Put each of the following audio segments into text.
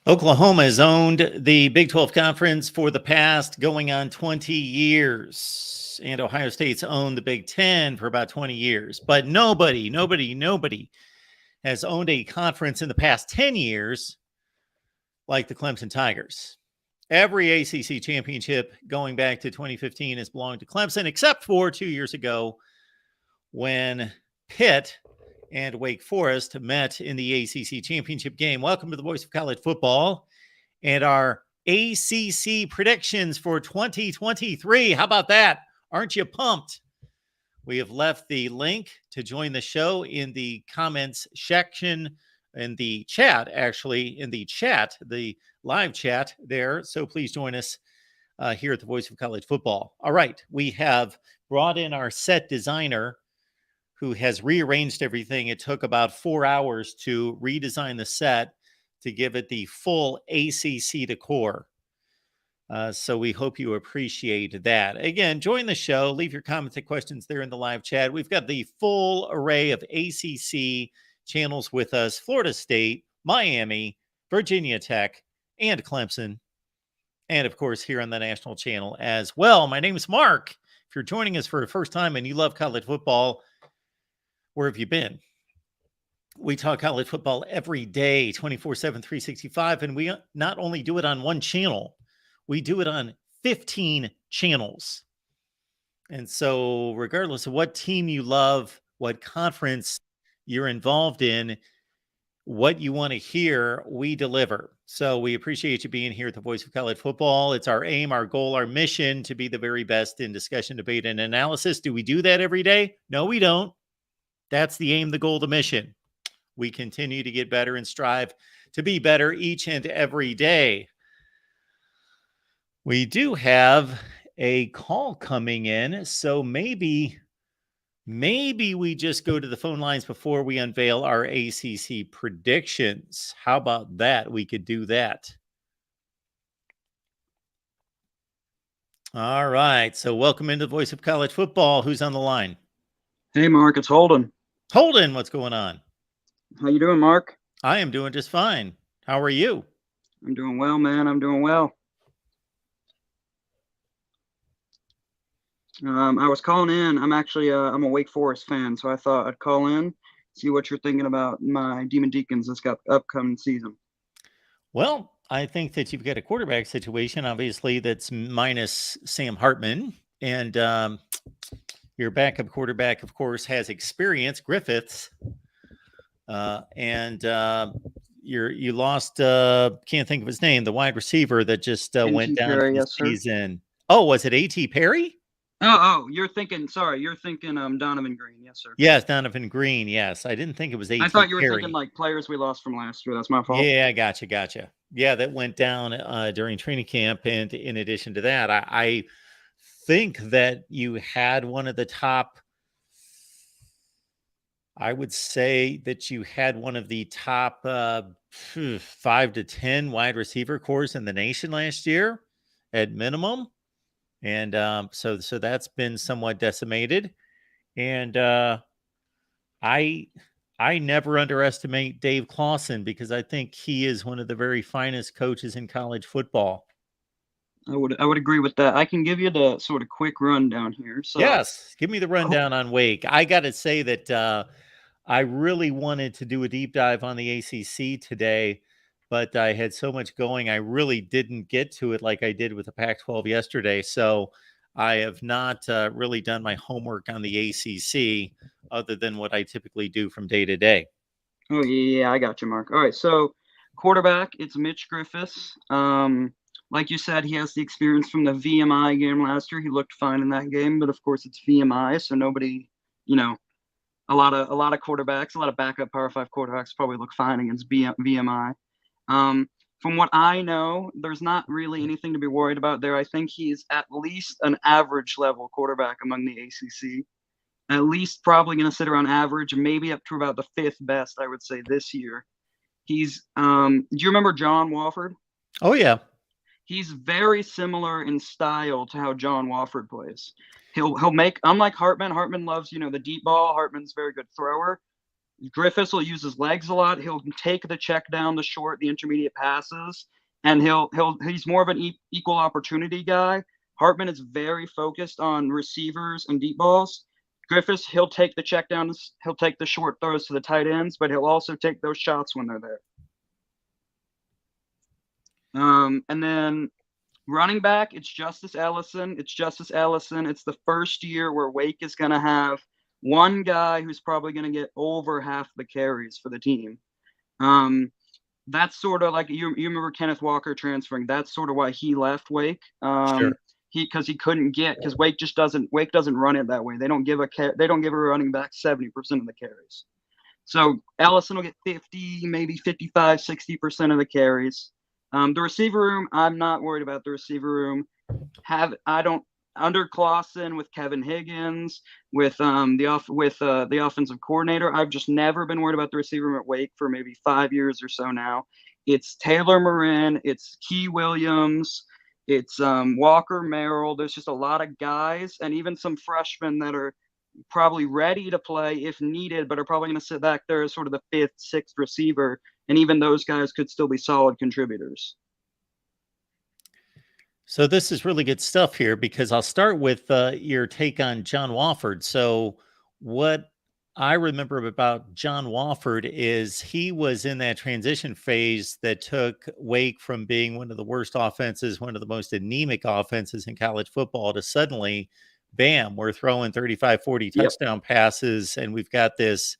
Oklahoma has owned the Big 12 Conference for the past going on 20 years. And Ohio State's owned the Big 10 for about 20 years. But nobody has owned a conference in the past 10 years like the Clemson Tigers. Every ACC championship going back to 2015 has belonged to Clemson, except for 2 years ago when Pitt and Wake Forest met in the ACC championship game. Welcome to the Voice of College Football and our ACC predictions for 2023. How about that? Aren't you pumped? We have left the link to join the show in the comments section, in the chat, the live chat there. So please join us here at the Voice of College Football. All right, we have brought in our set designer who has rearranged everything. It took about 4 hours to redesign the set to give it the full ACC decor. So we hope you appreciate that. Again, join the show. Leave your comments and questions there in the live chat. We've got the full array of ACC channels with us: Florida State, Miami, Virginia Tech, and Clemson. And, of course, here on the national channel as well. My name is Mark. If you're joining us for the first time and you love college football, where have you been? We talk college football every day, 24/7, 365, and we not only do it on one channel, we do it on 15 channels. And so regardless of what team you love, what conference you're involved in, what you want to hear, we deliver. So we appreciate you being here at the Voice of College Football. It's our aim, our goal, our mission to be the very best in discussion, debate, and analysis. Do we do that every day? No, we don't. That's the aim, the goal, the mission. We continue to get better and strive to be better each and every day. We do have a call coming in, so maybe we just go to the phone lines before we unveil our ACC predictions. How about that? We could do that. All right, so welcome into the Voice of College Football. Who's on the line? Hey, Mark, it's Holden. Holden, what's going on? How you doing, Mark? I am doing just fine. How are you? I'm doing well, man. I'm doing well. I was calling in. I'm actually I'm a Wake Forest fan, so I thought I'd call in, see what you're thinking about my Demon Deacons this upcoming season. Well, I think that you've got a quarterback situation, obviously, that's minus Sam Hartman. And your backup quarterback, of course, has experience, Griffiths. You lost, can't think of his name, the wide receiver that just went down Perry, for the yes, season. Oh, was it A.T. Perry? Oh, you're thinking Donovan Green. Yes, sir. Yes, Donovan Green. Yes. I didn't think it was A.T. Perry. I thought you were thinking like players we lost from last year. That's my fault. Yeah, gotcha. Yeah, that went down during training camp. And in addition to that, I think that you had one of the top, I would say that you had one of the top 5 to 10 wide receiver cores in the nation last year at minimum. And so that's been somewhat decimated. And I never underestimate Dave Clawson because I think he is one of the very finest coaches in college football. I would agree with that. I can give you the sort of quick rundown here. So yes, give me the rundown on Wake. I got to say that I really wanted to do a deep dive on the ACC today, but I had so much going, I really didn't get to it like I did with the Pac-12 yesterday. So I have not really done my homework on the ACC other than what I typically do from day to day. Oh, yeah, I got you, Mark. All right, so quarterback, it's Mitch Griffiths. Like you said, he has the experience from the VMI game last year. He looked fine in that game, but of course it's VMI, so nobody, a lot of quarterbacks, a lot of backup Power 5 quarterbacks probably look fine against VMI. From what I know, there's not really anything to be worried about there. I think he's at least an average level quarterback among the ACC. At least probably going to sit around average, maybe up to about the 5th best, I would say, this year. He's do you remember John Wofford? Oh, yeah. He's very similar in style to how John Wofford plays. He'll make, unlike Hartman. Hartman loves, the deep ball. Hartman's a very good thrower. Griffiths will use his legs a lot. He'll take the check down, the short, the intermediate passes, and he's more of an equal opportunity guy. Hartman is very focused on receivers and deep balls. Griffiths, he'll take the check downs, he'll take the short throws to the tight ends, but he'll also take those shots when they're there. And then running back, it's Justice Ellison. It's the first year where Wake is going to have one guy who's probably going to get over half the carries for the team. That's sort of like you remember Kenneth Walker transferring. That's sort of why he left Wake. Sure. Because he couldn't get, because Wake doesn't run it that way. They don't give a running back 70% of the carries. So Ellison will get 50, maybe 55, 60% of the carries. The receiver room, I'm not worried about the receiver room. Under Clausen, with Kevin Higgins, with the offensive coordinator, I've just never been worried about the receiver room at Wake for maybe 5 years or so now. It's Taylor Marin, it's Key Williams, it's Walker Merrill. There's just a lot of guys, and even some freshmen that are probably ready to play if needed, but are probably going to sit back there as sort of the fifth, sixth receiver. And even those guys could still be solid contributors. So this is really good stuff here, because I'll start with your take on John Wofford. So what I remember about John Wofford is he was in that transition phase that took Wake from being one of the worst offenses, one of the most anemic offenses in college football, to suddenly, bam, we're throwing 35, 40 touchdown passes, and we've got this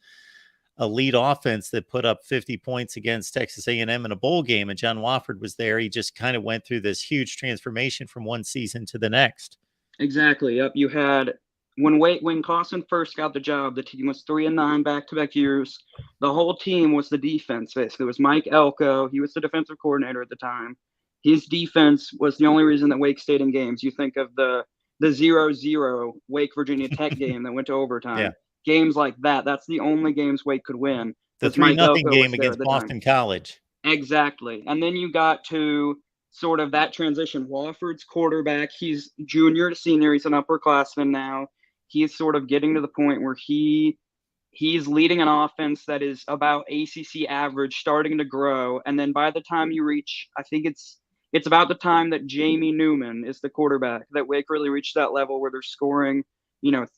elite offense that put up 50 points against Texas A&M in a bowl game, and John Wofford was there. He just kind of went through this huge transformation from one season to the next. Exactly. Yep. You had when Clausen first got the job, the team was 3-9 back-to-back years. The whole team was the defense. Basically, it was Mike Elko. He was the defensive coordinator at the time. His defense was the only reason that Wake stayed in games. You think of the 0-0 Wake Virginia Tech game that went to overtime. Yeah. Games like that. That's the only games Wake could win. The 3-0 game against Boston College. Exactly. And then you got to sort of that transition. Wofford's quarterback, he's junior to senior. He's an upperclassman now. He's sort of getting to the point where he's leading an offense that is about ACC average, starting to grow. And then by the time you reach, I think it's about the time that Jamie Newman is the quarterback, that Wake really reached that level where they're scoring,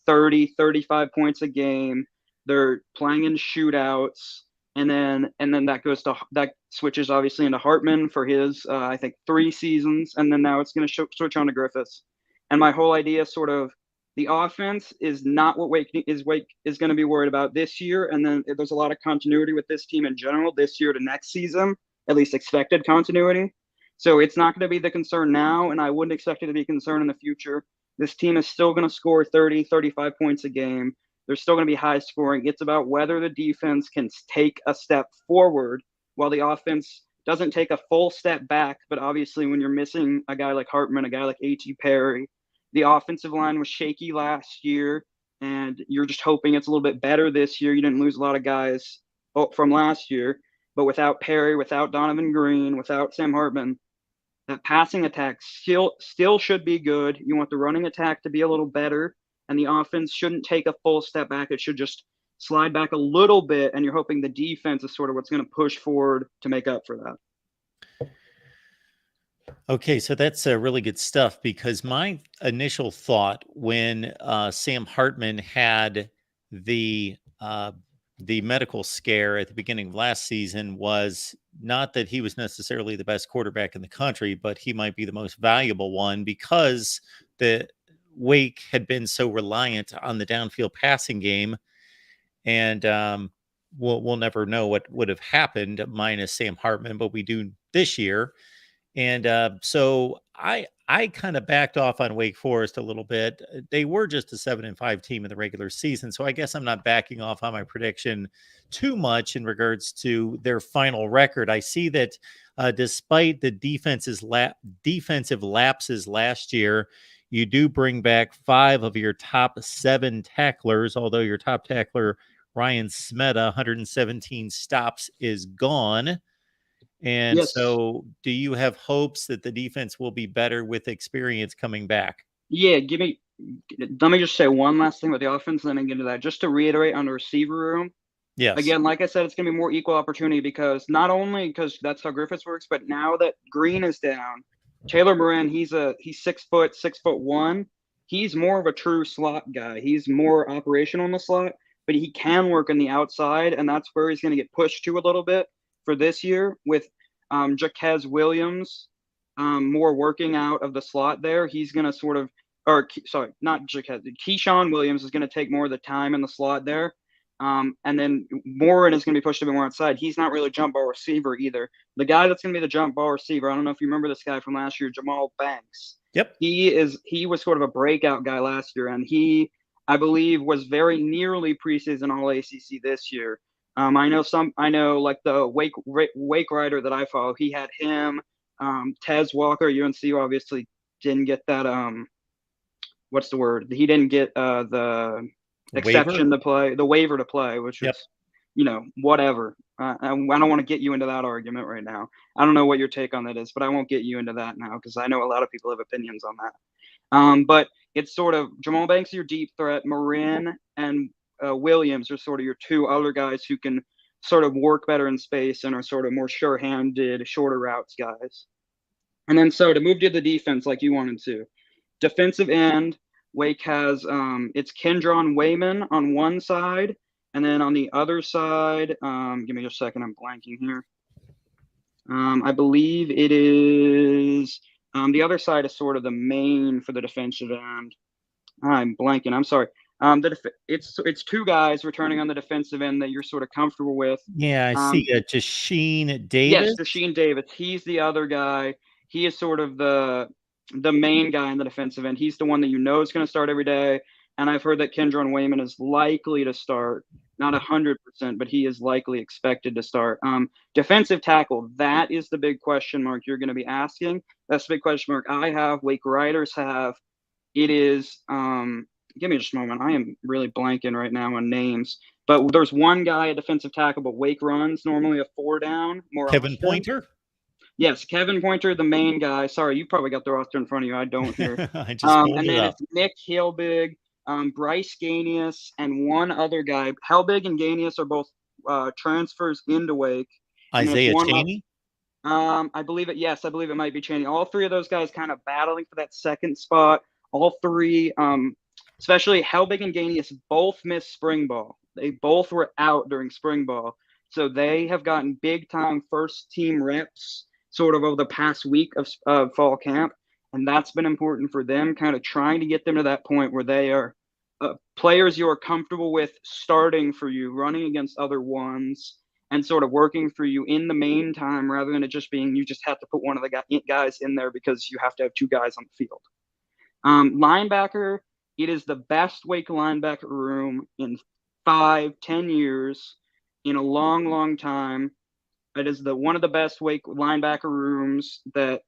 30, 35 points a game. They're playing in shootouts. And then that switches obviously into Hartman for his, I think, 3 seasons. And then now it's going to switch on to Griffiths. And my whole idea sort of, the offense is not what Wake is going to be worried about this year. And then there's a lot of continuity with this team in general this year to next season, at least expected continuity. So it's not going to be the concern now, and I wouldn't expect it to be a concern in the future. This team is still going to score 30, 35 points a game. They're still going to be high scoring. It's about whether the defense can take a step forward while the offense doesn't take a full step back. But obviously, when you're missing a guy like Hartman, a guy like A.T. Perry, the offensive line was shaky last year, and you're just hoping it's a little bit better this year. You didn't lose a lot of guys from last year, but without Perry, without Donovan Green, without Sam Hartman, that passing attack still should be good. You want the running attack to be a little better, and the offense shouldn't take a full step back. It should just slide back a little bit, and you're hoping the defense is sort of what's going to push forward to make up for that. Okay, so that's really good stuff, because my initial thought when Sam Hartman had the medical scare at the beginning of last season was not that he was necessarily the best quarterback in the country, but he might be the most valuable one, because the Wake had been so reliant on the downfield passing game. And we'll never know what would have happened minus Sam Hartman, but we do this year. And so I kind of backed off on Wake Forest a little bit. They were just a 7-5 team in the regular season, so I guess I'm not backing off on my prediction too much in regards to their final record. I see that despite the defensive lapses last year, you do bring back 5 of your top 7 tacklers, although your top tackler, Ryan Smeta, 117 stops, is gone. And Yes. So do you have hopes that the defense will be better with experience coming back? Yeah, let me just say one last thing about the offense, and then I get into that. Just to reiterate on the receiver room, Yes. Again, like I said, it's going to be more equal opportunity because not only because that's how Griffiths works, but now that Green is down, Taylor Moran, he's 6 foot, 6'1". He's more of a true slot guy. He's more operational in the slot, but he can work in the outside, and that's where he's going to get pushed to a little bit for this year with Jaquez Williams more working out of the slot there. He's going to sort of, or sorry, not Jaquez, Keyshawn Williams is going to take more of the time in the slot there. And then Morin is going to be pushed a bit more outside. He's not really a jump ball receiver either. The guy that's going to be the jump ball receiver, I don't know if you remember this guy from last year, Jamal Banks. Yep. He was sort of a breakout guy last year, and he, I believe, was very nearly preseason All ACC this year. I know like the Wake Rider that I follow, he had him, Tez Walker, UNC obviously didn't get that, what's the word? He didn't get the exception to play, the waiver to play, which Yep. is, whatever. I don't want to get you into that argument right now. I don't know what your take on that is, but I won't get you into that now because I know a lot of people have opinions on that. But it's sort of Jamal Banks, your deep threat, Marin and Williams are sort of your two other guys who can sort of work better in space and are sort of more sure-handed, shorter routes guys. And then so to move to the defense like you wanted to, defensive end, Wake has it's Kendron Wayman on one side, and then on the other side, give me just a second, I'm blanking here. I believe it is the other side is sort of the main for the defensive end. I'm blanking. I'm sorry. It's two guys returning on the defensive end that you're sort of comfortable with. Yeah, I see Jasheen Davis. Yes, Jasheen Davis. He's the other guy. He is sort of the main guy in the defensive end. He's the one that is going to start every day. And I've heard that Kendron Wayman is likely to start, not 100%, but he is likely expected to start. Defensive tackle, that is the big question mark you're going to be asking. That's the big question mark I have, Wake Riders have. It is, give me just a moment. I am really blanking right now on names. But there's one guy at defensive tackle, but Wake runs normally a 4 down. More Kevin often. Pointer? Yes, Kevin Pointer, the main guy. Sorry, you probably got the roster in front of you. I don't here. I just pulled and it then up. it's Nick Helbig, Bryce Ganius, and one other guy. Helbig and Ganius are both transfers into Wake. Isaiah Chaney? I believe it. Yes, I believe it might be Chaney. All three of those guys kind of battling for that second spot. All three, especially Helbig and Ganius, both missed spring ball. They both were out during spring ball. So they have gotten big time first team reps sort of over the past week of fall camp. And that's been important for them, kind of trying to get them to that point where they are players you are comfortable with starting for you, running against other ones, and sort of working for you in the main time rather than it just being you just have to put one of the guys in there because you have to have two guys on the field. Linebacker, it is the best Wake linebacker room in 5-10 years, in a long, long time. It is one of the best Wake linebacker rooms that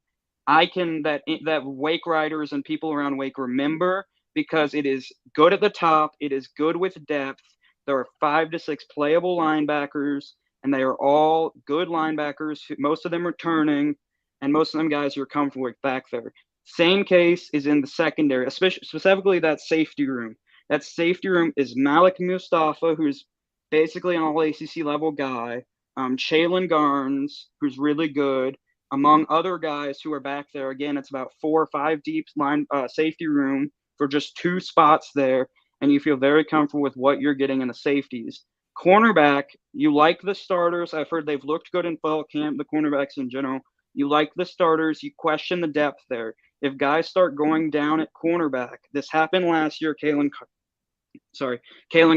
Wake Riders and people around Wake remember because it is good at the top. It is good with depth. There are 5 to 6 playable linebackers, and they are all good linebackers. Most of them returning, and most of them guys you're comfortable with back there. Same case is in the secondary, especially specifically that safety room. That safety room is Malik Mustafa, who's basically an all ACC level guy. Shaylin Garnes, who's really good, among other guys who are back there. Again, it's about 4 or 5 deep safety room for just 2 spots there, and you feel very comfortable with what you're getting in the safeties. Cornerback, you like the starters. I've heard they've looked good in fall camp, the cornerbacks in general. You like the starters. You question the depth there. If guys start going down at cornerback, this happened last year. Kalen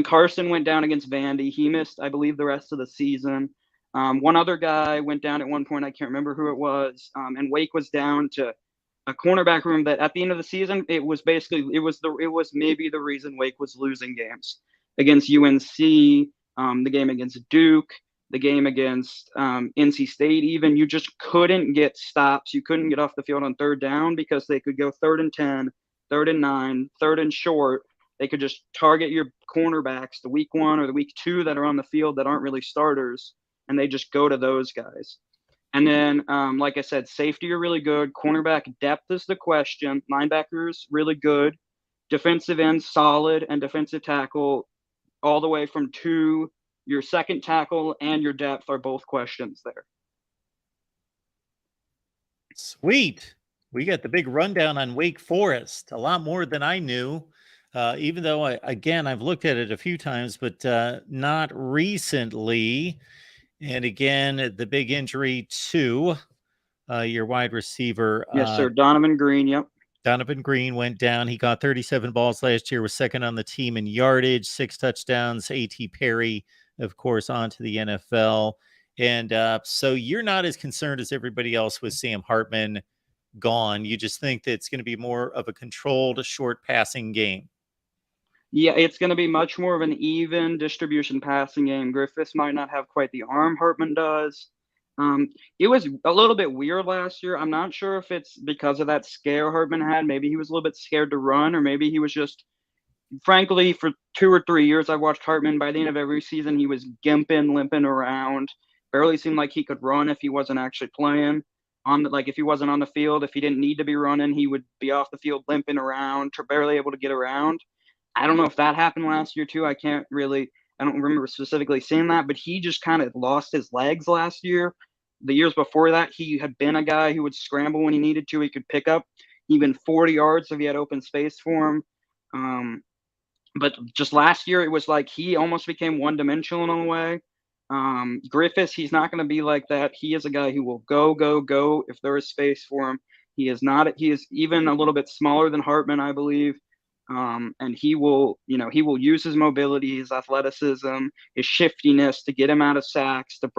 Carson went down against Vandy. He missed, I believe, the rest of the season. One other guy went down at one point. I can't remember who it was. And Wake was down to a cornerback room that at the end of the season, it was maybe the reason Wake was losing games against UNC, the game against Duke, the game against NC State. Even you just couldn't get stops. You couldn't get off the field on third down because they could go 3rd and 10, 3rd and 9, 3rd and short. They could just target your cornerbacks, the week 1 or the week 2 that are on the field that aren't really starters, and they just go to those guys. And then, like I said, safety are really good. Cornerback depth is the question. Linebackers, really good. Defensive end, solid. And defensive tackle, all the way from 2 Your second tackle and your depth are both questions there. Sweet. We got the big rundown on Wake Forest, a lot more than I knew. Even though I've looked at it a few times, but not recently. And again, the big injury to your wide receiver. Yes, sir. Donovan Green. Yep. Donovan Green went down. He got 37 balls last year, was second on the team in yardage, 6 touchdowns. A.T. Perry, of course, on to the NFL. And so you're not as concerned as everybody else with Sam Hartman gone. You just think that it's going to be more of a controlled, short passing game. Yeah, it's going to be much more of an even distribution passing game. Griffiths might not have quite the arm Hartman does. It was a little bit weird last year. I'm not sure if it's because of that scare Hartman had. Maybe he was a little bit scared to run, or maybe he was just, frankly, for 2 or 3 years, I watched Hartman. By the end of every season, he was limping around. Barely seemed like he could run if he wasn't actually playing. If he wasn't on the field, if he didn't need to be running, he would be off the field limping around, barely able to get around. I don't know if that happened last year too. I don't remember specifically seeing that, but he just kind of lost his legs last year. The years before that, he had been a guy who would scramble when he needed to. He could pick up even 40 yards if he had open space for him. But just last year, it was like he almost became one-dimensional in a way. Griffiths, he's not going to be like that. He is a guy who will go if there is space for him. He is even a little bit smaller than Hartman, I believe. And he will use his mobility, his athleticism, his shiftiness to get him out of sacks, to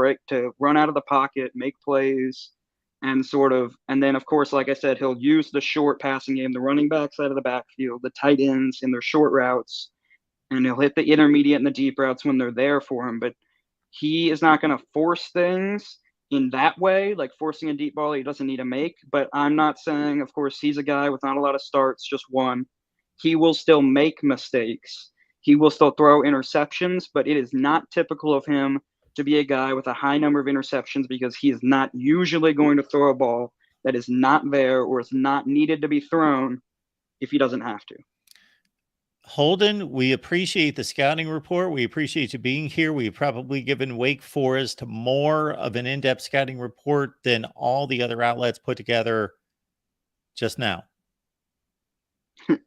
run out of the pocket, make plays, and then of course, like I said, he'll use the short passing game, the running back side of the backfield, the tight ends in their short routes, and he'll hit the intermediate and the deep routes when they're there for him. But he is not going to force things in that way, like forcing a deep ball he doesn't need to make. But I'm not saying, of course, he's a guy with not a lot of starts, just one. He will still make mistakes. He will still throw interceptions, but it is not typical of him to be a guy with a high number of interceptions, because he is not usually going to throw a ball that is not there or is not needed to be thrown if he doesn't have to. Holden, we appreciate the scouting report. We appreciate you being here. We've probably given Wake Forest more of an in-depth scouting report than all the other outlets put together just now.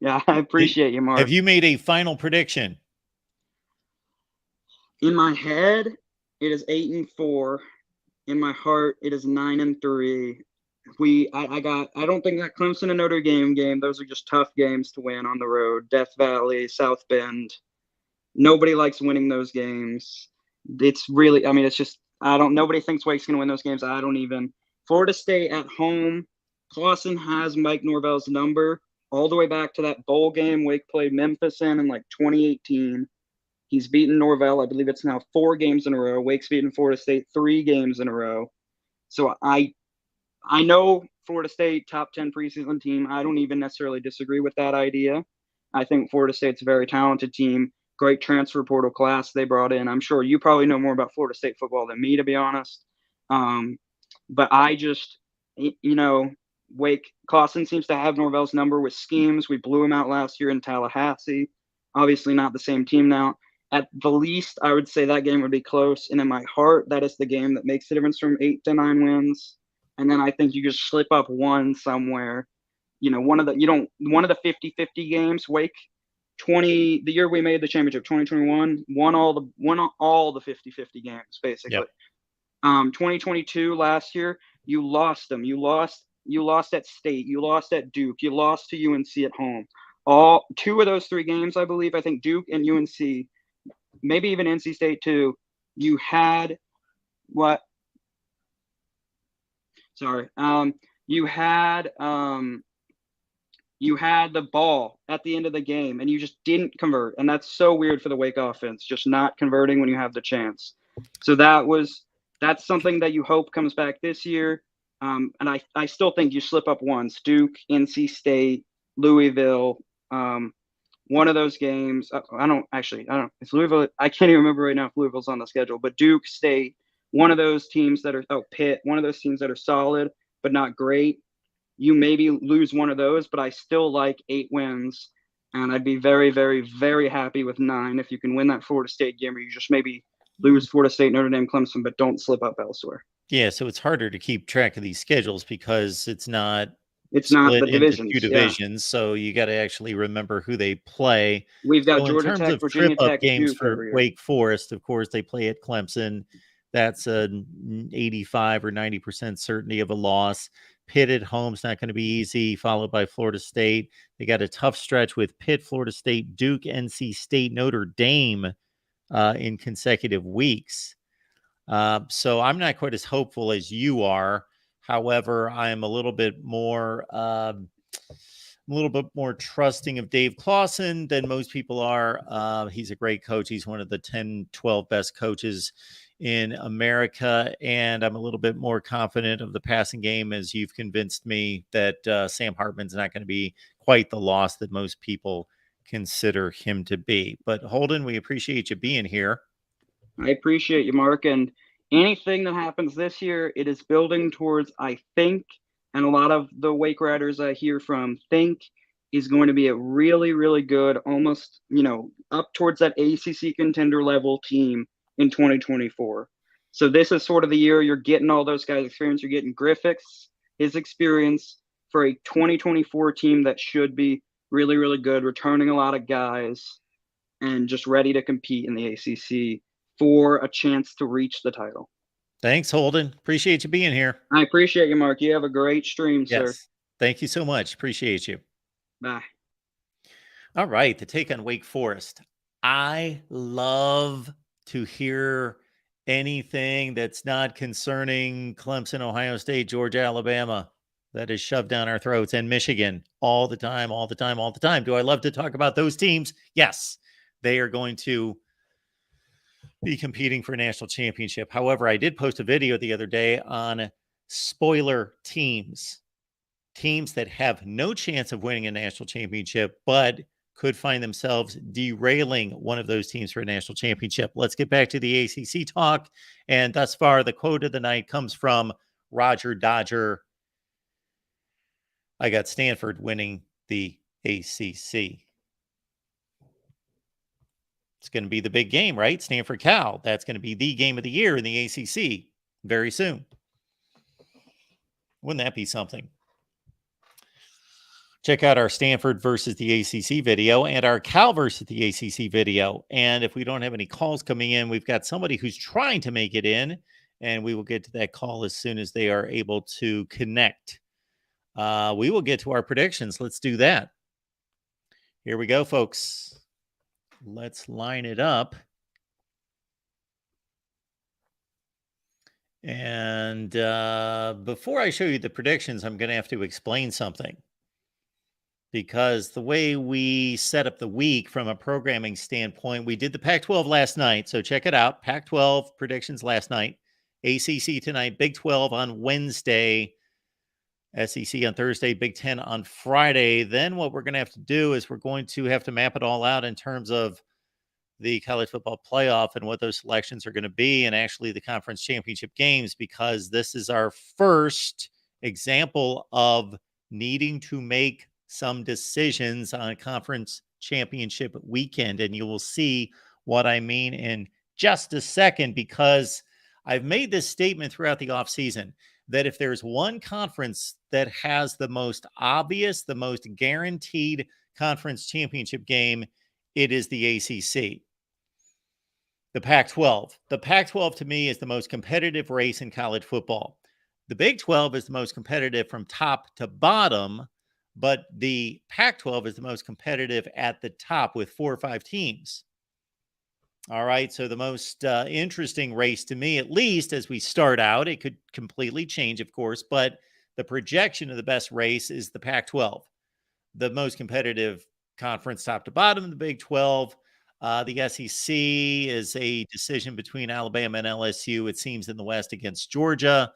Yeah, I appreciate you, Mark. Have you made a final prediction? In my head, it is 8-4. In my heart, it is 9-3. I don't think that Clemson and Notre Dame game, those are just tough games to win on the road. Death Valley, South Bend. Nobody likes winning those games. It's really, it's just, nobody thinks Wake's going to win those games. I don't even. Florida State at home. Clausen has Mike Norvell's number all the way back to that bowl game Wake played Memphis in 2018. He's beaten Norvell. I believe it's now 4 games in a row. Wake's beaten Florida State 3 games in a row. So I know Florida State, top 10 preseason team. I don't even necessarily disagree with that idea. I think Florida State's a very talented team, great transfer portal class they brought in. I'm sure you probably know more about Florida State football than me, to be honest. But I just, Wake, Clausen seems to have Norvell's number with schemes. We blew him out last year in Tallahassee. Obviously not the same team now. At the least, I would say that game would be close. And in my heart, that is the game that makes the difference from 8 to 9 wins. And then I think you just slip up one somewhere. One of the 50-50 games. Wake, the year we made the championship, 2021, won all the 50-50 games basically. Yep. 2022 last year, you lost them. You lost at State. You lost at Duke. You lost to UNC at home. 2 of those 3 games, I believe. I think Duke and UNC, maybe even NC State too. You had what? Sorry. You had the ball at the end of the game, and you just didn't convert. And that's so weird for the Wake offense, just not converting when you have the chance. So that's something that you hope comes back this year. And I still think you slip up once. Duke, NC State, Louisville. One of those games. I don't. It's Louisville. I can't even remember right now if Louisville's on the schedule. But Duke, State. One of those teams that are Pitt, one of those teams that are solid but not great. You maybe lose one of those, but I still like 8 wins, and I'd be very, very, very happy with 9 if you can win that Florida State game, or you just maybe lose Florida State, Notre Dame, Clemson, but don't slip up elsewhere. Yeah, so it's harder to keep track of these schedules because it's not the split into two divisions. Yeah. divisions. So you got to actually remember who they play. We've got So in Georgia terms Tech, of trip Virginia up Tech, games Duke for every year. Wake Forest, of course, they play at Clemson. That's an 85 or 90% certainty of a loss. Pitt at home's not going to be easy, followed by Florida State. They got a tough stretch with Pitt, Florida State, Duke, NC State, Notre Dame in consecutive weeks. So I'm not quite as hopeful as you are. However, I am a little bit more trusting of Dave Clawson than most people are. He's a great coach. He's one of the 10, 12 best coaches in America. And I'm a little bit more confident of the passing game, as you've convinced me that Sam Hartman's not going to be quite the loss that most people consider him to be. But Holden, we appreciate you being here. I appreciate you, Mark. And anything that happens this year, it is building towards, I think, and a lot of the Wake Riders I hear from think is going to be a really, really good, almost, up towards that ACC contender level team in 2024. So this is sort of the year you're getting all those guys' experience. You're getting Griffiths, his experience for a 2024 team that should be really, really good, returning a lot of guys and just ready to compete in the ACC for a chance to reach the title. Thanks, Holden. Appreciate you being here. I appreciate you, Mark. You have a great stream, sir. Yes. Thank you so much. Appreciate you. Bye. All right. The take on Wake Forest. I love to hear anything that's not concerning Clemson, Ohio State, Georgia, Alabama. That is shoved down our throats, and Michigan all the time, all the time, all the time. Do I love to talk about those teams? Yes. They are going to be competing for a national championship. However, I did post a video the other day on spoiler teams that have no chance of winning a national championship, but could find themselves derailing one of those teams for a national championship. Let's get back to the ACC talk. And thus far, the quote of the night comes from Roger Dodger. I got Stanford winning the ACC. It's going to be the big game, right? Stanford Cal. That's going to be the game of the year in the ACC very soon. Wouldn't that be something? Check out our Stanford versus the ACC video and our Cal versus the ACC video. And if we don't have any calls coming in, we've got somebody who's trying to make it in, and we will get to that call as soon as they are able to connect. We will get to our predictions. Let's do that. Here we go, folks. Let's line it up. And before I show you the predictions, I'm going to have to explain something. Because the way we set up the week from a programming standpoint, we did the Pac-12 last night. So check it out. Pac-12 predictions last night. ACC tonight, Big 12 on Wednesday, SEC on Thursday, Big 10 on Friday. Then what we're going to have to do is we're going to have to map it all out in terms of the college football playoff and what those selections are going to be, and actually the conference championship games, because this is our first example of needing to make some decisions on conference championship weekend. And you will see what I mean in just a second, because I've made this statement throughout the offseason that if there's one conference that has the most obvious, the most guaranteed conference championship game, it is the ACC. The Pac-12. The Pac-12 to me is the most competitive race in college football. The Big 12 is the most competitive from top to bottom, but the Pac-12 is the most competitive at the top with 4 or 5 teams. All right, so the most interesting race to me, at least as we start out, it could completely change, of course, but the projection of the best race is the Pac-12. The most competitive conference top to bottom, the Big 12. The SEC is a decision between Alabama and LSU, it seems, in the West against Georgia.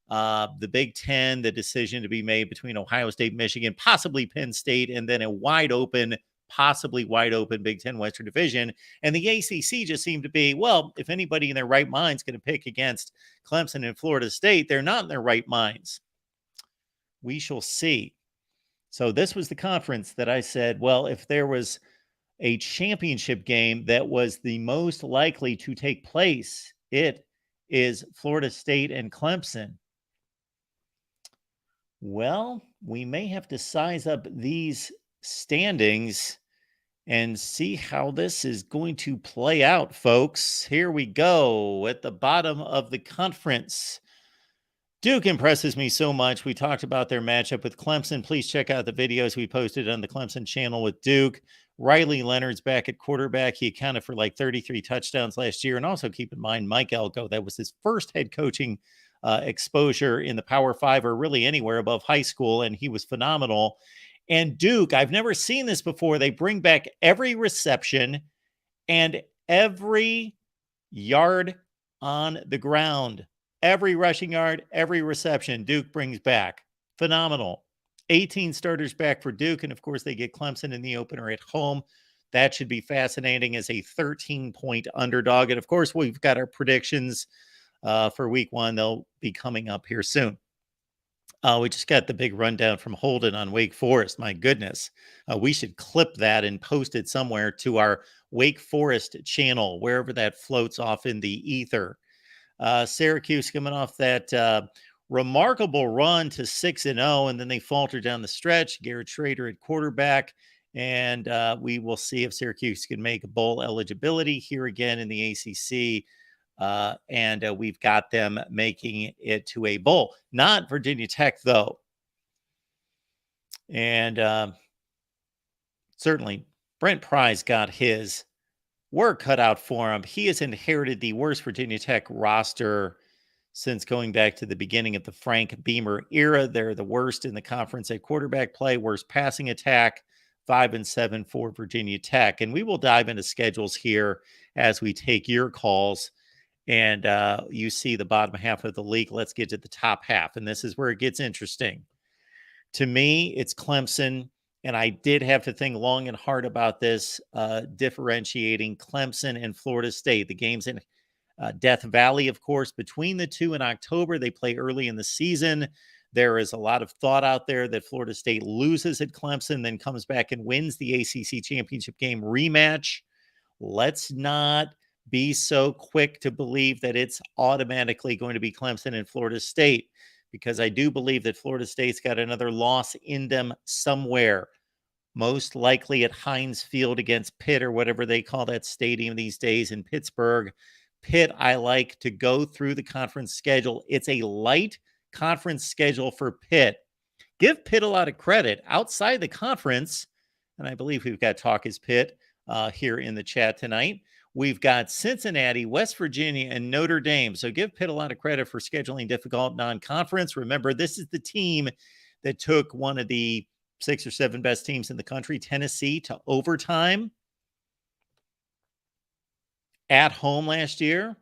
The Big 10, the decision to be made between Ohio State, Michigan, possibly Penn State, and then a possibly wide open Big 10 Western Division. And the ACC just seemed to be, well, if anybody in their right mind is going to pick against Clemson and Florida State, they're not in their right minds. We shall see. So this was the conference that I said, well, if there was a championship game that was the most likely to take place. It is Florida State and Clemson. Well, we may have to size up these standings and see how this is going to play out, folks. Here we go at the bottom of the conference. Duke impresses me so much. We talked about their matchup with Clemson. Please check out the videos we posted on the Clemson channel with Duke. Riley Leonard's back at quarterback. He accounted for like 33 touchdowns last year. And also keep in mind, Mike Elko, that was his first head coaching exposure in the Power Five or really anywhere above high school. And he was phenomenal. And Duke, I've never seen this before. They bring back every reception and every yard on the ground. Every rushing yard, every reception, Duke brings back. Phenomenal. 18 starters back for Duke. And of course, they get Clemson in the opener at home. That should be fascinating as a 13-point underdog. And of course, we've got our predictions for week one. They'll be coming up here soon. We just got the big rundown from Holden on Wake Forest. My goodness. We should clip that and post it somewhere to our Wake Forest channel, wherever that floats off in the ether. Syracuse coming off that remarkable run to 6-0, and then they faltered down the stretch. Garrett Schrader at quarterback, and we will see if Syracuse can make bowl eligibility here again in the ACC. And we've got them making it to a bowl. Not Virginia Tech, though. And certainly Brent Pry's got his work cut out for him. He has inherited the worst Virginia Tech roster since going back to the beginning of the Frank Beamer era. They're the worst in the conference at quarterback play, worst passing attack, 5-7 for Virginia Tech. And we will dive into schedules here as we take your calls. And you see the bottom half of the league. Let's get to the top half. And this is where it gets interesting. To me, it's Clemson. And I did have to think long and hard about this, differentiating Clemson and Florida State. The game's in Death Valley, of course, between the two in October. They play early in the season. There is a lot of thought out there that Florida State loses at Clemson, then comes back and wins the ACC championship game rematch. Let's not be so quick to believe that it's automatically going to be Clemson and Florida State, because I do believe that Florida State's got another loss in them somewhere, most likely at Heinz Field against Pitt or whatever they call that stadium these days in Pittsburgh. Pitt, I like to go through the conference schedule. It's a light conference schedule for Pitt. Give Pitt a lot of credit outside the conference, and I believe we've got Talk is Pitt here in the chat tonight. We've got Cincinnati, West Virginia, and Notre Dame. So give Pitt a lot of credit for scheduling difficult non-conference. Remember, this is the team that took one of the 6 or 7 best teams in the country, Tennessee, to overtime at home last year.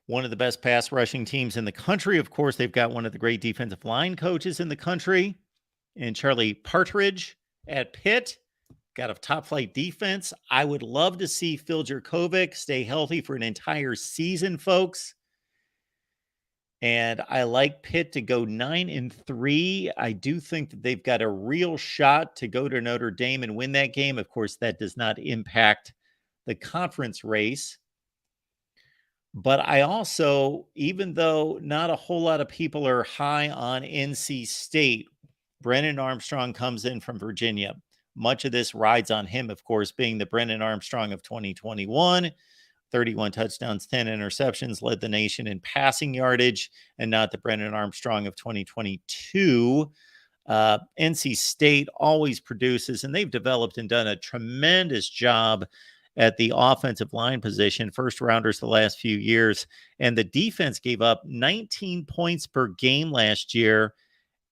One of the best pass rushing teams in the country. Of course, they've got one of the great defensive line coaches in the country, and Charlie Partridge at Pitt. Got a top-flight defense. I would love to see Phil Jurkovec stay healthy for an entire season, folks. And I like Pitt to go 9-3. I do think that they've got a real shot to go to Notre Dame and win that game. Of course, that does not impact the conference race. But I also, even though not a whole lot of people are high on NC State, Brennan Armstrong comes in from Virginia. Much of this rides on him, of course, being the Brennan Armstrong of 2021. 31 touchdowns, 10 interceptions, led the nation in passing yardage, and not the Brennan Armstrong of 2022. NC State always produces, and they've developed and done a tremendous job at the offensive line position, first rounders the last few years. And the defense gave up 19 points per game last year,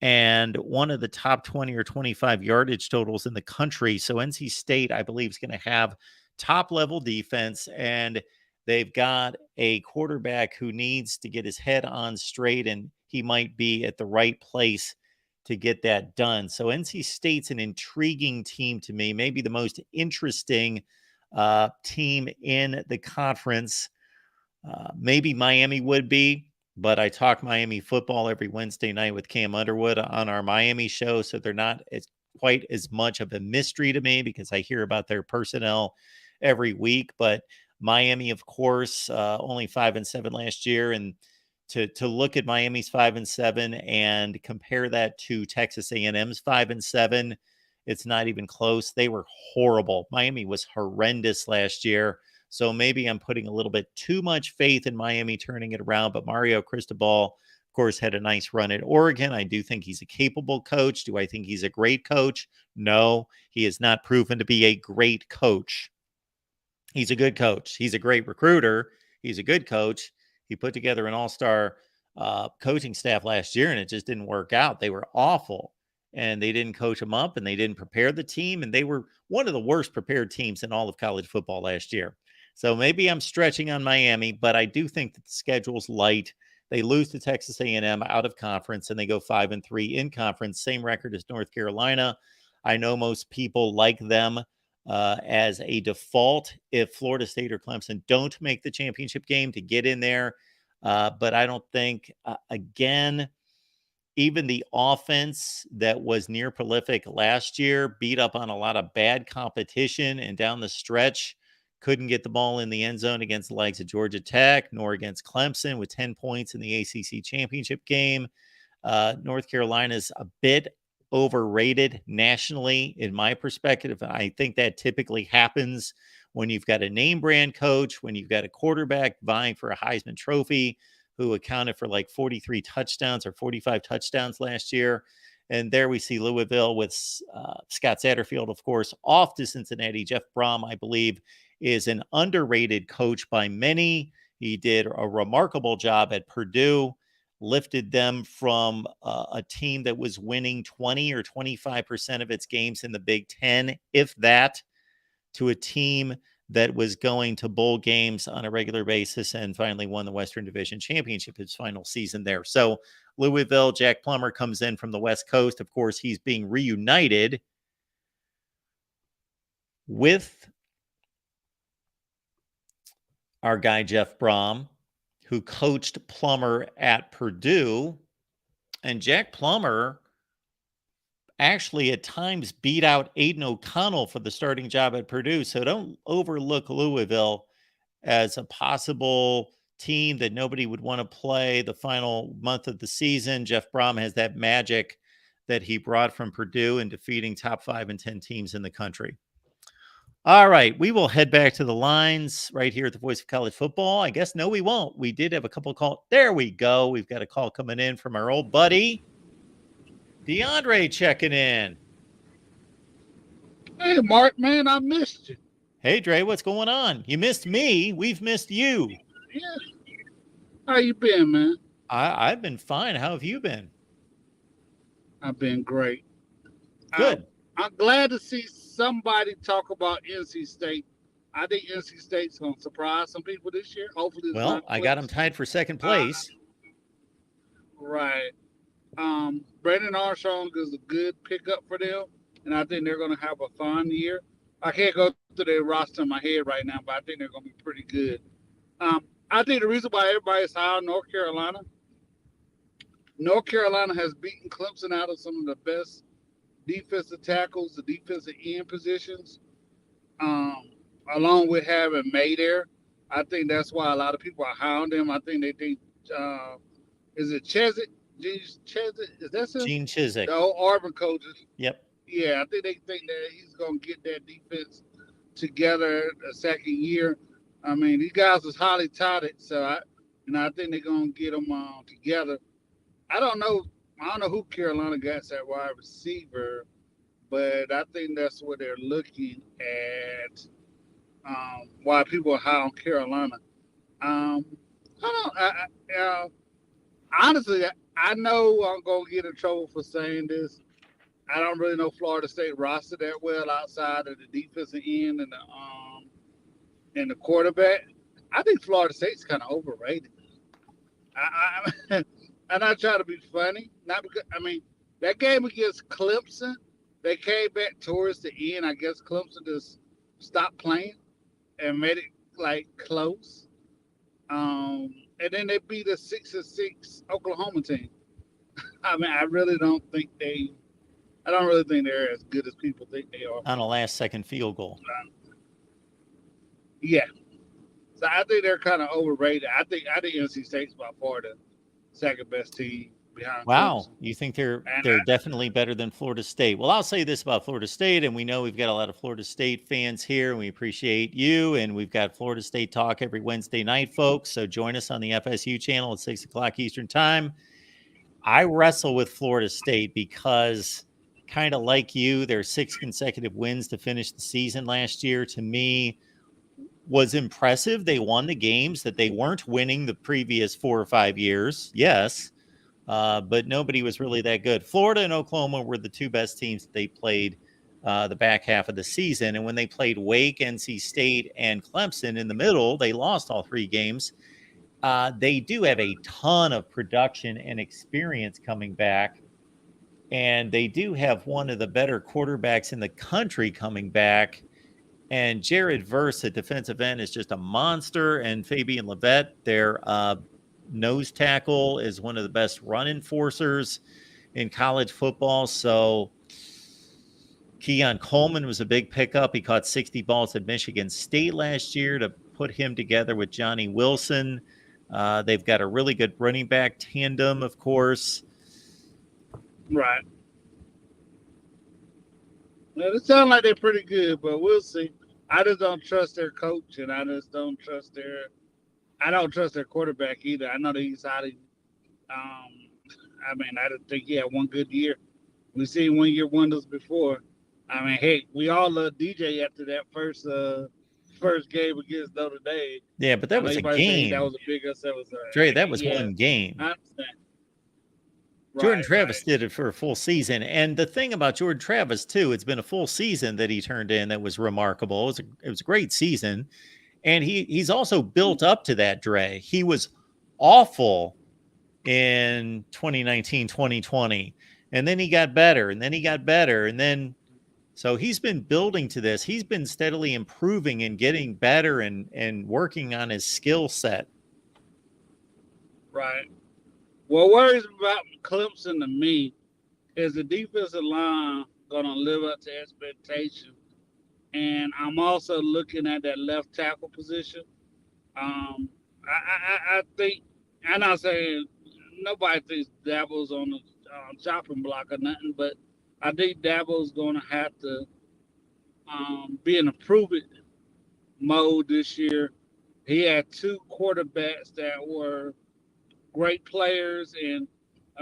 and one of the top 20 or 25 yardage totals in the country. So NC State, I believe, is going to have top-level defense, and they've got a quarterback who needs to get his head on straight, and he might be at the right place to get that done. So NC State's an intriguing team to me, maybe the most interesting team in the conference. Maybe Miami would be, but I talk Miami football every Wednesday night with Cam Underwood on our Miami show, so they're not as quite as much of a mystery to me because I hear about their personnel every week. But Miami, of course, only 5-7 last year, and to look at Miami's 5-7 and compare that to Texas A&M's 5-7, it's not even close. They were horrible. Miami was horrendous last year. So maybe I'm putting a little bit too much faith in Miami turning it around. But Mario Cristobal, of course, had a nice run at Oregon. I do think he's a capable coach. Do I think he's a great coach? No, he has not proven to be a great coach. He's a good coach. He's a great recruiter. He's a good coach. He put together an all-star coaching staff last year, and it just didn't work out. They were awful, and they didn't coach them up, and they didn't prepare the team, and they were one of the worst prepared teams in all of college football last year. So maybe I'm stretching on Miami, but I do think that the schedule's light. They lose to Texas A&M out of conference, and they go 5-3 in conference. Same record as North Carolina. I know most people like them as a default if Florida State or Clemson don't make the championship game to get in there. But I don't think, again, even the offense that was near prolific last year beat up on a lot of bad competition and down the stretch couldn't get the ball in the end zone against the likes of Georgia Tech, nor against Clemson with 10 points in the ACC championship game. North Carolina's a bit overrated nationally, in my perspective. I think that typically happens when you've got a name brand coach, when you've got a quarterback vying for a Heisman Trophy who accounted for like 43 touchdowns or 45 touchdowns last year. And there we see Louisville with Scott Satterfield, of course, off to Cincinnati. Jeff Brom, I believe, is an underrated coach by many. He did a remarkable job at Purdue, lifted them from a team that was winning 20 or 25% of its games in the Big Ten, if that, to a team that was going to bowl games on a regular basis and finally won the Western Division Championship its final season there. So Louisville, Jack Plummer comes in from the West Coast. Of course, he's being reunited with our guy, Jeff Brom, who coached Plummer at Purdue. And Jack Plummer actually at times beat out Aiden O'Connell for the starting job at Purdue. So don't overlook Louisville as a possible team that nobody would want to play the final month of the season. Jeff Brom has that magic that he brought from Purdue in defeating top 5 and 10 teams in the country. All right, we will head back to the lines right here at the Voice of College Football. I guess, no, we won't. We did have a couple of calls. There we go. We've got a call coming in from our old buddy, DeAndre, checking in. Hey, Mark, man, I missed you. Hey, Dre, what's going on? You missed me. We've missed you. Yeah. How you been, man? I've been fine. How have you been? I've been great. Good. I'm glad to see somebody talk about NC State. I think NC State's going to surprise some people this year. Hopefully, it's well, not I got them tied for second place. Right. Brandon Armstrong is a good pickup for them, and I think they're going to have a fun year. I can't go through their roster in my head right now, but I think they're going to be pretty good. I think the reason why everybody's high on North Carolina has beaten Clemson out of some of the best defensive tackles, the defensive end positions, along with having May there. I think that's why a lot of people are high on them. I think they think, is it Chezik? Gene Chizik? Is that him? Gene Chizik. The old Auburn coaches. Yep. Yeah, I think they think that he's going to get that defense together a second year. I mean, these guys was highly touted, so I think they're going to get them together. I don't know who Carolina got at wide receiver, but I think that's what they're looking at. Why people are high on Carolina. Honestly, I know I'm going to get in trouble for saying this. I don't really know Florida State roster that well outside of the defensive end and the quarterback. I think Florida State's kind of overrated. I'm not trying to be funny. Not because that game against Clemson, they came back towards the end. I guess Clemson just stopped playing and made it like close. And then they beat a 6-6 Oklahoma team. I really don't think they I don't really think they're as good as people think they are. On a last-second field goal. Yeah. So I think they're kind of overrated. I think NC State's by far the second best team behind Wow, Clemson. you think they're definitely better than Florida State? Well, I'll say this about Florida State, and we know we've got a lot of Florida State fans here, and we appreciate you. And we've got Florida State Talk every Wednesday night, folks. So join us on the FSU channel at 6 o'clock Eastern Time. I wrestle with Florida State because, kind of like you, their 6 consecutive wins to finish the season last year, to me, was impressive. They won the games that they weren't winning the previous 4 or 5 years. Yes. But nobody was really that good. Florida and Oklahoma were the 2 best teams that they played the back half of the season. And when they played Wake, NC State, and Clemson in the middle, they lost all 3 games. They do have a ton of production and experience coming back. And they do have one of the better quarterbacks in the country coming back. And Jared Verse at defensive end is just a monster. And Fabian Levette, their nose tackle, is one of the best run enforcers in college football. So Keon Coleman was a big pickup. He caught 60 balls at Michigan State last year to put him together with Johnny Wilson. They've got a really good running back tandem, of course. Right. Well, it sounds like they're pretty good, but we'll see. I just don't trust their coach, and I just don't trust their quarterback either. I know that he's highly. I don't think he had one good year. We've seen 1 year wonders before. I mean, hey, we all love DJ after that first game against Notre Dame. Yeah, but that was a game. That was a big upset. Dre, that was one game. I understand. Jordan Travis did it for a full season. And the thing about Jordan Travis, too, it's been a full season that he turned in that was remarkable. It was a great season. And he's also built up to that, Dre. He was awful in 2019, 2020. And then he got better, and then he got better. And then, so he's been building to this. He's been steadily improving and getting better and working on his skill set. Right. What worries about Clemson to me is the defensive line going to live up to expectation. And I'm also looking at that left tackle position. I think, I'm not saying nobody thinks Dabo's on the chopping block or nothing, but I think Dabo's going to have to be in a prove-it mode this year. He had 2 quarterbacks that were great players and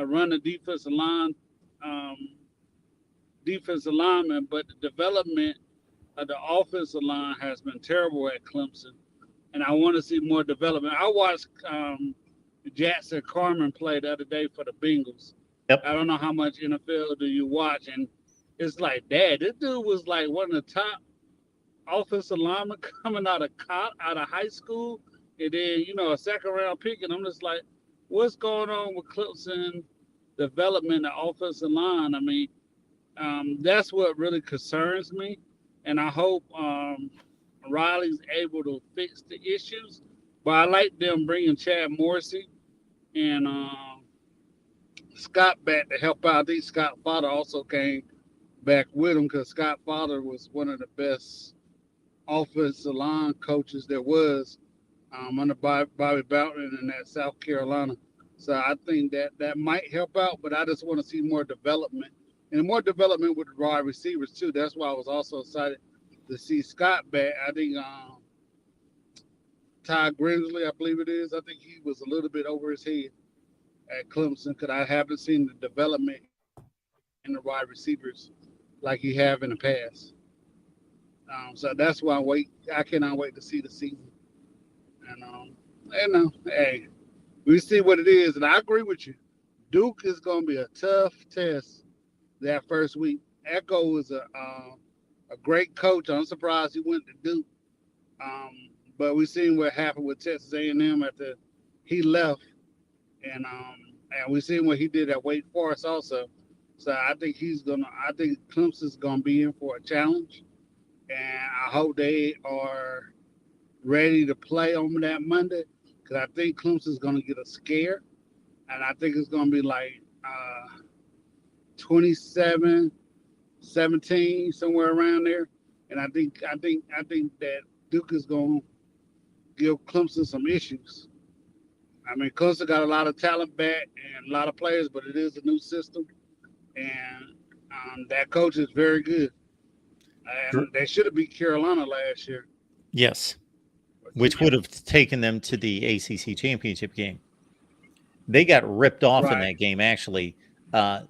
run the defensive lineman, but the development of the offensive line has been terrible at Clemson, and I want to see more development. I watched Jackson Carman play the other day for the Bengals. Yep. I don't know how much NFL do you watch, and it's like, Dad, this dude was like one of the top offensive linemen coming out of high school, and then a second round pick, and I'm just like, what's going on with Clemson development of offensive line? I mean, that's what really concerns me. And I hope Riley's able to fix the issues. But I like them bringing Chad Morrissey and Scott back to help out. I think Scott Fodder also came back with him because Scott Fodder was one of the best offensive line coaches there was. Under Bobby Bowden in that South Carolina. So I think that might help out, but I just want to see more development. And more development with the wide receivers, too. That's why I was also excited to see Scott back. I think Ty Grimsley, I believe it is, I think he was a little bit over his head at Clemson because I haven't seen the development in the wide receivers like he have in the past. So that's why I cannot wait to see the season. And hey, we see what it is, and I agree with you. Duke is going to be a tough test that first week. Echo is a great coach. I'm surprised he went to Duke, but we seen what happened with Texas A&M after he left, and we seen what he did at Wake Forest also. So I think Clemson's gonna be in for a challenge, and I hope they are ready to play on that Monday, because I think Clemson's going to get a scare, and I think it's going to be like 27-14 17, somewhere around there. And I think that Duke is going to give Clemson some issues. I mean, Clemson got a lot of talent back and a lot of players, but it is a new system, and that coach is very good. And they should have beat Carolina last year. Yes, which would have taken them to the ACC championship game. They got ripped off in that game, actually.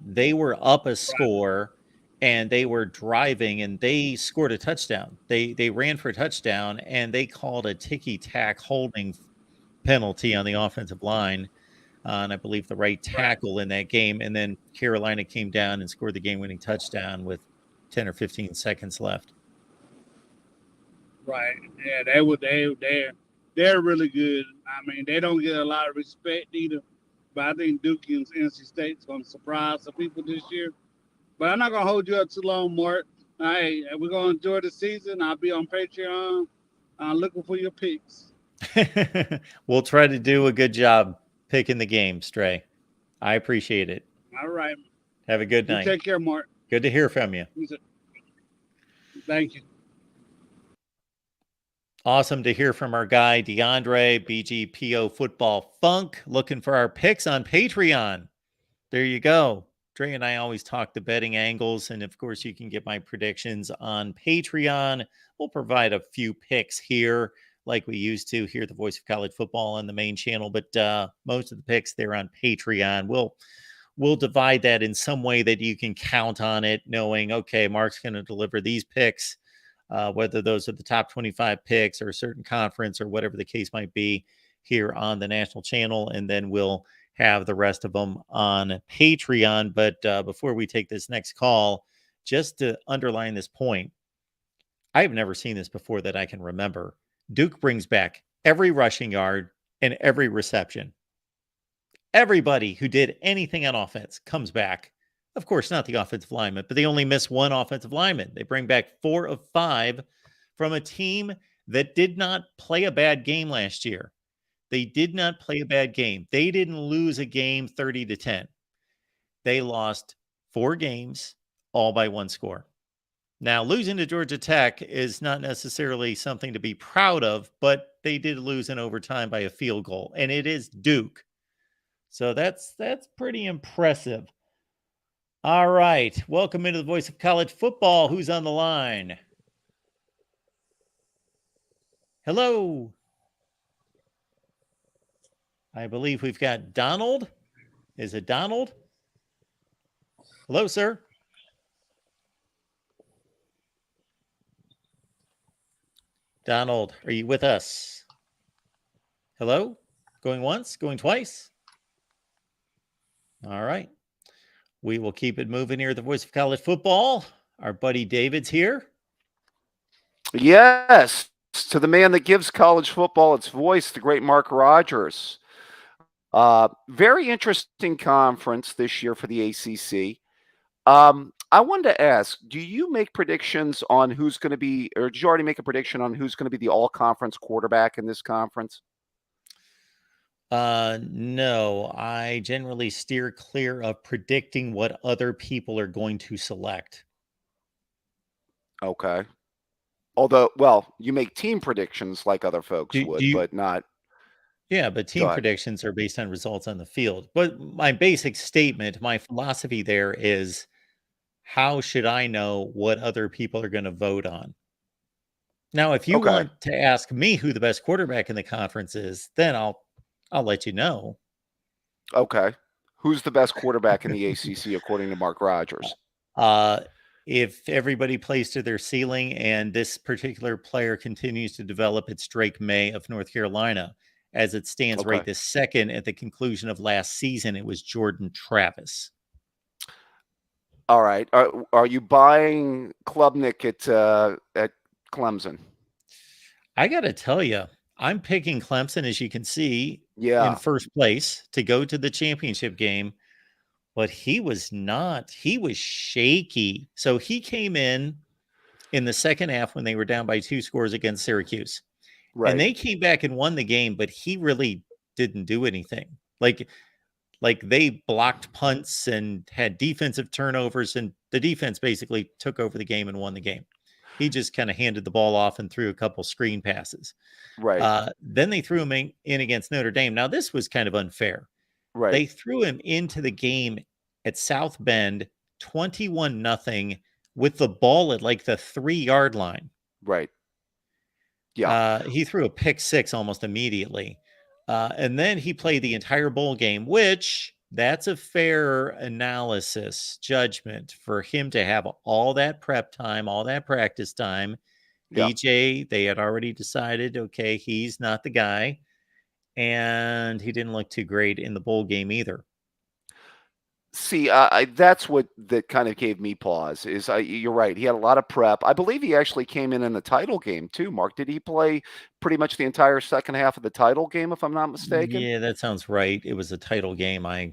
They were up a score, and they were driving, and they scored a touchdown. They ran for a touchdown, and they called a ticky-tack holding penalty on the offensive line, and I believe the right tackle in that game. And then Carolina came down and scored the game-winning touchdown with 10 or 15 seconds left. Right. Yeah, they're really good. I mean, they don't get a lot of respect either. But I think Duke and NC State's going to surprise some people this year. But I'm not going to hold you up too long, Mark. Hey, we're going to enjoy the season. I'll be on Patreon looking for your picks. We'll try to do a good job picking the game, Stray. I appreciate it. All right. Have a good night. Take care, Mark. Good to hear from you. Thank you. Awesome to hear from our guy, DeAndre, BGPO Football Funk, looking for our picks on Patreon. There you go. Dre and I always talk the betting angles, and of course, you can get my predictions on Patreon. We'll provide a few picks here, like we used to here at the Voice of College Football on the main channel, but most of the picks there on Patreon. We'll divide that in some way that you can count on it, knowing, okay, Mark's going to deliver these picks. Whether those are the top 25 picks or a certain conference or whatever the case might be here on the national channel. And then we'll have the rest of them on Patreon. But before we take this next call, just to underline this point, I have never seen this before that I can remember. Duke brings back every rushing yard and every reception. Everybody who did anything on offense comes back. Of course, not the offensive lineman, but they only miss one offensive lineman. They bring back 4 of 5 from a team that did not play a bad game last year. They did not play a bad game. They didn't lose a game 30-10. They lost 4 games, all by 1 score. Now, losing to Georgia Tech is not necessarily something to be proud of, but they did lose in overtime by a field goal, and it is Duke. So that's pretty impressive. All right. Welcome into the Voice of College Football. Who's on the line? Hello. I believe we've got Donald. Is it Donald? Hello, sir. Donald, are you with us? Hello? Going once? Going twice? All right. We will keep it moving here at the Voice of College Football. Our buddy David's here. Yes, to the man that gives college football its voice, the great Mark Rogers. Very interesting conference this year for the ACC. I wanted to ask, do you make predictions on who's going to be, or did you already make a prediction on who's going to be the all-conference quarterback in this conference? No, I generally steer clear of predicting what other people are going to select. Okay. Although, well, you make team predictions like other folks would, but not. Yeah, but team predictions are based on results on the field. But my basic statement, my philosophy there is, how should I know what other people are going to vote on? Now, if you want to ask me who the best quarterback in the conference is, then I'll let you know. Okay. Who's the best quarterback in the ACC according to Mark Rogers? If everybody plays to their ceiling and this particular player continues to develop, it's Drake May of North Carolina. As it stands right this second, at the conclusion of last season, it was Jordan Travis. All right. Are you buying Klubnik at Clemson? I got to tell you, I'm picking Clemson, as you can see, in first place to go to the championship game. But he was shaky. So he came in the second half when they were down by 2 scores against Syracuse. Right. And they came back and won the game, but he really didn't do anything. Like Like they blocked punts and had defensive turnovers, and the defense basically took over the game and won the game. He just kind of handed the ball off and threw a couple screen passes. Right. Then they threw him in against Notre Dame. Now, this was kind of unfair. Right. They threw him into the game at South Bend 21-0 with the ball at like the 3-yard line. Right. Yeah. He threw a pick six almost immediately. And then he played the entire bowl game, which that's a fair analysis judgment for him to have all that prep time, all that practice time. Yeah. DJ, they had already decided, okay, he's not the guy. And he didn't look too great in the bowl game either. See, that's what that kind of gave me pause. You're right. He had a lot of prep. I believe he actually came in the title game too. Mark, did he play pretty much the entire second half of the title game, if I'm not mistaken? Yeah, that sounds right. It was a title game. I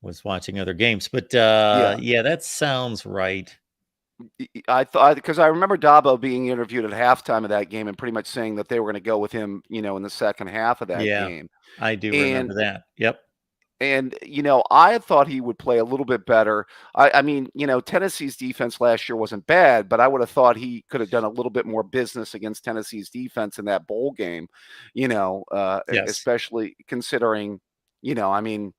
was watching other games, but yeah, that sounds right. I thought, because I remember Dabo being interviewed at halftime of that game and pretty much saying that they were going to go with him, in the second half of that game. I do remember that. Yep. And, I thought he would play a little bit better. I mean, Tennessee's defense last year wasn't bad, but I would have thought he could have done a little bit more business against Tennessee's defense in that bowl game, Yes. especially considering, I mean,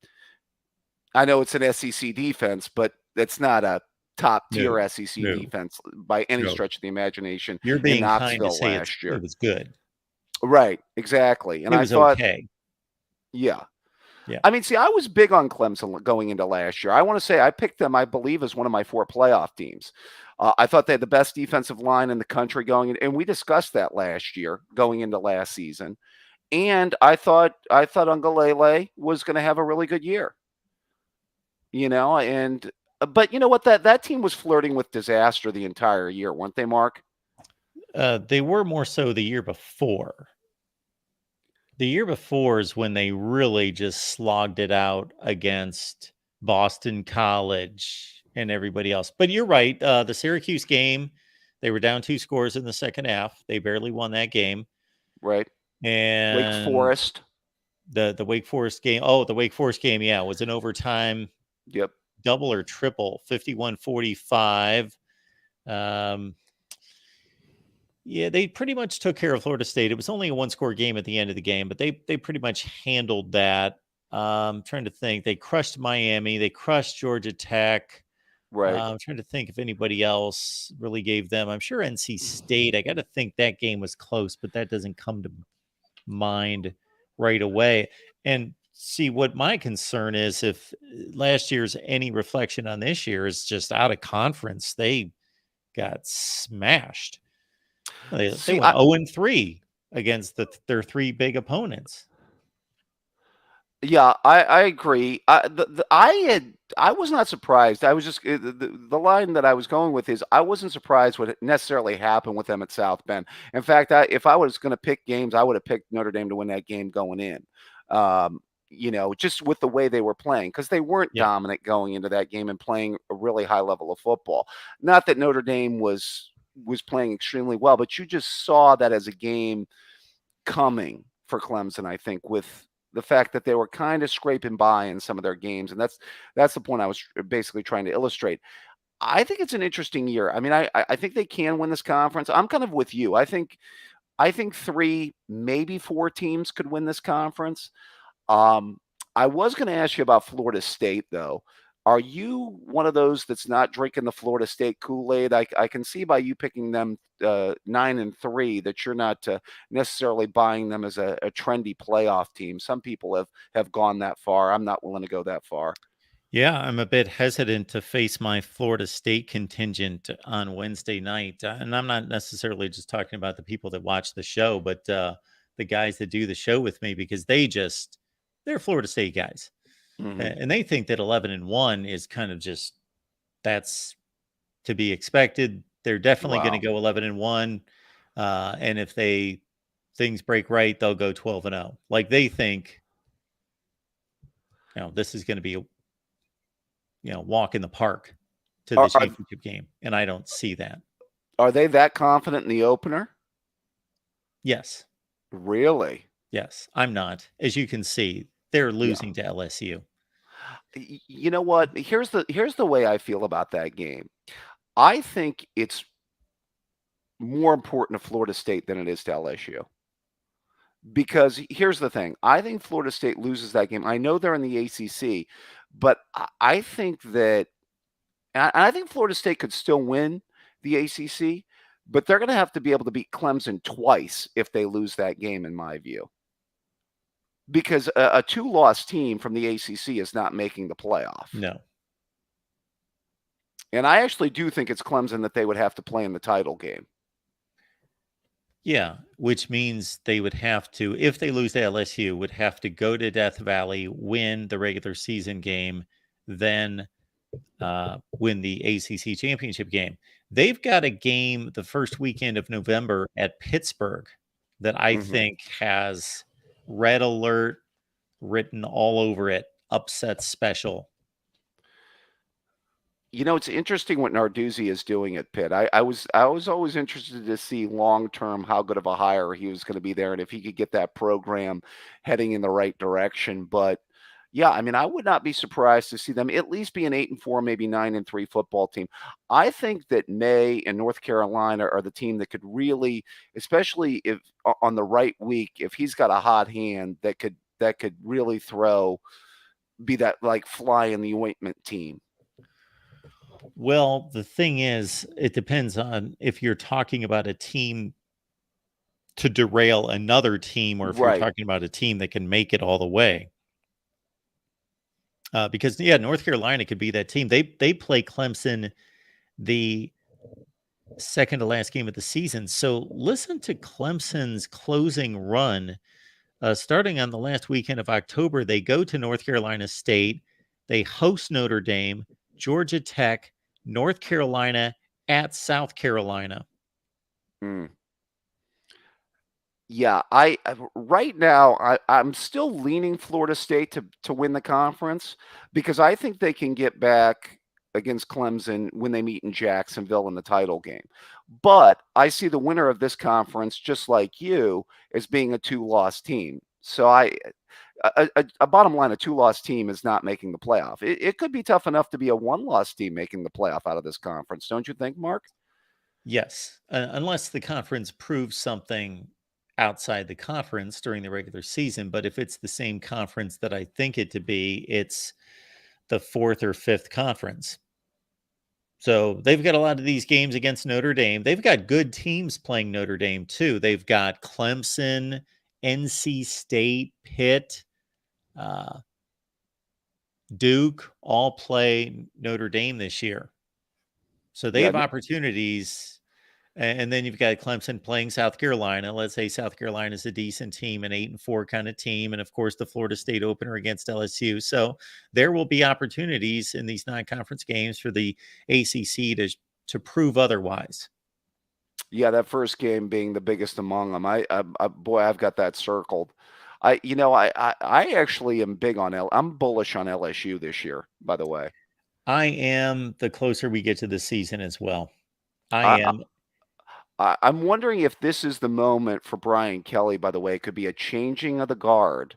I know it's an SEC defense, but it's not a top tier SEC defense by any stretch of the imagination. You're being in kind to Knoxville say last year. It was good. Right, exactly. And it was I thought, okay. Yeah. Yeah. I mean, see, I was big on Clemson going into last year. I want to say I picked them, I believe, as one of my 4 playoff teams. I thought they had the best defensive line in the country going in, and we discussed that last year going into last season. And I thought Ungalele was going to have a really good year. But you know what? That team was flirting with disaster the entire year, weren't they, Mark? They were more so the year before. The year before is when they really just slogged it out against Boston College and everybody else. But you're right. The Syracuse game, they were down 2 scores in the second half. They barely won that game. Right. And Wake Forest. The Wake Forest game. Oh, the Wake Forest game. Yeah. It was an overtime. Yep. Double or triple, 51-45. Yeah, they pretty much took care of Florida State. It was only a 1-score game at the end of the game, but they pretty much handled that. I'm trying to think. They crushed Miami. They crushed Georgia Tech. Right. I'm trying to think if anybody else really gave them. I'm sure NC State. I got to think that game was close, but that doesn't come to mind right away. And see, what my concern is, if last year's any reflection on this year, is just out of conference, they got smashed. They went 0-3 against their 3 big opponents. Yeah, I agree. I was not surprised. I was just the line that I was going with is I wasn't surprised what necessarily happened with them at South Bend. In fact, if I was going to pick games, I would have picked Notre Dame to win that game going in. Just with the way they were playing, because they weren't dominant going into that game and playing a really high level of football. Not that Notre Dame was playing extremely well, but you just saw that as a game coming for Clemson, I think, with the fact that they were kind of scraping by in some of their games. And that's the point I was basically trying to illustrate. I think it's an interesting year. I mean, I think they can win this conference. I'm kind of with you. I think 3, maybe 4 teams could win this conference. I was going to ask you about Florida State, though. Are you one of those that's not drinking the Florida State Kool-Aid? I can see by you picking them 9-3 that you're not necessarily buying them as a trendy playoff team. Some people have gone that far. I'm not willing to go that far. Yeah, I'm a bit hesitant to face my Florida State contingent on Wednesday night. And I'm not necessarily just talking about the people that watch the show, but the guys that do the show with me, because they're Florida State guys. Mm-hmm. And they think that 11-1 is kind of just, that's to be expected. They're definitely going to go 11-1. And if things break right, they'll go 12-0. Like they think, this is going to be a walk in the park to the championship game. And I don't see that. Are they that confident in the opener? Yes. Really? Yes. I'm not. As you can see, they're losing to LSU. You know what? Here's the way I feel about that game. I think it's more important to Florida State than it is to LSU. Because here's the thing. I think Florida State loses that game. I know they're in the ACC, but I think that I think Florida State could still win the ACC, but they're going to have to be able to beat Clemson twice if they lose that game, in my view. Because a two-loss team from the ACC is not making the playoff. No. And I actually do think it's Clemson that they would have to play in the title game. Yeah, which means they would have to, if they lose to LSU, would have to go to Death Valley, win the regular season game, then win the ACC championship game. They've got a game the first weekend of November at Pittsburgh that I think has red alert written all over it, upset special. You know, it's interesting what Narduzzi is doing at Pitt. I was always interested to see long term how good of a hire he was going to be there, and if he could get that program heading in the right direction. But yeah, I mean, I would not be surprised to see them at least be an 8-4, maybe 9-3 football team. I think that May and North Carolina are the team that could really, especially if on the right week, if he's got a hot hand that could really be that like fly in the ointment team. Well, the thing is, it depends on if you're talking about a team to derail another team or if you're talking about a team that can make it all the way. Because, yeah, North Carolina could be that team. They play Clemson the second to last game of the season. So listen to Clemson's closing run. Starting on the last weekend of October, they go to North Carolina State. They host Notre Dame, Georgia Tech, North Carolina, at South Carolina. Yeah, right now I'm still leaning Florida State to win the conference because I think they can get back against Clemson when they meet in Jacksonville in the title game. But I see the winner of this conference, just like you, as being a two-loss team. So a bottom line, a two-loss team is not making the playoff. It could be tough enough to be a one-loss team making the playoff out of this conference, don't you think, Mark? Yes, unless the conference proves something outside the conference during the regular season. But if it's the same conference that I think it to be, it's the fourth or fifth conference. So they've got a lot of these games against Notre Dame. They've got good teams playing Notre Dame too. They've got Clemson, NC State, Pitt, Duke all play Notre Dame this year. So they have opportunities. And then you've got Clemson playing South Carolina. Let's say South Carolina is a decent team, an 8-4 kind of team. And of course, the Florida State opener against LSU. So there will be opportunities in these non-conference games for the ACC to prove otherwise. Yeah, that first game being the biggest among them. Boy, I've got that circled. I actually am big on I'm bullish on LSU this year, by the way. I am the closer we get to the season as well. I am. I'm wondering if this is the moment for Brian Kelly, by the way. It could be a changing of the guard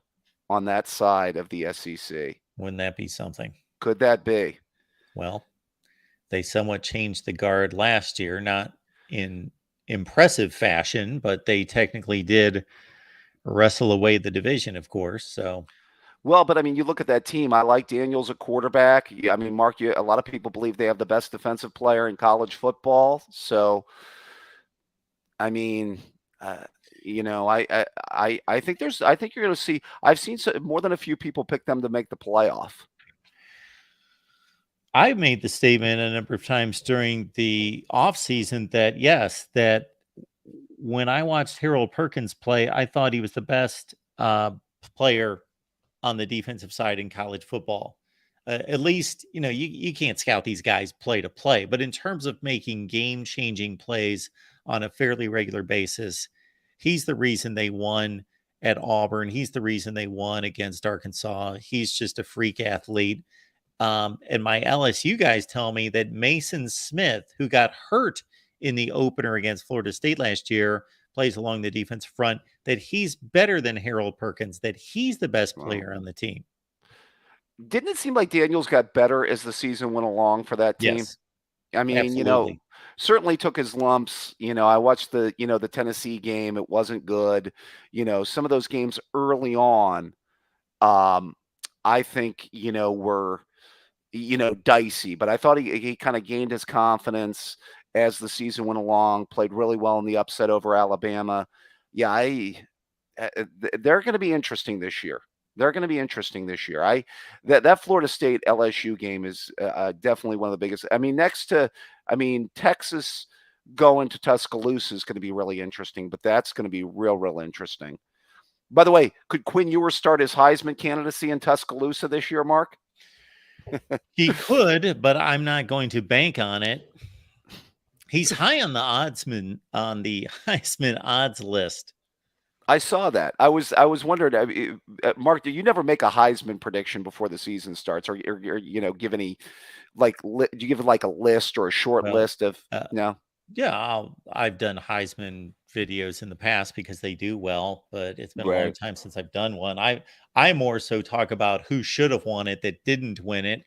on that side of the SEC. Wouldn't that be something? Could that be? Well, they somewhat changed the guard last year, not in impressive fashion, but they technically did wrestle away the division, of course. So, well, but I mean, you look at that team. I like Daniels at quarterback. I mean, Mark, a lot of people believe they have the best defensive player in college football. So, I mean, I think you're going to see. I've seen more than a few people pick them to make the playoff. I've made the statement a number of times during the offseason that yes, that when I watched Harold Perkins play, I thought he was the best player on the defensive side in college football. At least, you can't scout these guys play to play, but in terms of making game-changing plays on a fairly regular basis, he's the reason they won at Auburn. He's the reason they won against Arkansas. He's just a freak athlete. And my LSU guys tell me that Mason Smith, who got hurt in the opener against Florida State last year, plays along the defense front, that he's better than Harold Perkins, that he's the best player on the team. Didn't it seem like Daniels got better as the season went along for that team? Yes, I mean, absolutely. certainly took his lumps. I watched the Tennessee game. It wasn't good. Some of those games early on, um, I think, were, dicey, but I thought he kind of gained his confidence as the season went along, played really well in the upset over Alabama. Yeah, they're going to be interesting this year. They're going to be interesting this year. That Florida State LSU game is definitely one of the biggest. I mean, Texas going to Tuscaloosa is going to be really interesting, but that's going to be real interesting. By the way, could Quinn Ewers start his Heisman candidacy in Tuscaloosa this year, Mark? He could, but I'm not going to bank on it. He's high on the Heisman odds list. I saw that. I was wondering, Mark, do you never make a Heisman prediction before the season starts, or give any do you give like a list or a short list of no? Yeah, I've done Heisman videos in the past because they do well, but it's been a long time since I've done one. I more so talk about who should have won it that didn't win it.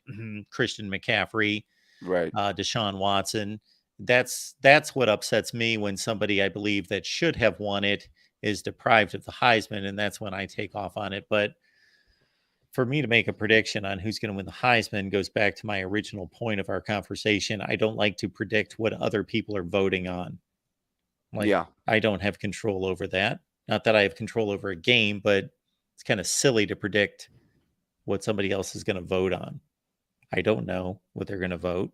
Christian McCaffrey, right? Deshaun Watson. That's what upsets me when somebody I believe that should have won it is deprived of the Heisman, and that's when I take off on it. But for me to make a prediction on who's going to win the Heisman goes back to my original point of our conversation. I don't like to predict what other people are voting on. I don't have control over that. Not that I have control over a game, but it's kind of silly to predict what somebody else is going to vote on. I don't know what they're going to vote.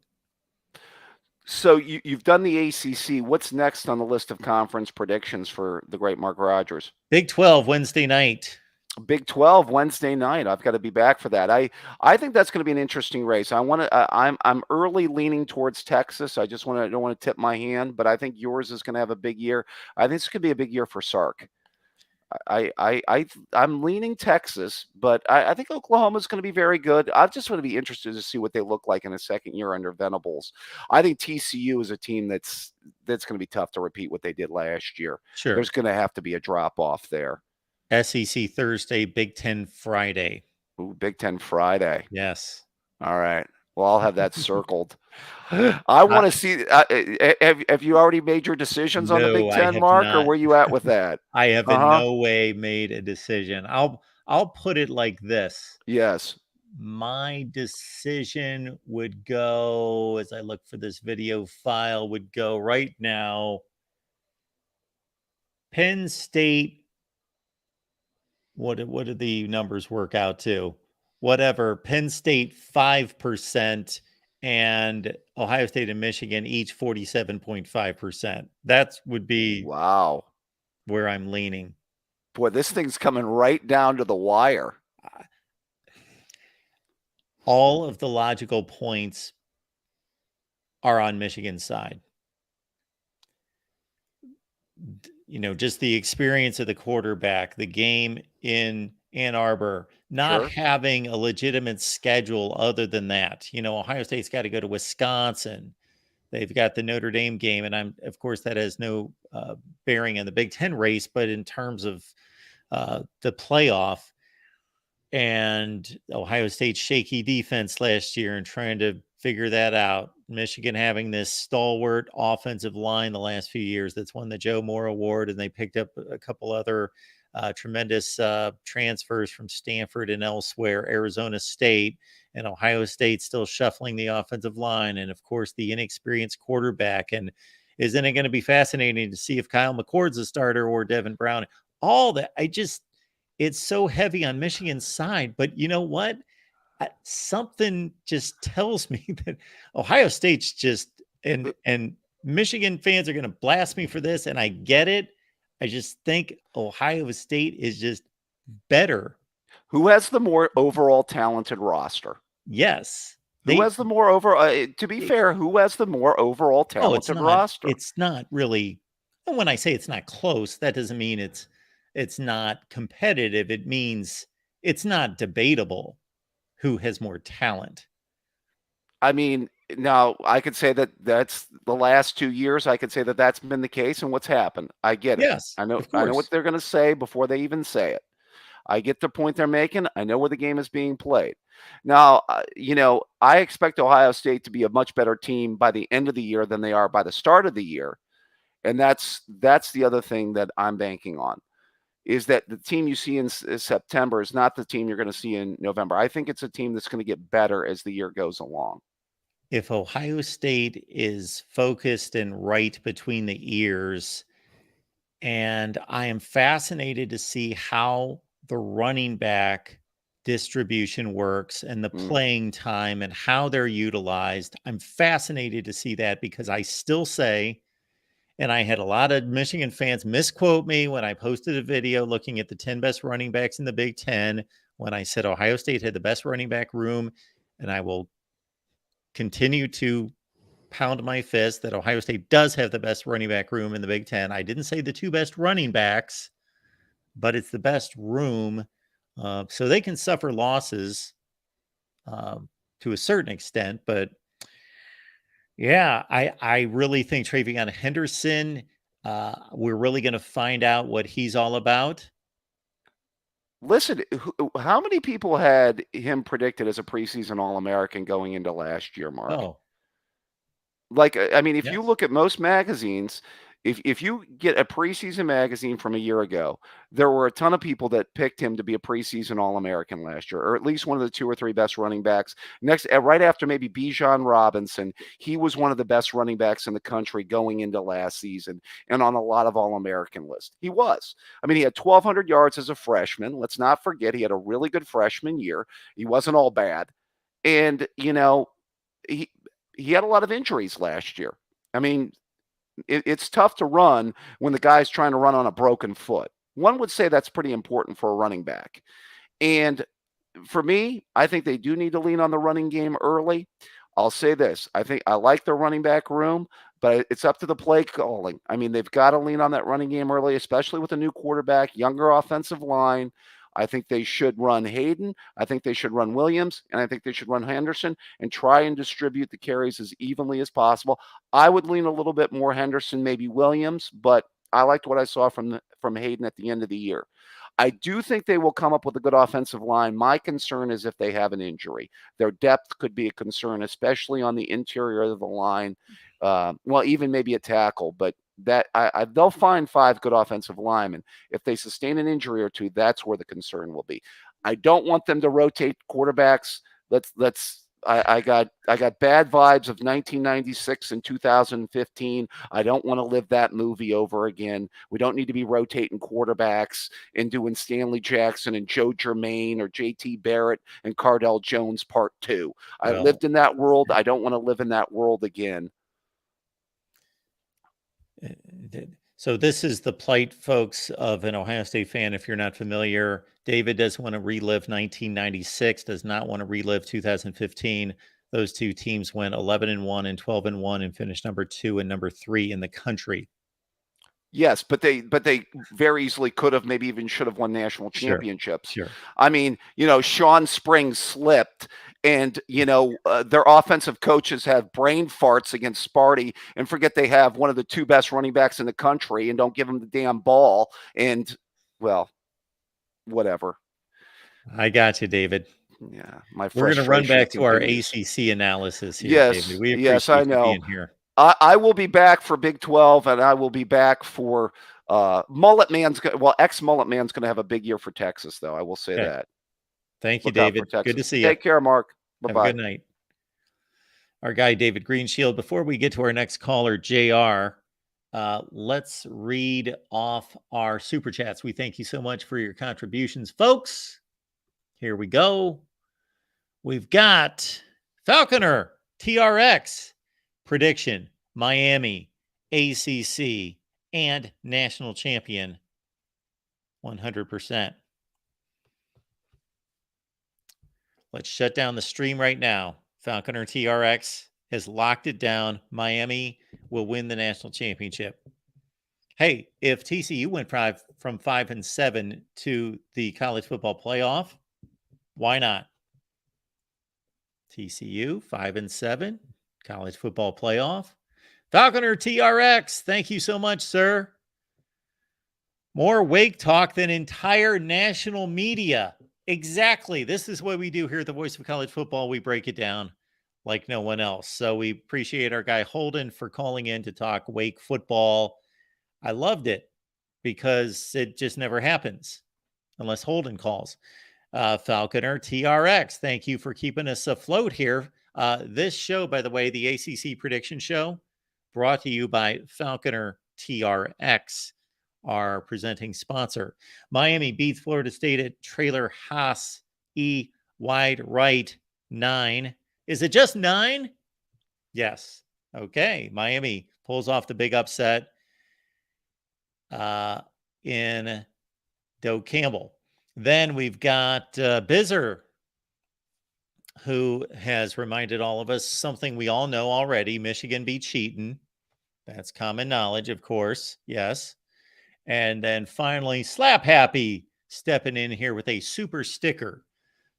So you've done the ACC. What's next on the list of conference predictions for the great Mark Rogers? Big 12 Wednesday night. Big 12 Wednesday night. I've got to be back for that. I think that's going to be an interesting race. I'm early leaning towards Texas. I don't want to tip my hand, but I think yours is going to have a big year. I think this could be a big year for Sark. I'm leaning Texas, but I think Oklahoma's going to be very good. I just want to be interested to see what they look like in a second year under Venables. I think TCU is a team that's going to be tough to repeat what they did last year. Sure. There's going to have to be a drop off there. SEC Thursday, Big 10 Friday. Ooh, Big 10 Friday. Yes. All right. Well, I'll have that circled. I want to see. Have you already made your decisions on the Big 10, Mark, or where you at with that? I have in no way made a decision. I'll put it like this. Yes. My decision would go, as I look for this video file, would go right now. Penn State. What do the numbers work out to? Whatever. Penn State 5%. And Ohio State and Michigan each 47.5%. That would be where I'm leaning. Boy, this thing's coming right down to the wire. All of the logical points are on Michigan's side. Just the experience of the quarterback, the game in Ann Arbor, not having a legitimate schedule other than that. Ohio State's got to go to Wisconsin. They've got the Notre Dame game. And of course, that has no bearing on the Big Ten race, but in terms of the playoff and Ohio State's shaky defense last year and trying to figure that out. Michigan having this stalwart offensive line the last few years that's won the Joe Moore Award, and they picked up a couple other tremendous transfers from Stanford and elsewhere, Arizona State, and Ohio State still shuffling the offensive line. And of course, the inexperienced quarterback. And isn't it going to be fascinating to see if Kyle McCord's a starter or Devin Brown? All that. It's so heavy on Michigan's side, but you know what? Something just tells me that Ohio State's and Michigan fans are going to blast me for this. And I get it. I just think Ohio State is just better. Who has the more overall talented roster? Yes. Who has the more to be fair, who has the more overall talented roster? It's not really, when I say it's not close, that doesn't mean it's not competitive. It means it's not debatable who has more talent. I mean, now I could say that's the last 2 years. I could say that's been the case. And what's happened? I get it. Yes, I know what they're going to say before they even say it. I get the point they're making. I know where the game is being played. Now, I expect Ohio State to be a much better team by the end of the year than they are by the start of the year. And that's the other thing that I'm banking on, is that the team you see in September is not the team you're going to see in November. I think it's a team that's going to get better as the year goes along. If Ohio State is focused and right between the ears, and I am fascinated to see how the running back distribution works and the playing time and how they're utilized. I'm fascinated to see that, because I still say, and I had a lot of Michigan fans misquote me when I posted a video looking at the 10 best running backs in the Big Ten, when I said Ohio State had the best running back room. And I will continue to pound my fist that Ohio State does have the best running back room in the Big Ten. I didn't say the two best running backs, but it's the best room. So they can suffer losses to a certain extent. But yeah, I really think Travion Henderson, we're really going to find out what he's all about. Listen, how many people had him predicted as a preseason All-American going into last year, Mark? Oh, Like, I mean, if you yes. look at most magazines, if you get a preseason magazine from a year ago, there were a ton of people that picked him to be a preseason All-American last year, or at least one of the 2 or 3 best running backs. Next, right after maybe Bijan Robinson, he was one of the best running backs in the country going into last season and on a lot of All-American lists. He was. I mean, he had 1,200 yards as a freshman. Let's not forget he had a really good freshman year. He wasn't all bad. And, he had a lot of injuries last year. I mean, it's tough to run when the guy's trying to run on a broken foot. One would say that's pretty important for a running back. And for me, I think they do need to lean on the running game early. I'll say this. I think I like their running back room, but it's up to the play calling. I mean, they've got to lean on that running game early, especially with a new quarterback, younger offensive line. I think they should run Hayden. I think they should run Williams, and I think they should run Henderson and try and distribute the carries as evenly as possible. I would lean a little bit more Henderson, maybe Williams, but I liked what I saw from Hayden at the end of the year. I do think they will come up with a good offensive line. My concern is if they have an injury. Their depth could be a concern, especially on the interior of the line. Well, even maybe a tackle, but that they'll find 5 good offensive linemen. If they sustain an injury or 2, that's where the concern will be. I don't want them to rotate quarterbacks. I got bad vibes of 1996 and 2015. I don't want to live that movie over again. We don't need to be rotating quarterbacks and doing Stanley Jackson and Joe Germain or JT Barrett and Cardell Jones part 2. I lived in that world. I don't want to live in that world again. So this is the plight, folks, of an Ohio State fan. If you're not familiar, David does want to relive 1996, does not want to relive 2015. Those two teams went 11-1 and 12-1 and finished number 2 and number 3 in the country. Yes, but they very easily could have, maybe even should have won national championships. Sure. I mean, Sean Springs slipped, and their offensive coaches have brain farts against Sparty and forget they have one of the 2 best running backs in the country and don't give them the damn ball. And well, whatever. I got you, David. Yeah, we're going to run back to our ACC analysis here, yes, David. We yes, I know. You being here. I will be back for Big 12, and I will be back for Mullet Man's. Well, ex-Mullet Man's going to have a big year for Texas, though. I will say that. Thank you, David. Good to see you. Take care, Mark. Bye-bye. Have a good night. Our guy, David Greenshield. Before we get to our next caller, JR, let's read off our Super Chats. We thank you so much for your contributions, folks. Here we go. We've got Falconer, TRX. Prediction, Miami, ACC, and national champion, 100%. Let's shut down the stream right now. Falconer TRX has locked it down. Miami will win the national championship. Hey, if TCU went from 5-7 to the college football playoff, why not? TCU, 5-7. College football playoff. Falconer TRX, thank you so much, sir. More Wake talk than entire national media. Exactly. This is what we do here at the Voice of College Football. We break it down like no one else. So we appreciate our guy Holden for calling in to talk Wake football. I loved it because it just never happens unless Holden calls. Falconer TRX, thank you for keeping us afloat here. This show, by the way, the ACC prediction show, brought to you by Falconer TRX, our presenting sponsor. Miami beats Florida State at Trailer Haas E wide right 9. Is it just 9? Yes. Okay. Miami pulls off the big upset in Doe Campbell. Then we've got Bizzer, who has reminded all of us something we all know already. Michigan beat Cheaton. That's common knowledge, of course. Yes. And then finally, Slap Happy stepping in here with a super sticker.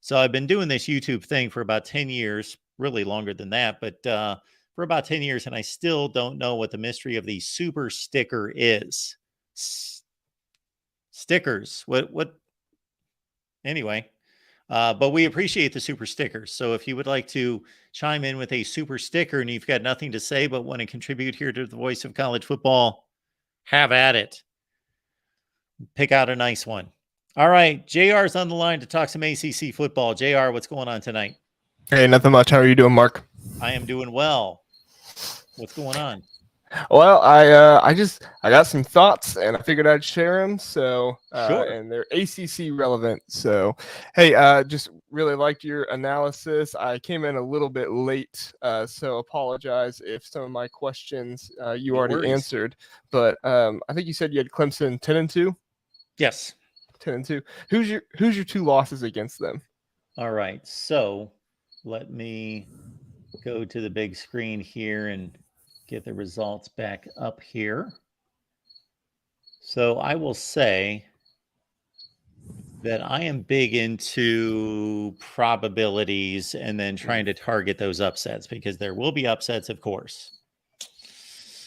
So I've been doing this YouTube thing for about 10 years, really longer than that, but for about 10 years, and I still don't know what the mystery of the super sticker is. Stickers. What? Anyway, but we appreciate the super stickers. So if you would like to chime in with a super sticker and you've got nothing to say but want to contribute here to the Voice of College Football, have at it. Pick out a nice one. All right, JR's on the line to talk some ACC football. JR, what's going on tonight? Hey, nothing much. How are you doing, Mark? I am doing well. What's going on? Well, I got some thoughts and I figured I'd share them. So, Sure. And they're ACC relevant. So, hey, just really liked your analysis. I came in a little bit late, so apologize if some of my questions you No already worries. answered. But I think you said you had Clemson 10-2. Yes. 10-2. Who's your 2 losses against them? All right. So let me go to the big screen here and get the results back up here. So I will say that I am big into probabilities and then trying to target those upsets because there will be upsets, of course.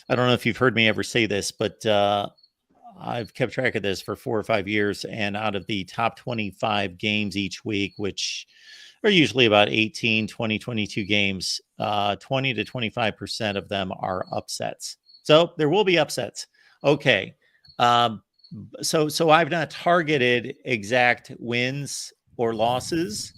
I don't know if you've heard me ever say this, but I've kept track of this for 4 or 5 years, and out of the top 25 games each week, which are usually about 18, 20, 22 games, 20 to 25% of them are upsets. So there will be upsets. Okay. So I've not targeted exact wins or losses.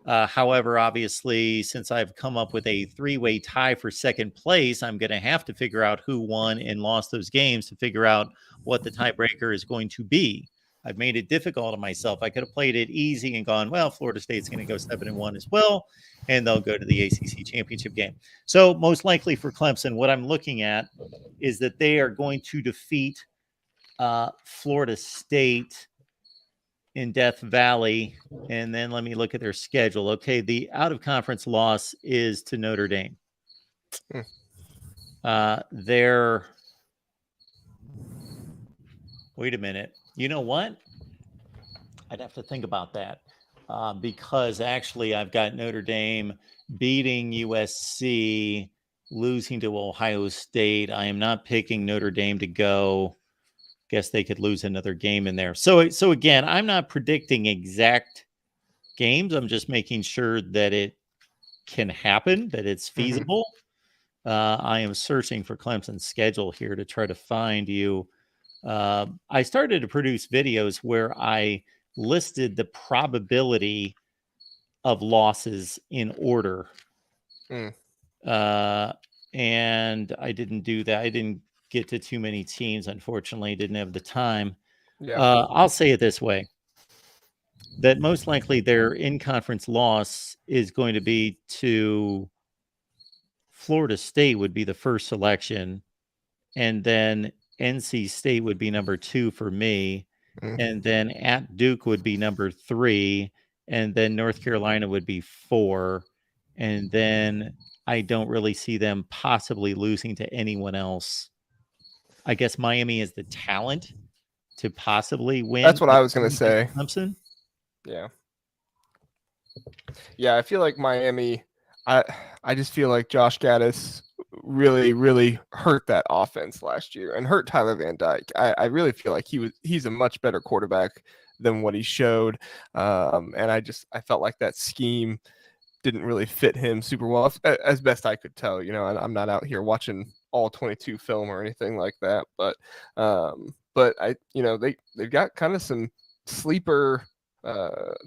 However, obviously, since I've come up with a 3-way tie for second place, I'm going to have to figure out who won and lost those games to figure out what the tiebreaker is going to be. I've made it difficult on myself. I could have played it easy and gone, well, Florida State's going to go 7-1 as well, and they'll go to the ACC championship game. So most likely for Clemson, what I'm looking at is that they are going to defeat Florida State in Death Valley. And then let me look at their schedule. Okay, the out-of-conference loss is to Notre Dame. Wait a minute. You know what? I'd have to think about that because actually I've got Notre Dame beating USC, losing to Ohio State. I am not picking Notre Dame to go. Guess they could lose another game in there. So again, I'm not predicting exact games. I'm just making sure that it can happen, that it's feasible. I am searching for Clemson's schedule here to try to find you. I started to produce videos where I listed the probability of losses in order. And I didn't do that. I didn't get to too many teams, unfortunately. Didn't have the time. I'll say it this way, that most likely their in-conference loss is going to be to Florida State would be the first selection, and then NC State would be number 2 for me, and then at Duke would be number 3, and then North Carolina would be 4, and then I don't really see them possibly losing to anyone else. I guess Miami is the talent to possibly win. That's what I was going to say. Clemson. Yeah, I feel like Miami. I just feel like Josh Gaddis really, really hurt that offense last year and hurt Tyler Van Dyke. I really feel like he's a much better quarterback than what he showed. And I felt like that scheme didn't really fit him super well, as best I could tell. I'm not out here watching all 22 film or anything like that, but they've got kind of some sleeper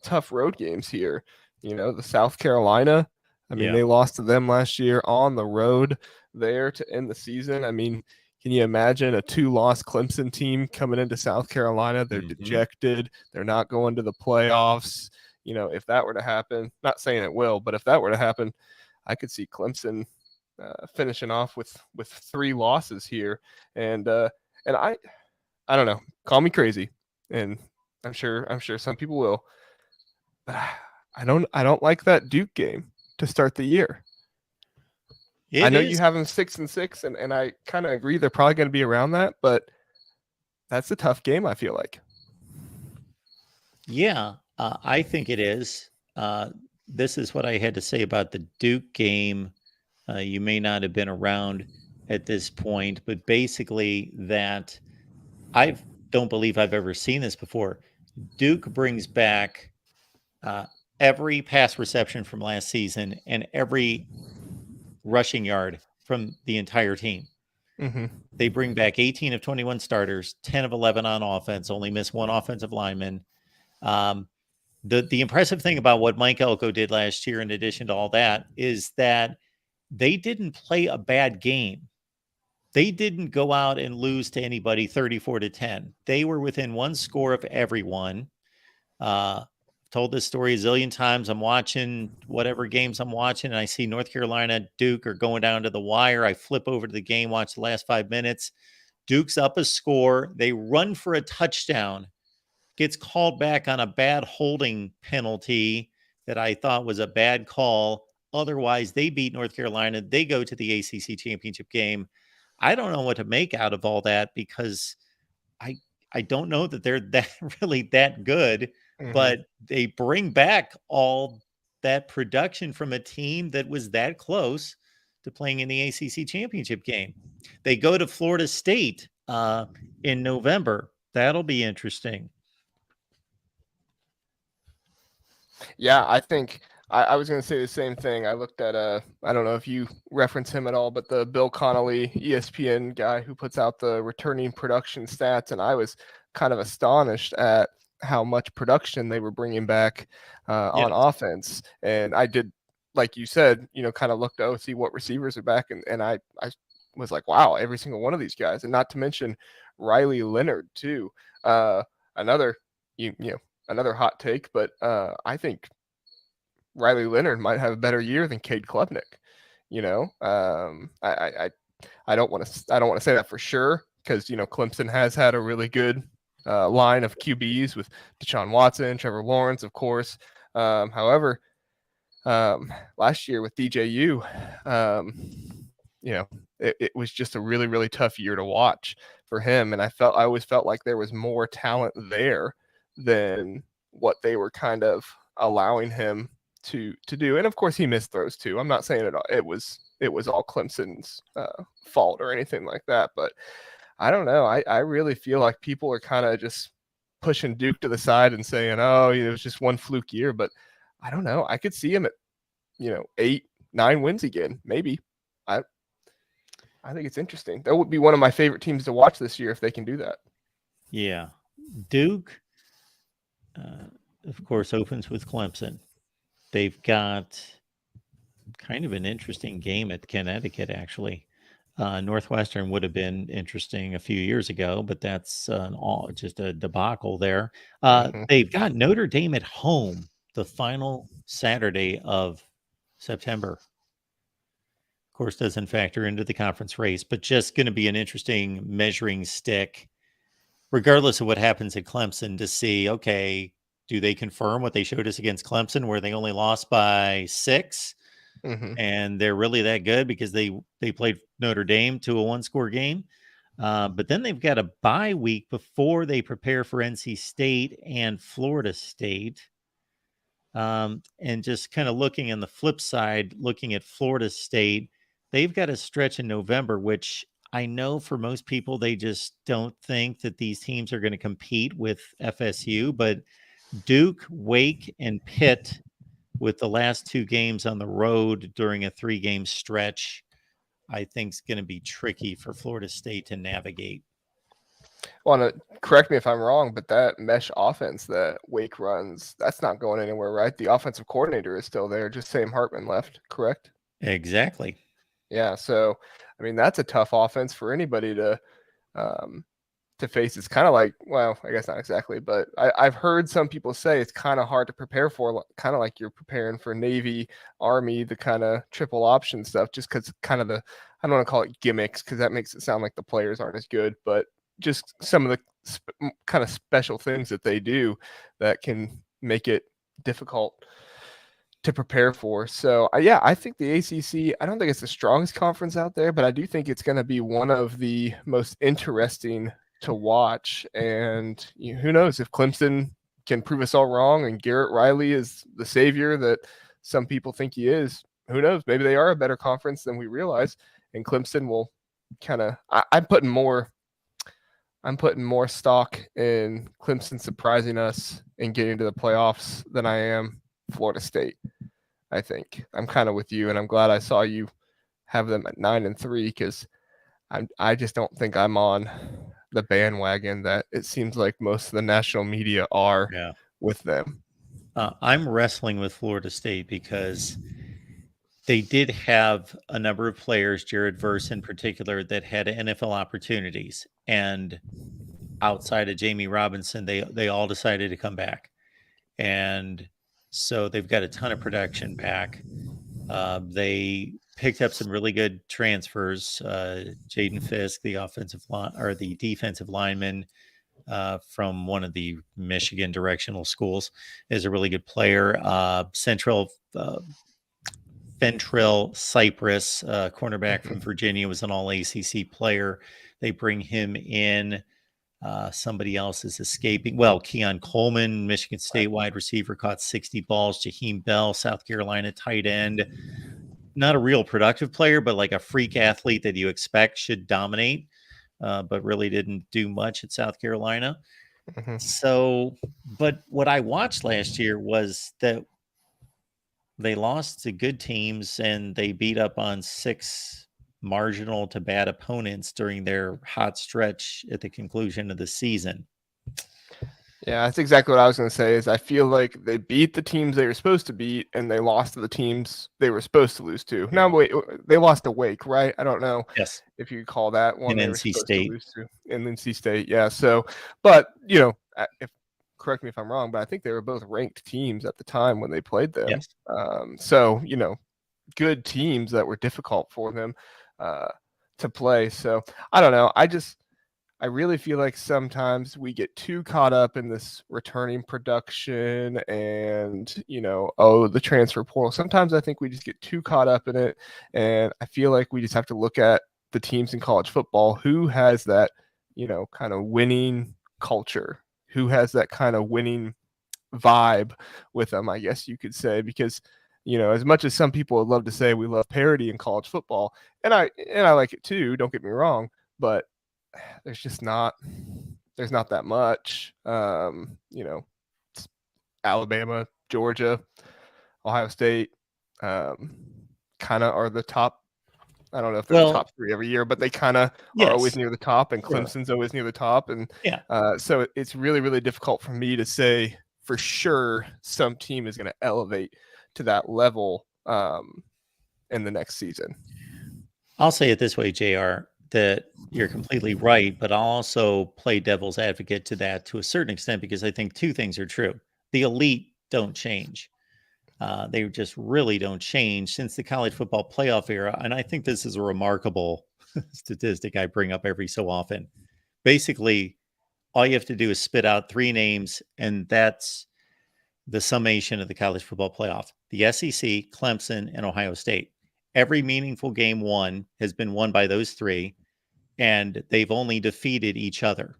tough road games here. The South Carolina. I mean, they lost to them last year on the road there to end the season. I mean, can you imagine a 2-loss Clemson team coming into South Carolina? They're dejected. They're not going to the playoffs. If that were to happen, not saying it will, but if that were to happen, I could see Clemson finishing off with 3 losses here. And I don't know, call me crazy, and I'm sure some people will. But I don't like that Duke game to start the year. I know you have them 6-6, and I kind of agree they're probably going to be around that, but that's a tough game, I feel like. Yeah, I think it is. This is what I had to say about the Duke game. You may not have been around at this point, but basically that I don't believe I've ever seen this before. Duke brings back every pass reception from last season and every rushing yard from the entire team. Mm-hmm. They bring back 18 of 21 starters, 10 of 11 on offense, only miss one offensive lineman. The impressive thing about what Mike Elko did last year, in addition to all that, is that they didn't play a bad game. They didn't go out and lose to anybody 34-10. They were within one score of everyone. Told this story a zillion times. I'm watching whatever games I'm watching, and I see North Carolina, Duke are going down to the wire. I flip over to the game, watch the last 5 minutes. Duke's up a score. They run for a touchdown. Gets called back on a bad holding penalty that I thought was a bad call. Otherwise, they beat North Carolina. They go to the ACC championship game. I don't know what to make out of all that, because I don't know that they're that really that good, but they bring back all that production from a team that was that close to playing in the ACC championship game. They go to Florida State in November. That'll be interesting. Yeah, I think I was going to say the same thing. I looked at I don't know if you reference him at all, but the Bill Connolly ESPN guy who puts out the returning production stats, and I was kind of astonished at how much production they were bringing back on offense. And I did, like you said, kind of looked to see what receivers are back, and I was like, wow, every single one of these guys, and not to mention Riley Leonard too. Another another hot take, but I think Riley Leonard might have a better year than Cade Klubnik. I don't want to say that for sure, because Clemson has had a really good line of QBs with Deshaun Watson, Trevor Lawrence, of course. However, last year with DJU, it was just a really, really tough year to watch for him, and I always felt like there was more talent there than what they were kind of allowing him to do. And of course he missed throws too. I'm not saying it was all Clemson's fault or anything like that, but I don't know. I really feel like people are kind of just pushing Duke to the side and saying, oh, it was just one fluke year. But I don't know. I could see him at 8-9 wins again, maybe. I think it's interesting. That would be one of my favorite teams to watch this year if they can do that. Yeah. Duke, of course, opens with Clemson. They've got kind of an interesting game at Connecticut, actually. Northwestern would have been interesting a few years ago, but that's just a debacle there. They've got Notre Dame at home the final Saturday of September. Of course, doesn't factor into the conference race, but just going to be an interesting measuring stick, regardless of what happens at Clemson, to see, okay, do they confirm what they showed us against Clemson, where they only lost by 6? And they're really that good because they played Notre Dame to a 1-score game. But then they've got a bye week before they prepare for NC State and Florida State. And just kind of looking on the flip side, looking at Florida State, they've got a stretch in November, which I know for most people, they just don't think that these teams are going to compete with FSU, but Duke, Wake, and Pitt with the last 2 games on the road during a 3-game stretch, I think is going to be tricky for Florida State to navigate. Well, correct me if I'm wrong, but that mesh offense that Wake runs, that's not going anywhere, right? The offensive coordinator is still there, just Sam Hartman left, correct? Exactly. Yeah, so I mean that's a tough offense for anybody to face. It's kind of like, well, I guess not exactly, but I've heard some people say it's kind of hard to prepare for, kind of like you're preparing for Navy, Army, the kind of triple option stuff, just because kind of I don't want to call it gimmicks because that makes it sound like the players aren't as good, but just some of the kind of special things that they do that can make it difficult to prepare for. So yeah, I think the ACC, I don't think it's the strongest conference out there, but I do think it's going to be one of the most interesting to watch. And who knows if Clemson can prove us all wrong and Garrett Riley is the savior that some people think he is. Who knows? Maybe they are a better conference than we realize, and Clemson will kind of. I'm putting more stock in Clemson surprising us and getting to the playoffs than I am Florida State. I think I'm kind of with you, and I'm glad I saw you have them at 9-3 because I just don't think I'm on the bandwagon that it seems like most of the national media are with them. I'm wrestling with Florida State because they did have a number of players, Jared Verse in particular, that had NFL opportunities, and outside of Jamie Robinson, they all decided to come back, and so they've got a ton of production back. They picked up some really good transfers. Jaden Fisk, the defensive lineman from one of the Michigan directional schools, is a really good player. Fentrell Cypress, cornerback from Virginia, was an all ACC player. They bring him in. Somebody else is escaping. Well, Keon Coleman, Michigan State wide receiver, caught 60 balls. Jaheim Bell, South Carolina tight end. Not a real productive player, but like a freak athlete that you expect should dominate, but really didn't do much at South Carolina. Mm-hmm. So, but what I watched last year was that they lost to good teams and they beat up on 6 marginal to bad opponents during their hot stretch at the conclusion of the season. Yeah, that's exactly what I was going to say. Is I feel like they beat the teams they were supposed to beat, and they lost to the teams they were supposed to lose to. Now, wait, they lost to Wake, right? I don't know if you call that one. In they NC were State. To lose to. In NC State, yeah. So, but correct me if I'm wrong, but I think they were both ranked teams at the time when they played them. Yes. So good teams that were difficult for them to play. So I don't know. I really feel like sometimes we get too caught up in this returning production and, the transfer portal. Sometimes I think we just get too caught up in it. And I feel like we just have to look at the teams in college football who has that, kind of winning culture, who has that kind of winning vibe with them, I guess you could say, because, as much as some people would love to say we love parity in college football, and I like it too, don't get me wrong, but there's not that much. Alabama, Georgia, Ohio State kind of are the top. I don't know if they're the top 3 every year, but they kind of are always near the top, and Clemson's always near the top. And so it's really, really difficult for me to say for sure some team is going to elevate to that level in the next season. I'll say it this way, JR, that you're completely right, but I'll also play devil's advocate to that to a certain extent, because I think 2 things are true. The elite don't change. They just really don't change since the college football playoff era. And I think this is a remarkable statistic I bring up every so often. Basically, all you have to do is spit out 3 names, and that's the summation of the college football playoff. The SEC, Clemson, and Ohio State. Every meaningful game won has been won by those 3, and they've only defeated each other.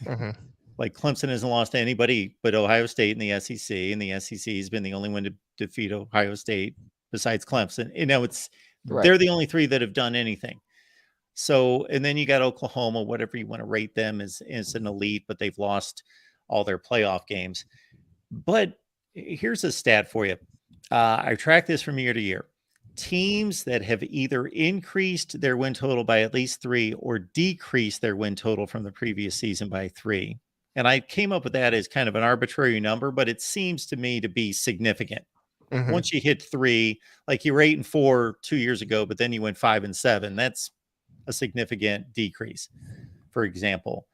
Mm-hmm. Like Clemson hasn't lost to anybody but Ohio State in the SEC, and the SEC has been the only one to defeat Ohio State besides Clemson. It's Right. They're the only three that have done anything. So, and then you got Oklahoma, whatever you want to rate them as an elite, but they've lost all their playoff games. But here's a stat for you. I track this from year to year. Teams that have either increased their win total by at least 3 or decreased their win total from the previous season by 3. And I came up with that as kind of an arbitrary number, but it seems to me to be significant. Mhm. Once you hit 3, like you were 8-4 2 years ago, but then you went 5-7, that's a significant decrease, for example.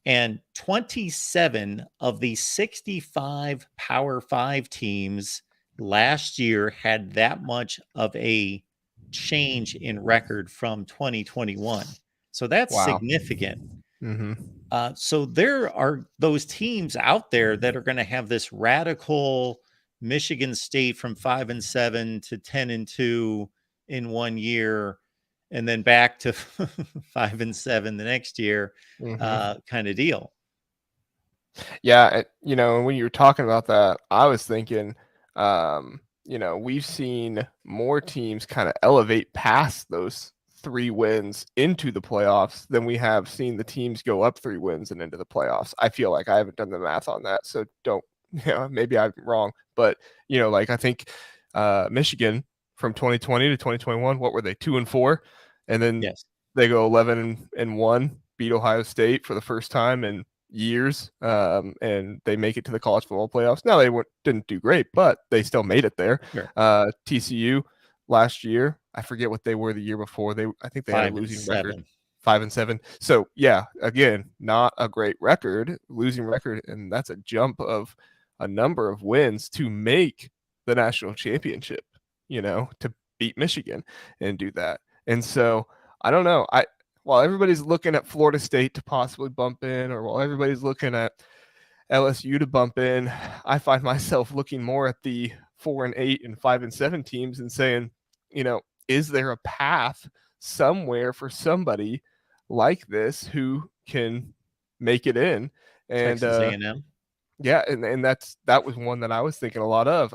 And 27 of the 65 Power 5 teams last year had that much of a change in record from 2021. So that's Wow. significant. Mm-hmm. So there are those teams out there that are going to have this radical Michigan State from 5-7 to 10-2 in 1 year, and then back to 5-7 the next year, Mm-hmm. kind of deal. Yeah, when you were talking about that, I was thinking, we've seen more teams kind of elevate past those 3 wins into the playoffs than we have seen the teams go up 3 wins and into the playoffs. I feel like I haven't done the math on that, so don't, maybe I'm wrong, but I think Michigan from 2020 to 2021, what were they, 2-4, and then Yes, they go 11-1, beat Ohio State for the first time in years, and they make it to the college football playoffs. Now they didn't do great, but they still made it there. sure. TCU last year, I forget what they were the year before. I think they had a losing record, 5-7. So yeah, again, not a great record, losing record, and that's a jump of a number of wins to make the national championship. To beat Michigan and do that. And so I don't know. While everybody's looking at Florida State to possibly bump in, or while everybody's looking at LSU to bump in, I find myself looking more at the 4-8 and 5-7 teams and saying, is there a path somewhere for somebody like this who can make it in? And Texas A&M. yeah, and that was one that I was thinking a lot of.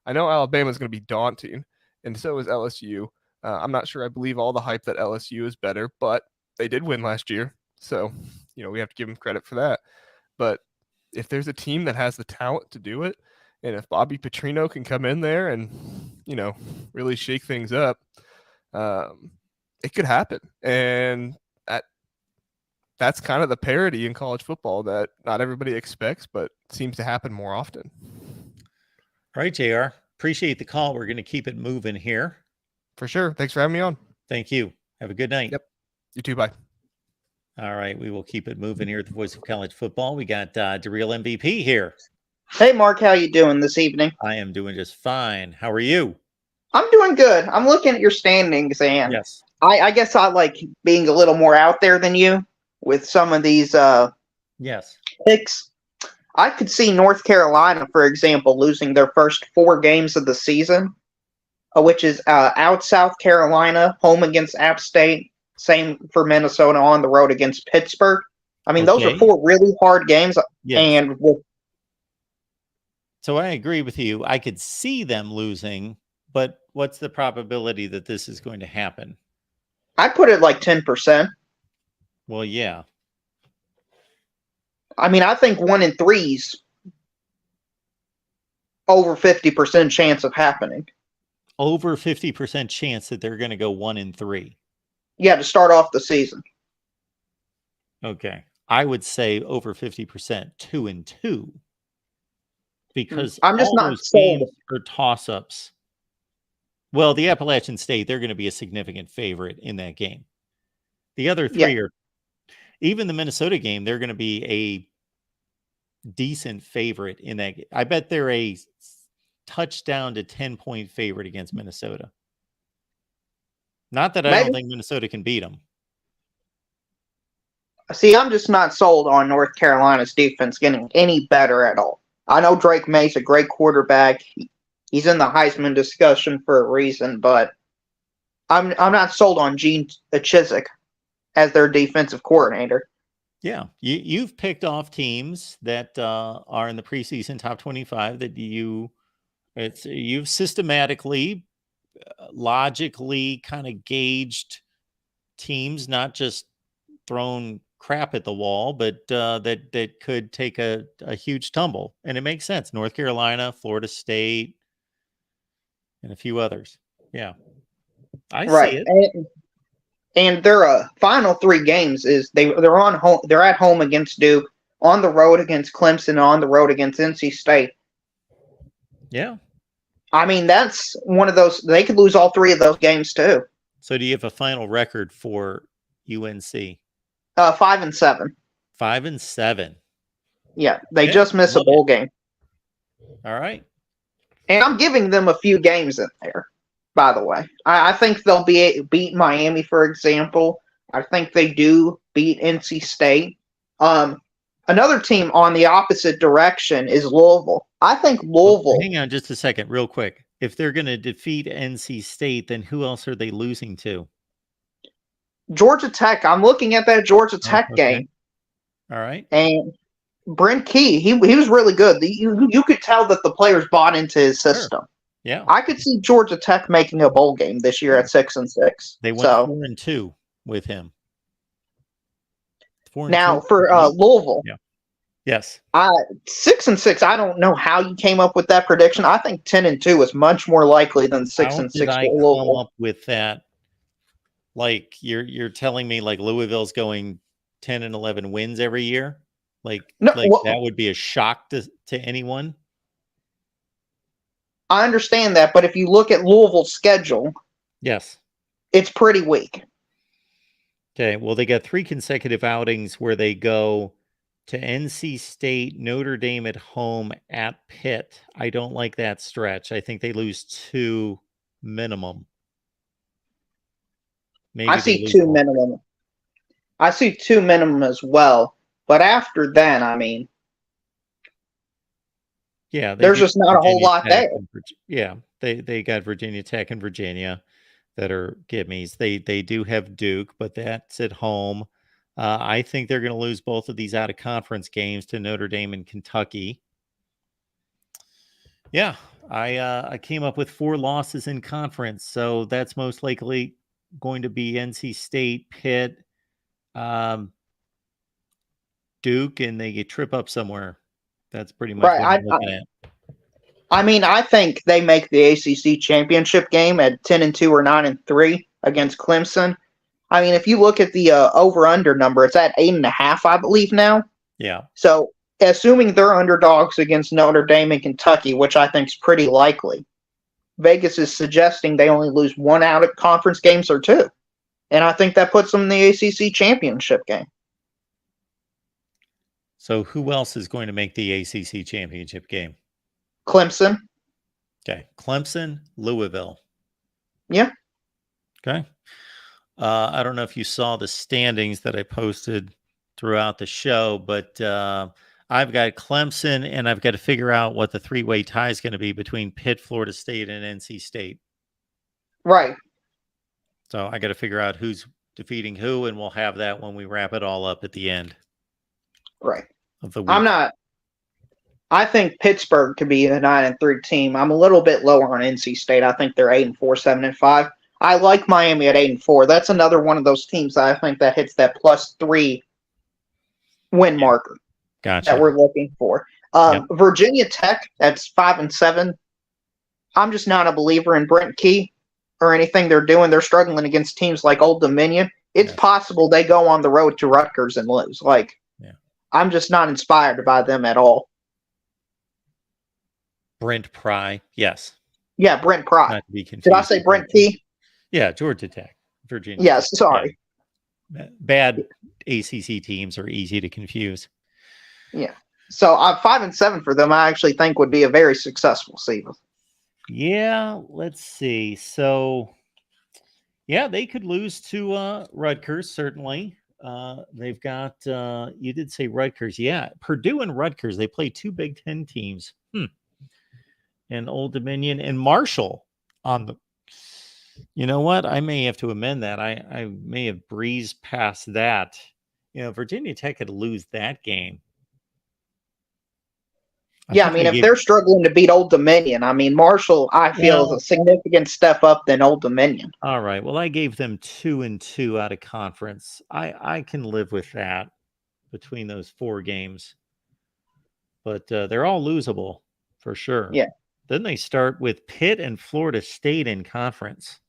I know Alabama's going to be daunting, and so is LSU. I'm not sure I believe all the hype that LSU is better, but they did win last year. So, we have to give them credit for that. But if there's a team that has the talent to do it, and if Bobby Petrino can come in there and, really shake things up, it could happen. And that's kind of the parity in college football that not everybody expects, but seems to happen more often. All right, JR. Appreciate the call. We're going to keep it moving here. For sure. Thanks for having me on. Thank you. Have a good night. Yep. You too. Bye. All right. We will keep it moving here at the Voice of College Football. We got DeReal MVP here. Hey, Mark. How you doing this evening? I am doing just fine. How are you? I'm doing good. I'm looking at your standings, and Yes. I guess I like being a little more out there than you with some of these Yes. picks. I could see North Carolina, for example, losing their first 4 games of the season, which is out South Carolina, home against App State, same for Minnesota, on the road against Pittsburgh. I mean, those are 4 really hard games. Yes. And So I agree with you. I could see them losing, but what's the probability that this is going to happen? I put it like 10%. Well, yeah. I mean, I think 1-3's over 50% chance of happening. Over 50% chance that they're going to go 1-3. Yeah, to start off the season. Okay. I would say over 50%, 2-2. Because I'm just all not those sold. games are toss-ups. Well, the Appalachian State, they're going to be a significant favorite in that game. The other 3 are, even the Minnesota game, they're going to be a decent favorite in that game. I bet they're a touchdown to 10-point favorite against Minnesota. Not that I don't think Minnesota can beat them. See, I'm just not sold on North Carolina's defense getting any better at all. I know Drake May's a great quarterback. He's in the Heisman discussion for a reason, but I'm not sold on Gene Chizik as their defensive coordinator. Yeah, you've picked off teams that are in the preseason top 25 that you've systematically logically kind of gauged teams, not just thrown crap at the wall, but that could take a huge tumble. And it makes sense. North Carolina, Florida State, and a few others. Yeah. I see it. And their final 3 games is they're on home. They're at home against Duke, on the road against Clemson, on the road against NC State. Yeah. I mean, that's one of those. They could lose all 3 of those games too. So do you have a final record for UNC? 5-7. 5-7. Yeah, they just missed a bowl game. All right. And I'm giving them a few games in there, by the way. I think they'll beat Miami, for example. I think they do beat NC State. Another team on the opposite direction is Louisville. I think Louisville. Hang on just a second, real quick. If they're going to defeat NC State, then who else are they losing to? Georgia Tech. I'm looking at that Georgia Tech game. All right. And Brent Key, he was really good. You could tell that the players bought into his system. Sure. Yeah. I could see Georgia Tech making a bowl game this year at 6-6. They went 4-2 with him. 4-2. Now for Louisville. Yeah. Yes. 6-6. I don't know how you came up with that prediction. I think 10-2 is much more likely than 6-6 for Louisville. Come up with that? Like you're telling me like Louisville's going 10-11 wins every year? That would be a shock to anyone. I understand that, but if you look at Louisville's schedule, yes, it's pretty weak. Okay, well, they got 3 consecutive outings where they go to NC State, Notre Dame at home, at Pitt. I don't like that stretch. I think they lose 2 minimum. Maybe I see 2 minimum. I see 2 minimum as well. But after that, I mean, yeah, there's just not a whole lot there. Yeah, they got Virginia Tech and Virginia that are gimmies. They do have Duke, but that's at home. I think they're going to lose both of these out of conference games to Notre Dame and Kentucky. Yeah, I came up with 4 losses in conference, so that's most likely going to be NC State, Pitt, Duke, and they trip up somewhere. That's pretty much what I'm looking at. I mean, I think they make the ACC championship game at 10-2 or 9-3 against Clemson. I mean, if you look at the over/under number, it's at 8.5, I believe now. Yeah. So, assuming they're underdogs against Notre Dame and Kentucky, which I think is pretty likely, Vegas is suggesting they only lose 1 out of conference games or 2, and I think that puts them in the ACC championship game. So, who else is going to make the ACC championship game? Clemson. Okay. Clemson, Louisville. Yeah. Okay. I don't know if you saw the standings that I posted throughout the show, but I've got Clemson, and I've got to figure out what the 3-way tie is going to be between Pitt, Florida State, and NC State. Right. So I got to figure out who's defeating who, and we'll have that when we wrap it all up at the end. Right. Of the week. I think Pittsburgh could be a 9-3 team. I'm a little bit lower on NC State. I think they're 8-4, 7-5. I like Miami at 8-4. That's another one of those teams that I think that hits that +3 win marker. Gotcha. That we're looking for. Virginia Tech, that's 5-7. I'm just not a believer in Brent Key or anything they're doing. They're struggling against teams like Old Dominion. It's possible they go on the road to Rutgers and lose. I'm just not inspired by them at all. Brent Pry, yes. Yeah, Brent Pry. Not to be confused. Did I say Brent Key? Yeah, Georgia Tech, Virginia. Yes, sorry. Yeah. Bad ACC teams are easy to confuse. Yeah. So 5-7 for them, I actually think would be a very successful season. Yeah, let's see. So, yeah, they could lose to Rutgers, certainly. They've got, you did say Rutgers. Yeah, Purdue and Rutgers, they play 2 Big Ten teams. And Old Dominion and Marshall on the, you know what? I may have to amend that. I may have breezed past that. Virginia Tech could lose that game. Yeah, I mean, if they're struggling to beat Old Dominion, I mean, Marshall, I feel, is a significant step up than Old Dominion. All right. Well, I gave them 2-2 out of conference. I can live with that between those 4 games. But they're all losable for sure. Yeah. Then they start with Pitt and Florida State in conference.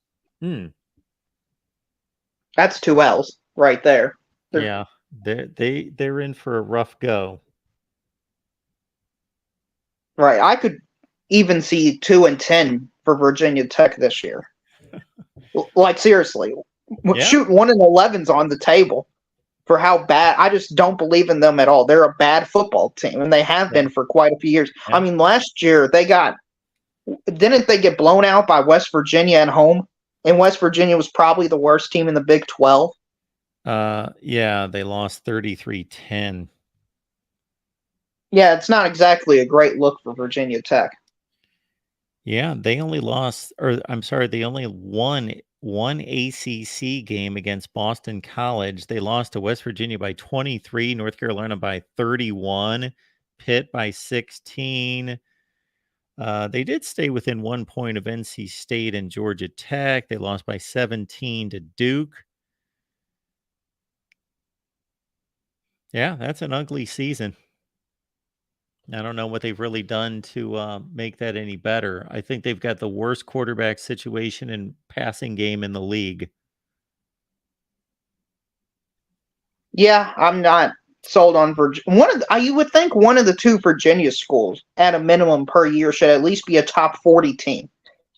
That's 2 L's right there. Yeah, they're in for a rough go. Right. I could even see 2-10 for Virginia Tech this year. Like, seriously. Yeah. Shoot, 1-11's on the table for how bad. I just don't believe in them at all. They're a bad football team, and they have been for quite a few years. Yeah. I mean, last year didn't they get blown out by West Virginia at home? And West Virginia was probably the worst team in the Big 12. Yeah, they lost 33-10. Yeah, it's not exactly a great look for Virginia Tech. Yeah, they only they only won one ACC game against Boston College. They lost to West Virginia by 23, North Carolina by 31, Pitt by 16. They did stay within 1 point of NC State and Georgia Tech. They lost by 17 to Duke. Yeah, that's an ugly season. I don't know what they've really done to make that any better. I think they've got the worst quarterback situation and passing game in the league. Yeah, I'm not sold on Virginia. You would think one of the 2 Virginia schools, at a minimum per year, should at least be a top 40 team.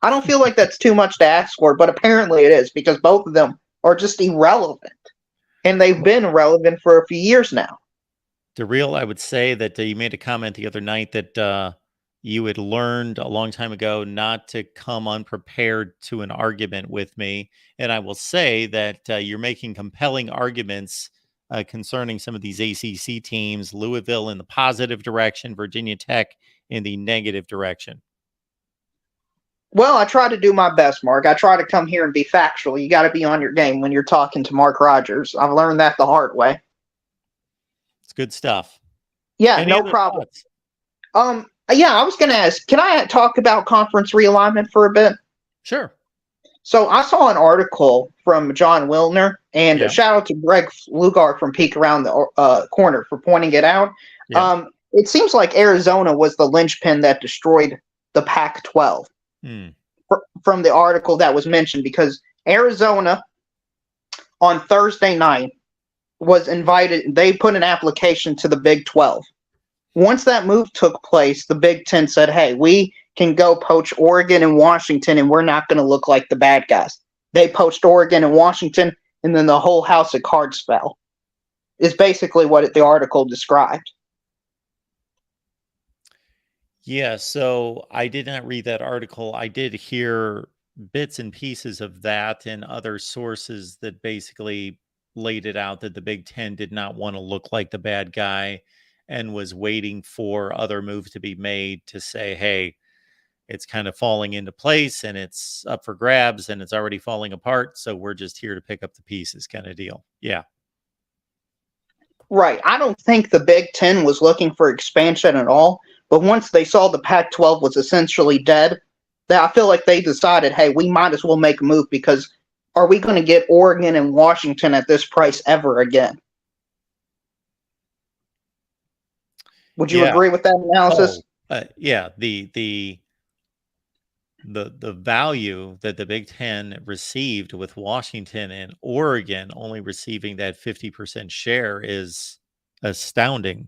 I don't feel like that's too much to ask for, but apparently it is, because both of them are just irrelevant. And they've been relevant for a few years now. DeReal, I would say that you made a comment the other night that you had learned a long time ago not to come unprepared to an argument with me. And I will say that you're making compelling arguments concerning some of these ACC teams, Louisville in the positive direction, Virginia Tech in the negative direction. Well, I try to do my best, Mark. I try to come here and be factual. You got to be on your game when you're talking to Mark Rogers. I've learned that the hard way. It's good stuff. Yeah, Any no other problem. thoughts? Yeah, I was going to ask, can I talk about conference realignment for a bit? Sure. So I saw an article from John Wilner, and shout out to Greg Lugar from Peek Around the Corner for pointing it out. Yeah. It seems like Arizona was the linchpin that destroyed the Pac-12 from the article that was mentioned, because Arizona on Thursday night was invited. They put an application to the Big 12. Once that move took place, the Big 10 said, hey, we can go poach Oregon and Washington, and we're not going to look like the bad guys. They poached Oregon and Washington, and then the whole house of cards fell, is basically what the article described. Yeah, so I did not read that article. I did hear bits and pieces of that and other sources that basically laid it out that the Big Ten did not want to look like the bad guy and was waiting for other moves to be made to say, hey, it's kind of falling into place and it's up for grabs and it's already falling apart. So we're just here to pick up the pieces kind of deal. Yeah. Right. I don't think the Big Ten was looking for expansion at all. But once they saw the Pac-12 was essentially dead, I feel like they decided, hey, we might as well make a move, because are we going to get Oregon and Washington at this price ever again? Would you agree with that analysis? Yeah. The value that the Big Ten received with Washington and Oregon only receiving that 50% share is astounding.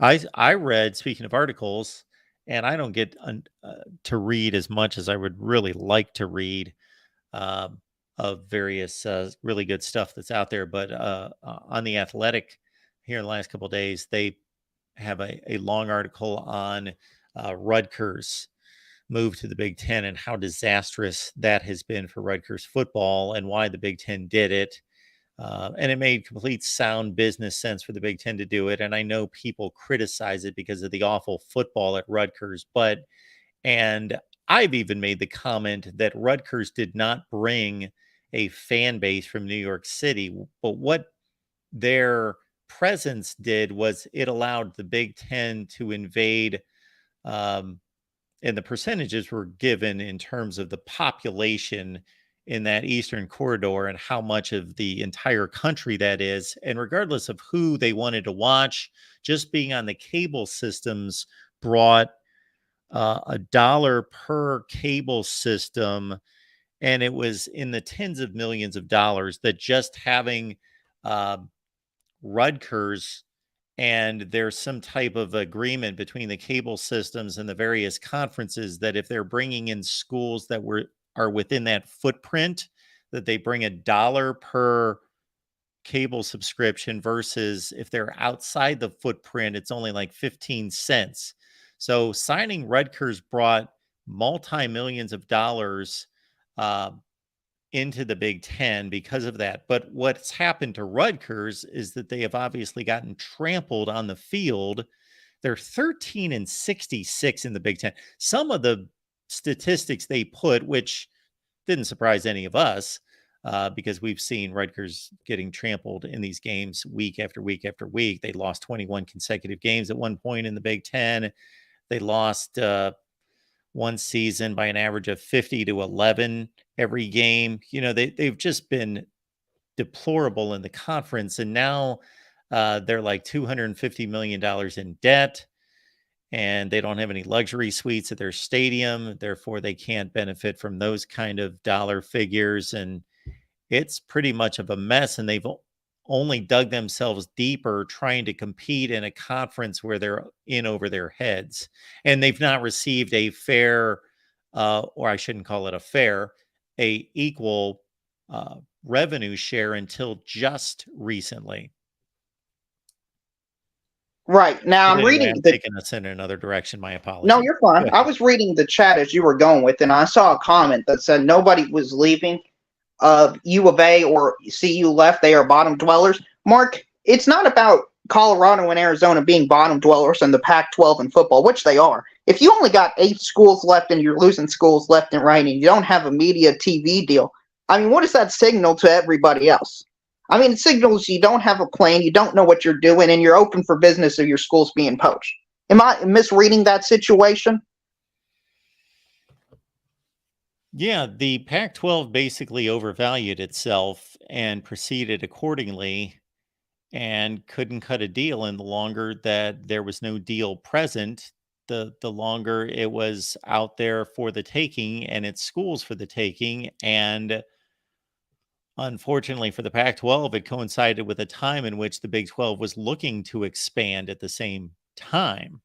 I read, speaking of articles, and I don't get to read as much as I would really like to read of various really good stuff that's out there. But on The Athletic here in the last couple of days, they have a long article on Rutgers' move to the Big Ten and how disastrous that has been for Rutgers football and why the Big Ten did it. And it made complete sound business sense for the Big Ten to do it. And I know people criticize it because of the awful football at Rutgers, and I've even made the comment that Rutgers did not bring a fan base from New York City, but what their presence did was it allowed the Big Ten to invade, and the percentages were given in terms of the population in that eastern corridor and how much of the entire country that is. And regardless of who they wanted to watch, just being on the cable systems brought $1 per cable system, and it was in the tens of millions of dollars that just having Rutgers, and there's some type of agreement between the cable systems and the various conferences that if they're bringing in schools that are within that footprint, that they bring $1 per cable subscription, versus if they're outside the footprint, it's only like 15 cents. So signing Rutgers brought multi-millions of dollars into the Big Ten because of that. But what's happened to Rutgers is that they have obviously gotten trampled on the field. They're 13-66 in the Big Ten. Some of the statistics they put, which didn't surprise any of us, because we've seen Rutgers getting trampled in these games week after week after week. They lost 21 consecutive games at one point in the Big Ten. They lost one season by an average of 50-11 every game. You know, they've just been deplorable in the conference. And now they're like $250 million in debt, and they don't have any luxury suites at their stadium. Therefore, they can't benefit from those kind of dollar figures. And it's pretty much of a mess. And they've only dug themselves deeper trying to compete in a conference where they're in over their heads. And they've not received a fair, or I shouldn't call it a fair, a equal revenue share until just recently. Right. Now I'm reading taking us in another direction. My apologies. No, you're fine. I was reading the chat as you were going with, and I saw a comment that said nobody was leaving. U of A or CU left. They are bottom dwellers. Mark, it's not about Colorado and Arizona being bottom dwellers in the Pac-12 in football, which they are. If you only got 8 schools left and you're losing schools left and right and you don't have a media TV deal, I mean, what does that signal to everybody else? I mean, it signals you don't have a plan, you don't know what you're doing, and you're open for business of your schools being poached. Am I misreading that situation? Yeah, the Pac-12 basically overvalued itself and proceeded accordingly, and couldn't cut a deal. And the longer that there was no deal present, the longer it was out there for the taking, and its schools for the taking. And unfortunately for the Pac-12, it coincided with a time in which the Big 12 was looking to expand at the same time.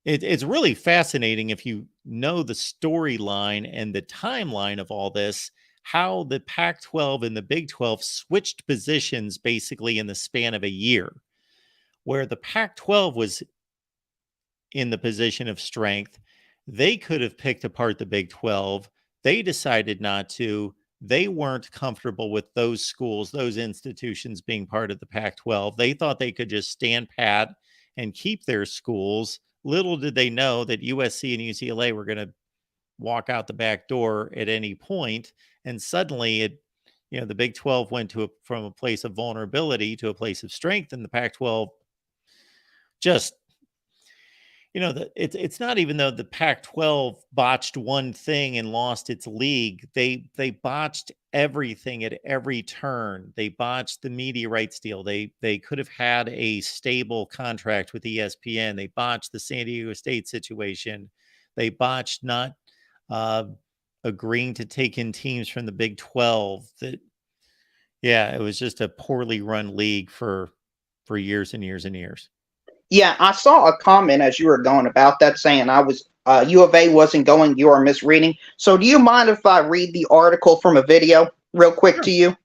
It's really fascinating if you know the storyline and the timeline of all this, how the Pac-12 and the Big 12 switched positions basically in the span of a year, where the Pac-12 was in the position of strength. They could have picked apart the Big 12. They decided not to. They weren't comfortable with those schools, those institutions being part of the Pac-12. They thought they could just stand pat and keep their schools. Little did they know that USC and UCLA were going to walk out the back door at any point. And suddenly the Big 12 went from a place of vulnerability to a place of strength, and the Pac-12 just, it's not even though the Pac-12 botched one thing and lost its league. They botched everything at every turn. They botched the media rights deal. They could have had a stable contract with ESPN. They botched the San Diego State situation. They botched not agreeing to take in teams from the Big 12. It was just a poorly run league for years and years and years. Yeah, I saw a comment as you were going about that saying I was U of A wasn't going, you are misreading. So do you mind if I read the article from a video real quick to you?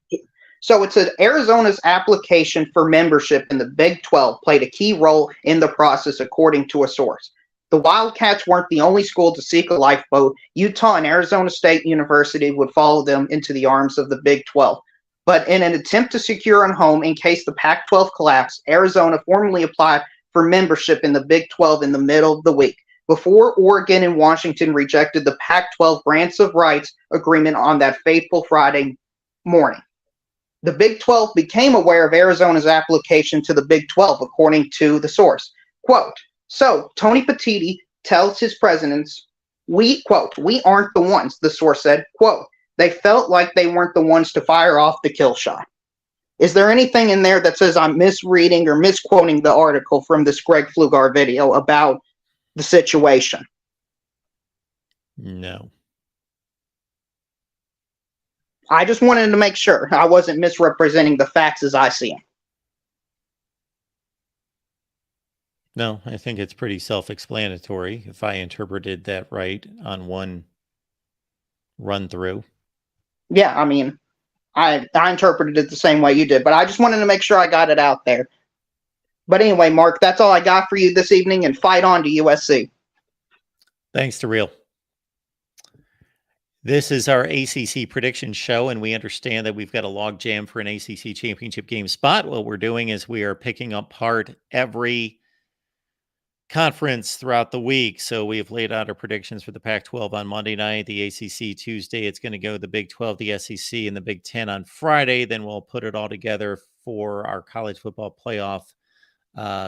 So it said Arizona's application for membership in the Big 12 played a key role in the process, according to a source. The Wildcats weren't the only school to seek a lifeboat. Utah and Arizona State University would follow them into the arms of the Big 12. But in an attempt to secure a home in case the Pac-12 collapsed, Arizona formally applied for membership in the Big 12 in the middle of the week, before Oregon and Washington rejected the Pac-12 grants of rights agreement on that fateful Friday morning. The Big 12 became aware of Arizona's application to the Big 12, according to the source. Quote, so Tony Petitti tells his presidents, we aren't the ones, the source said. Quote, they felt like they weren't the ones to fire off the kill shot. Is there anything in there that says I'm misreading or misquoting the article from this Greg Flugar video about the situation? No. I just wanted to make sure I wasn't misrepresenting the facts as I see them. No, I think it's pretty self-explanatory if I interpreted that right on one run through. Yeah, I mean, I interpreted it the same way you did, but I just wanted to make sure I got it out there. But anyway, Mark, that's all I got for you this evening, and fight on to USC. Thanks to Real. This is our ACC prediction show, and we understand that we've got a log jam for an ACC championship game spot. What we're doing is we are picking apart every conference throughout the week. So we have laid out our predictions for the Pac-12 on Monday night, the ACC Tuesday. It's going to go the Big 12, the SEC, and the Big 10 on Friday. Then we'll put it all together for our college football playoff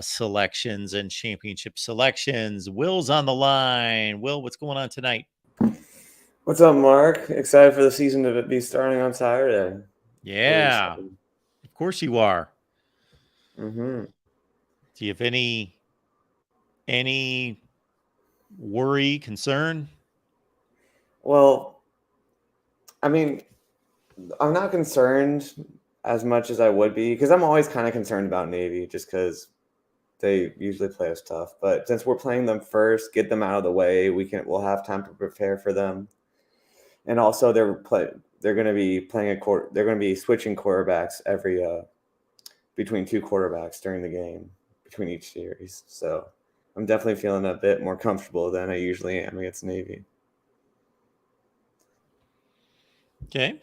selections and championship selections. Will's on the line. Will, what's going on tonight? What's up, Mark? Excited for the season to be starting on Saturday. Yeah, of course you are. Mm-hmm. Do you have any worry, concern? Well, I mean, I'm not concerned as much as I would be because I'm always kind of concerned about Navy just because they usually play us tough. But since we're playing them first, get them out of the way, we'll have time to prepare for them. And also, they're going to be they're going to be switching quarterbacks between two quarterbacks during the game between each series. So I'm definitely feeling a bit more comfortable than I usually am against Navy. Okay.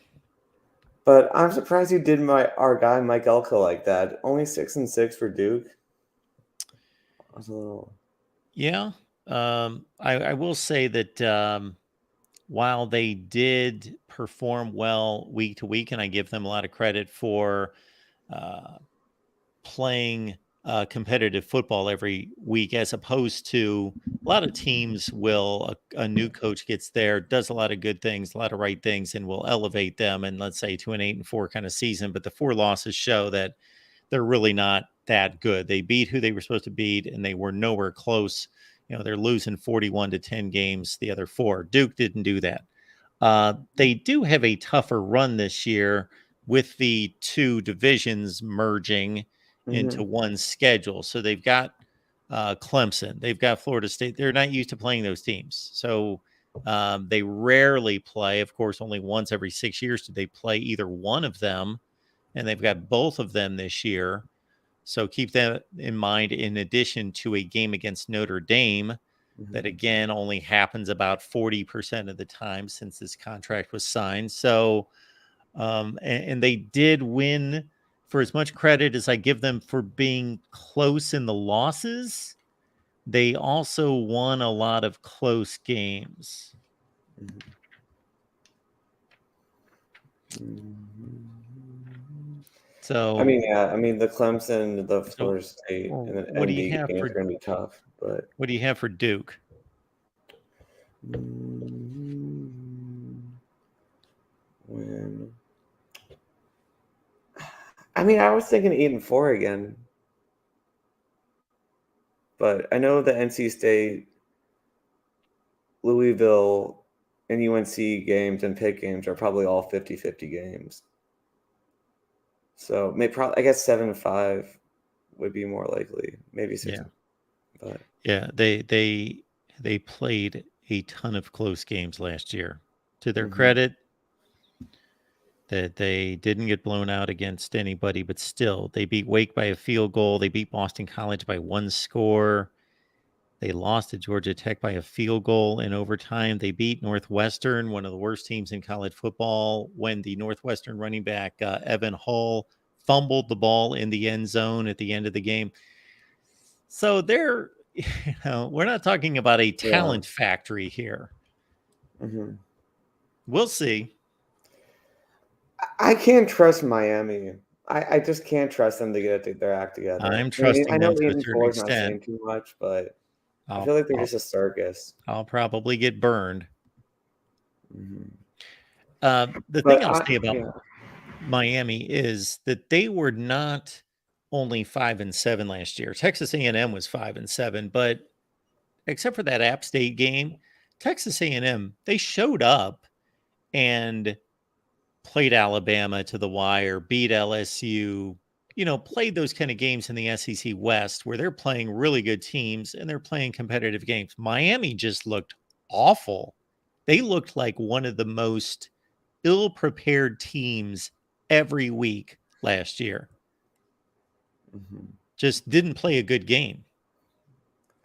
But I'm surprised you did our guy Mike Elko like that. Only 6-6 for Duke. I was a little. Yeah. I will say that while they did perform well week to week, and I give them a lot of credit for playing competitive football every week, as opposed to a lot of teams will, a new coach gets there, does a lot of good things, a lot of right things, and will elevate them, and let's say to an 8-4 kind of season. But the 4 losses show that they're really not that good. They beat who they were supposed to beat, and they were nowhere close. You know, they're losing 41-10 games the other 4. Duke didn't do that. They do have a tougher run this year with the 2 divisions merging into one schedule. So they've got Clemson, they've got Florida State. They're not used to playing those teams. So they rarely play. Of course, only once every 6 years do they play either one of them. And they've got both of them this year. So keep that in mind, in addition to a game against Notre Dame that, again, only happens about 40% of the time since this contract was signed. So, and they did win, for as much credit as I give them for being close in the losses, they also won a lot of close games. So I mean, yeah, the Clemson, the Florida State, and the what do you ND have games for, are going to be tough. But what do you have for Duke? I was thinking 8-4 again. But I know the NC State, Louisville, and UNC games and Pitt games are probably all 50-50 games. So I guess 7-5 would be more likely. Maybe 6. Yeah. But yeah, they played a ton of close games last year. To their credit, that they didn't get blown out against anybody, but still, they beat Wake by a field goal. They beat Boston College by 1 score. They lost to Georgia Tech by a field goal in overtime. They beat Northwestern, one of the worst teams in college football, when the Northwestern running back, Evan Hull, fumbled the ball in the end zone at the end of the game. So we're not talking about a talent factory here. We'll see. I can't trust Miami. I just can't trust them to get their act together. I'm I mean, trusting I know them to a Aiden certain Fuller's not extent. saying too much, but I I'll, feel like they're I'll, just a circus. I'll probably get burned. Mhm. The But thing I'll say about yeah. Miami is that they were not only 5-7 last year. Texas A&M was 5-7, but except for that App State game, Texas A&M, they showed up and played Alabama to the wire, beat LSU, played those kind of games in the SEC West where they're playing really good teams and they're playing competitive games. Miami just looked awful. They looked like one of the most ill-prepared teams every week last year. Mhm. Just didn't play a good game.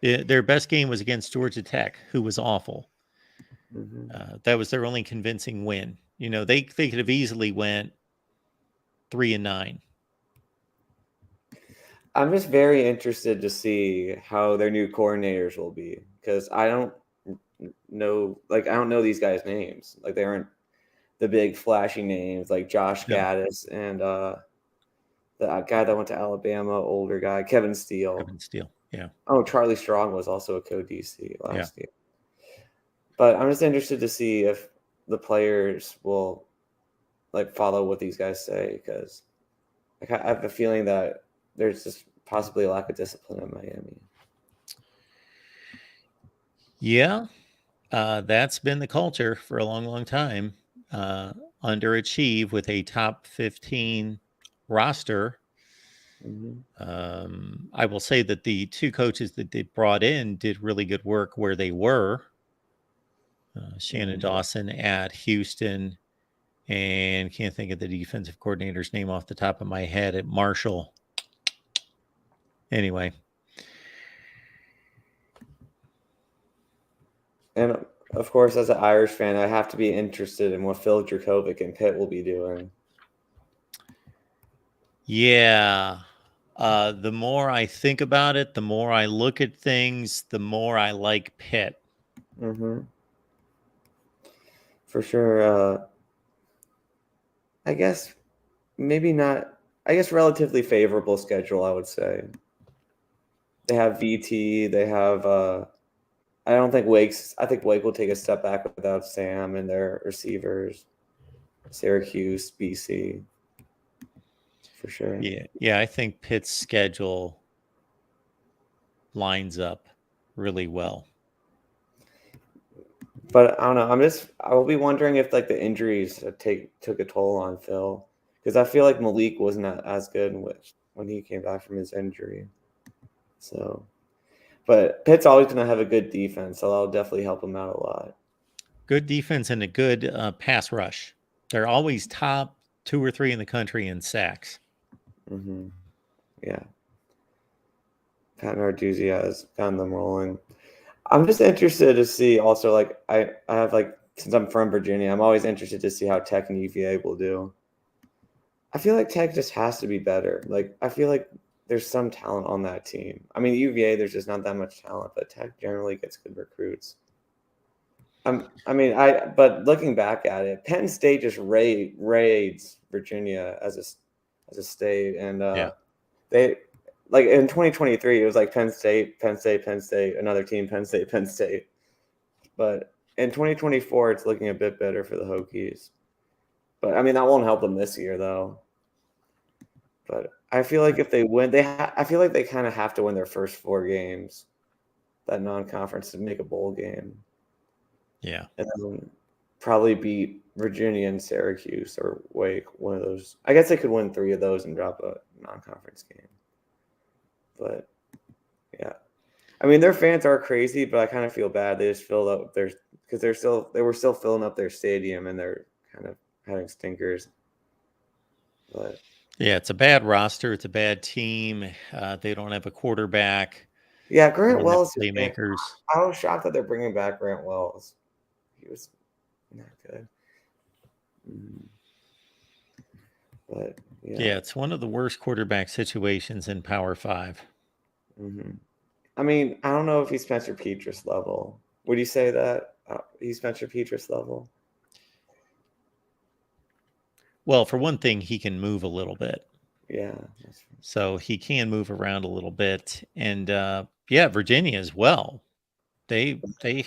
Their best game was against Georgia Tech, who was awful. Mhm. That was their only convincing win. They could have easily went 3-9. I'm just very interested to see how their new coordinators will be because I don't know these guys' names. Like they aren't the big flashy names like Josh No. Gaddis and the guy that went to Alabama, older guy, Kevin Steele. Kevin Steele. Yeah. Oh, Charlie Strong was also a co-DC last year. But I'm just interested to see if the players will follow what these guys say because I have a feeling that there's just possibly a lack of discipline in Miami. Yeah. That's been the culture for a long, long time. Underachieve with a top 15 roster. Mm-hmm. I will say that the two coaches that they brought in did really good work where they were. Shannon Dawson at Houston, and can't think of the defensive coordinator's name off the top of my head at Marshall. Anyway. And of course, as an Irish fan, I have to be interested in what Phil Dracovic and Pitt will be doing. Yeah. The more I think about it, the more I look at things, the more I like Pitt. Mm-hmm. For sure. I guess maybe not. I guess relatively favorable schedule, I would say. They have VT. They have. I don't think I think Wake will take a step back without Sam and their receivers. Syracuse, BC. For sure. Yeah. I think Pitt's schedule lines up really well. But I don't know. I will be wondering if the injuries took a toll on Phil because I feel like Malik wasn't as good when he came back from his injury. So, but Pitt's always going to have a good defense, so that'll definitely help him out a lot. Good defense and a good pass rush. They're always top 2 or 3 in the country in sacks. Mm-hmm. Yeah. Pat Narduzzi has gotten them rolling. I'm just interested to see also I have since I'm from Virginia, I'm always interested to see how Tech and UVA will do. I feel like Tech just has to be better. I feel like there's some talent on that team. I mean, UVA, there's just not that much talent, but Tech generally gets good recruits. But looking back at it, Penn State just raids Virginia as a state, and they in 2023 it was Penn State, another team, Penn State. But in 2024, it's looking a bit better for the Hokies. But I mean, that won't help them this year, though. But I feel like if they win, I feel like they kind of have to win their first 4 games, that non-conference, to make a bowl game. Yeah. And then probably beat Virginia and Syracuse or Wake, one of those. I guess they could win 3 of those and drop a non-conference game. But yeah, I mean, their fans are crazy, but I kind of feel bad. They just filled up because they were still filling up their stadium and they're kind of having stinkers. But yeah, it's a bad roster. It's a bad team. They don't have a quarterback. Yeah, Grant Wells. Playmakers. I was shocked that they're bringing back Grant Wells. He was not good. But yeah, it's one of the worst quarterback situations in Power 5. Mm-hmm. I mean, I don't know if he's Spencer Petras level. Would you say that he's Spencer Petras level? Well, for one thing, he can move a little bit. Yeah. So he can move around a little bit. And yeah, Virginia as well. They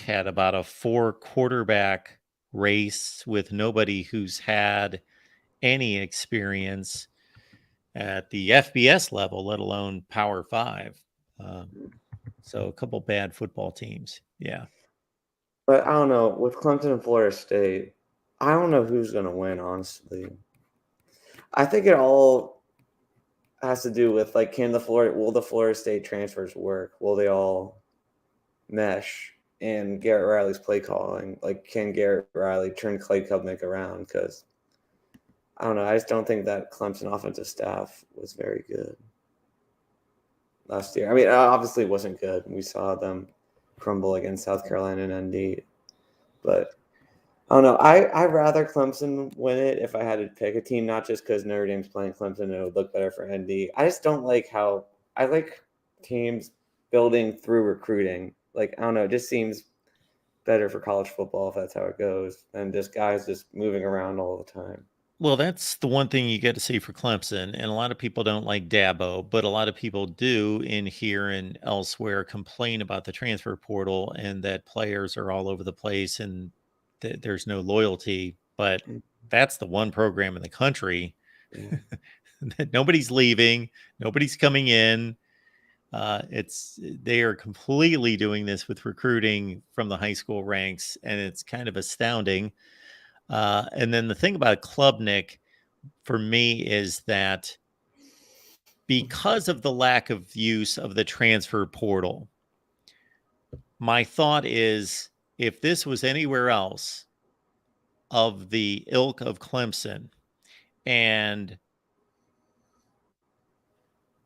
had about a 4 quarterback race with nobody who's had any experience at the FBS level, let alone Power 5. So a couple bad football teams. Yeah. But I don't know. With Clemson and Florida State, I don't know who's going to win, honestly. I think it all has to do with, like, will the Florida State transfers work? Will they all mesh? And Garrett Riley's play calling, like, can Garrett Riley turn Clay Kubnik around? Because I don't know. I just don't think that Clemson offensive staff was very good last year. I mean, obviously it wasn't good. We saw them crumble against South Carolina and ND. But I don't know. I'd rather Clemson win it if I had to pick a team, not just because Notre Dame's playing Clemson and it would look better for ND. I just don't like how – I like teams building through recruiting. Like, I don't know. It just seems better for college football if that's how it goes than just guys just moving around all the time. Well, that's the one thing you get to see for Clemson. And a lot of people don't like Dabo, but a lot of people do in here and elsewhere complain about the transfer portal and that players are all over the place and there's no loyalty. But that's the one program in the country that nobody's leaving, nobody's coming in. They are completely doing this with recruiting from the high school ranks, and it's kind of astounding. And then the thing about Klubnik for me is that because of the lack of use of the transfer portal, my thought is if this was anywhere else of the ilk of Clemson and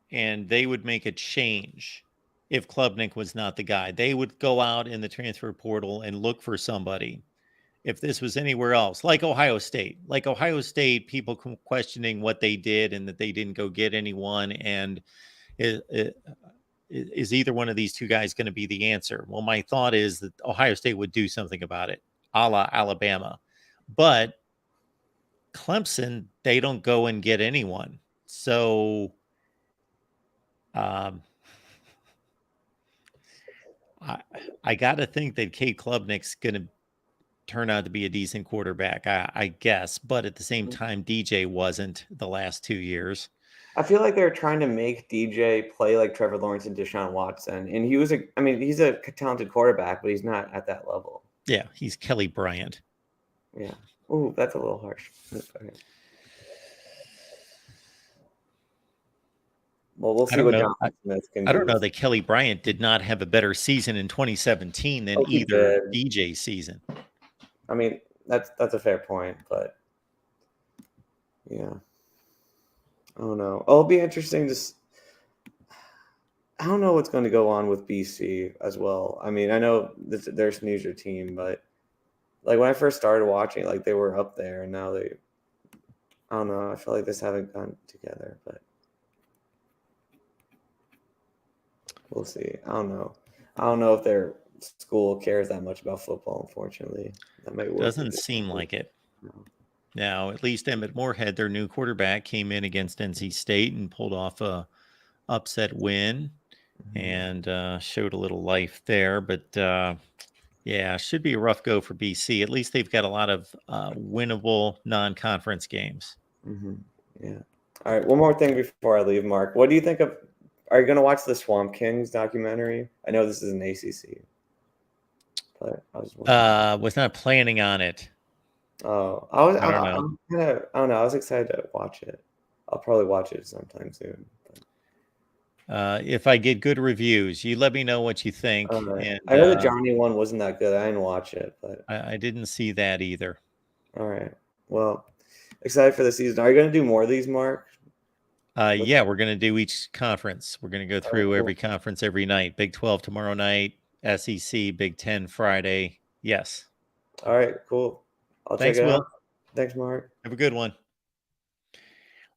they would make a change if Klubnik was not the guy. They would go out in the transfer portal and look for somebody. If this was anywhere else, like Ohio State, people questioning what they did and that they didn't go get anyone. And is either one of these two guys going to be the answer? Well, my thought is that Ohio State would do something about it, a la Alabama. But Clemson, they don't go and get anyone. So I got to think that Cade Klubnik's going to turn out to be a decent quarterback, I guess. But at the same time, DJ wasn't the last 2 years. I feel like they're trying to make DJ play like Trevor Lawrence and Deshaun Watson. And he's a talented quarterback, but he's not at that level. Yeah, he's Kelly Bryant. Yeah. Ooh, that's a little harsh. Okay. Well, we'll see what Jonathan Smith can do. I don't know that Kelly Bryant did not have a better season in 2017 than either DJ's season. I mean, that's a fair point, but yeah. I don't know. It'll be interesting to I don't know what's going to go on with BC as well. I mean, I know they're snoozer team, but like when I first started watching, like they were up there, and now I don't know. I feel like this haven't gone together, but we'll see. I don't know. I don't know if their school cares that much about football. Unfortunately, that might work. Doesn't seem like it. No. Now, at least Emmett Moorhead, their new quarterback, came in against NC State and pulled off a upset win and showed a little life there. But yeah, should be a rough go for BC. At least they've got a lot of winnable non-conference games. Mm-hmm. Yeah. All right. One more thing before I leave, Mark. What do you think of? Are you going to watch the Swamp Kings documentary? I know this is an ACC, but I was not planning on it. Oh, I don't know. I was excited to watch it. I'll probably watch it sometime soon. If I get good reviews, you let me know what you think. Right. And, I know the Johnny one wasn't that good. I didn't watch it, but I didn't see that either. All right. Well, excited for the season. Are you going to do more of these, Mark? Yeah, we're going to do each conference. We're going to go through every conference every night. Big 12 tomorrow night, SEC, Big 10 Friday. Yes. All right, cool. I'll Thanks, check it Will. out. Thanks, Mark. Have a good one.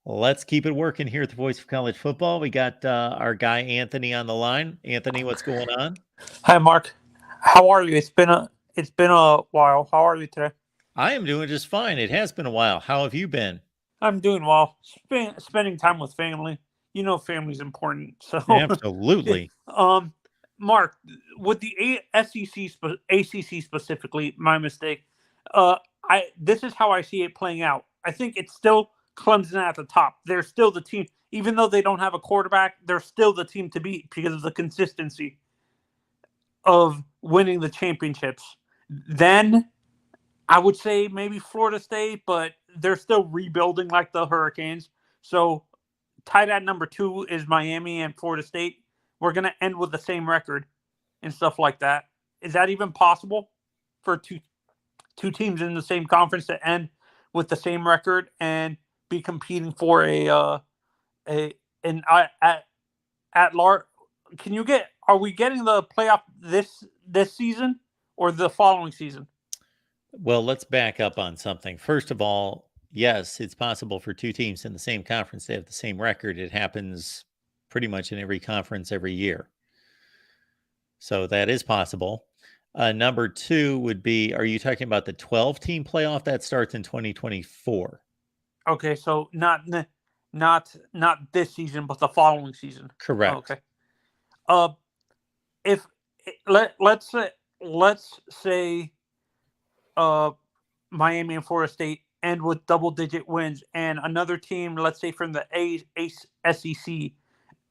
Let's keep it working here at the Voice of College Football. We got our guy Anthony on the line. Anthony, what's going on? Hi, Mark. How are you? It's been a while. How are you today? I am doing just fine. It has been a while. How have you been? I'm doing well. Spending time with family. You know, family's important. So, Absolutely. Mark, with the ACC specifically, my mistake. This is how I see it playing out. I think it's still Clemson at the top. They're still the team, even though they don't have a quarterback. They're still the team to beat because of the consistency of winning the championships. Then I would say maybe Florida State, but they're still rebuilding like the Hurricanes. So tied at number 2 is Miami and Florida State. We're going to end with the same record and stuff like that. Is that even possible for two teams in the same conference to end with the same record and be competing for at large? Are we getting the playoff this season or the following season? Well, let's back up on something. First of all, yes, it's possible for two teams in the same conference to have the same record. It happens pretty much in every conference every year. So that is possible. Number 2 would be, are you talking about the 12-team playoff that starts in 2024? Okay, so not this season, but the following season. Correct. Okay. Let's say Miami and Florida State end with double-digit wins, and another team, let's say from the SEC,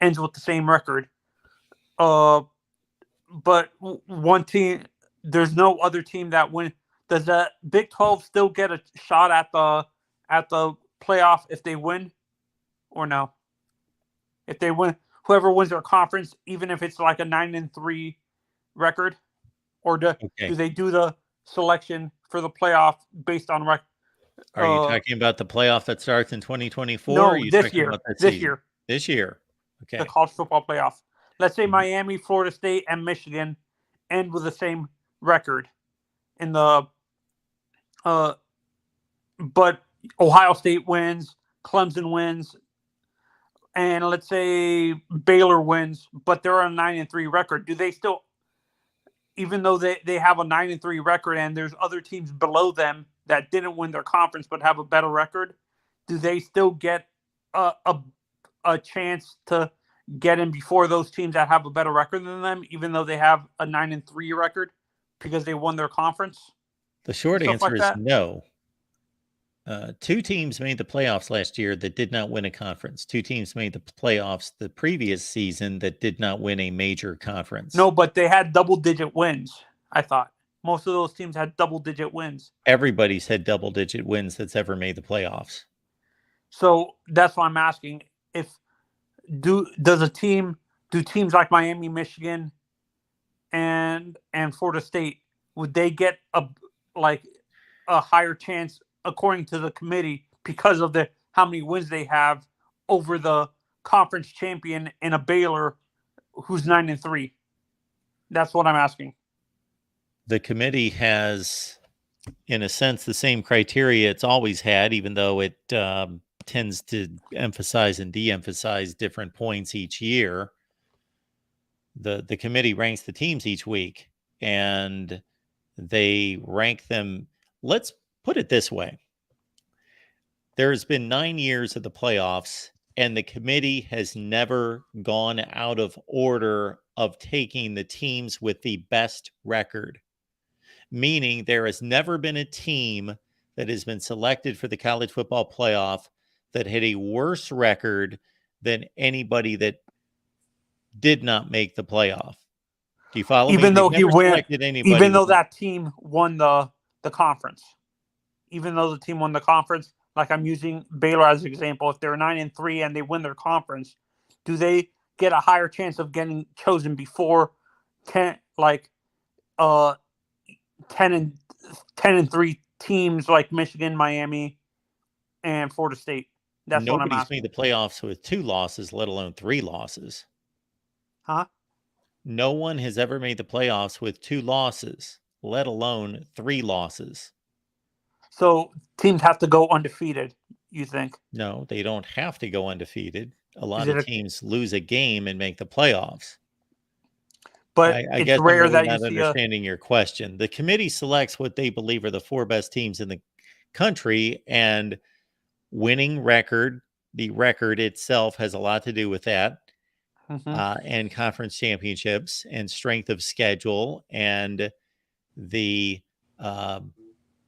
ends with the same record. But one team, there's no other team that wins. Does the Big 12 still get a shot at the playoff if they win, or no? If they win, whoever wins their conference, even if it's like a 9-3 record, or do they do the selection for the playoff based on record? Are you talking about the playoff that starts in 2024? No, or are you this talking year. about that This season? year. This year. Okay. The college football playoff. Let's say Miami, Florida State, and Michigan end with the same record in the but Ohio State wins, Clemson wins, and let's say Baylor wins, but they're on a 9-3 record. Do they still, even though they have a 9-3 record and there's other teams below them that didn't win their conference but have a better record, do they still get a chance to get in before those teams that have a better record than them, even though they have a 9-3 record because they won their conference? The short answer like is that? no. 2 teams made the playoffs last year that did not win a conference. 2 teams made the playoffs the previous season that did not win a major conference. No, but they had double-digit wins, I thought. Most of those teams had double-digit wins. Everybody's had double-digit wins that's ever made the playoffs. So that's why I'm asking, do teams like Miami, Michigan, and Florida State, would they get a higher chance according to the committee because of how many wins they have over the conference champion in a Baylor who's 9-3? That's what I'm asking. The committee has, in a sense, the same criteria it's always had, even though it tends to emphasize and de-emphasize different points each year. The committee ranks the teams each week, and they rank them. Let's put it this way. There has been 9 years of the playoffs, and the committee has never gone out of order of taking the teams with the best record. Meaning there has never been a team that has been selected for the college football playoff that had a worse record than anybody that did not make the playoff. Do you follow me? Even though that team won the conference. Even though the team won the conference, like I'm using Baylor as an example, if they're 9-3 and they win their conference, do they get a higher chance of getting chosen before 10-3 teams like Michigan, Miami, and Florida State? That's what I'm asking. Nobody's made the playoffs with 2 losses, let alone 3 losses. Huh? No one has ever made the playoffs with 2 losses, let alone 3 losses. So teams have to go undefeated, you think? No, they don't have to go undefeated. A lot of teams lose a game and make the playoffs. But I it's guess rare I'm that not you see understanding your question. The committee selects what they believe are the 4 best teams in the country, and winning record. The record itself has a lot to do with that. And conference championships and strength of schedule and the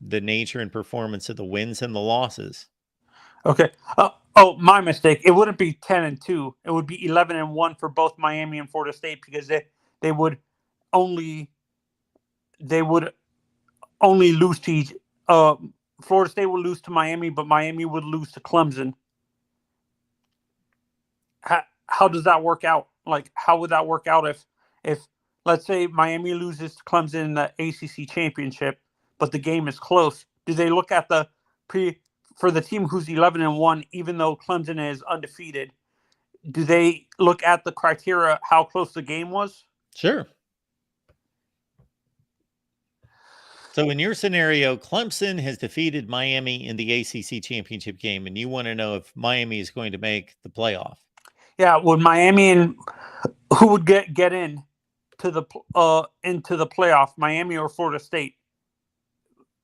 nature and performance of the wins and the losses. Okay. Oh, my mistake. It wouldn't be 10-2. It would be 11-1 for both Miami and Florida State because they would only lose to each. Florida State would lose to Miami, but Miami would lose to Clemson. How does that work out? Like, how would that work out if let's say Miami loses to Clemson in the ACC championship, but the game is close? Do they look at for the team who's 11-1, even though Clemson is undefeated? Do they look at the criteria how close the game was? Sure. So in your scenario, Clemson has defeated Miami in the ACC championship game, and you want to know if Miami is going to make the playoff. Yeah, would Miami and who would get in to the into the playoff, Miami or Florida State,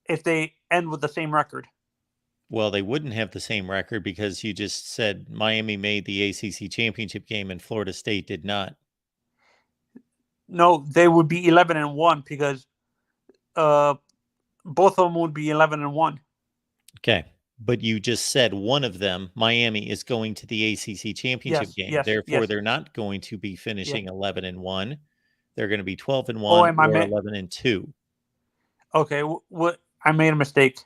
if they end with the same record? Well, they wouldn't have the same record because you just said Miami made the ACC championship game and Florida State did not. No, they would be 11-1 because both of them would be 11-1. Okay. But you just said one of them, Miami, is going to the ACC championship game. Therefore, they're not going to be finishing 11-1. They're going to be 12-1 or 11-2. Okay, what I made a mistake.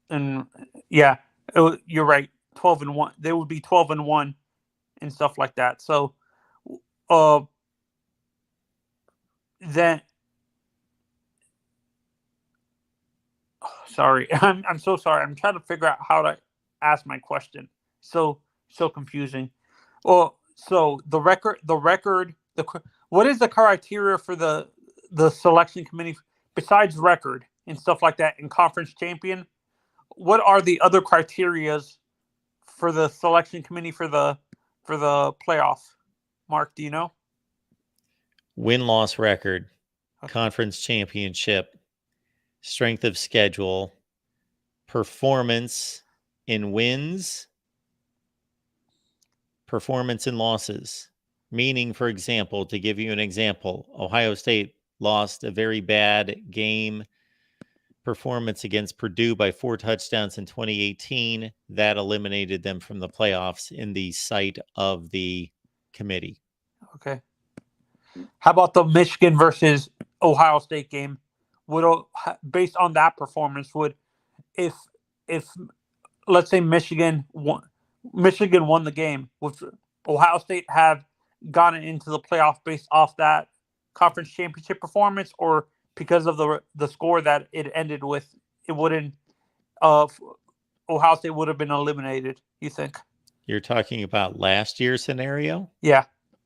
And yeah, you're right. 12-1. They would be 12-1 and stuff like that. So, then. Sorry, I'm so sorry. I'm trying to figure out how to ask my question. So confusing. Well, so the record. What is the criteria for the selection committee besides record and stuff like that in conference champion? What are the other criterias for the selection committee for the playoff? Mark, do you know? Win-loss record, conference championship, strength of schedule, performance in wins, performance in losses. Meaning, for example, to give you an example, Ohio State lost a very bad game performance against Purdue by 4 touchdowns in 2018. That eliminated them from the playoffs in the sight of the committee. Okay. How about the Michigan versus Ohio State game? Based on that performance, if let's say Michigan won the game, would Ohio State have gotten into the playoff based off that conference championship performance, or because of the score that it ended with, it wouldn't? Ohio State would have been eliminated. You think? You're talking about last year's scenario? Yeah.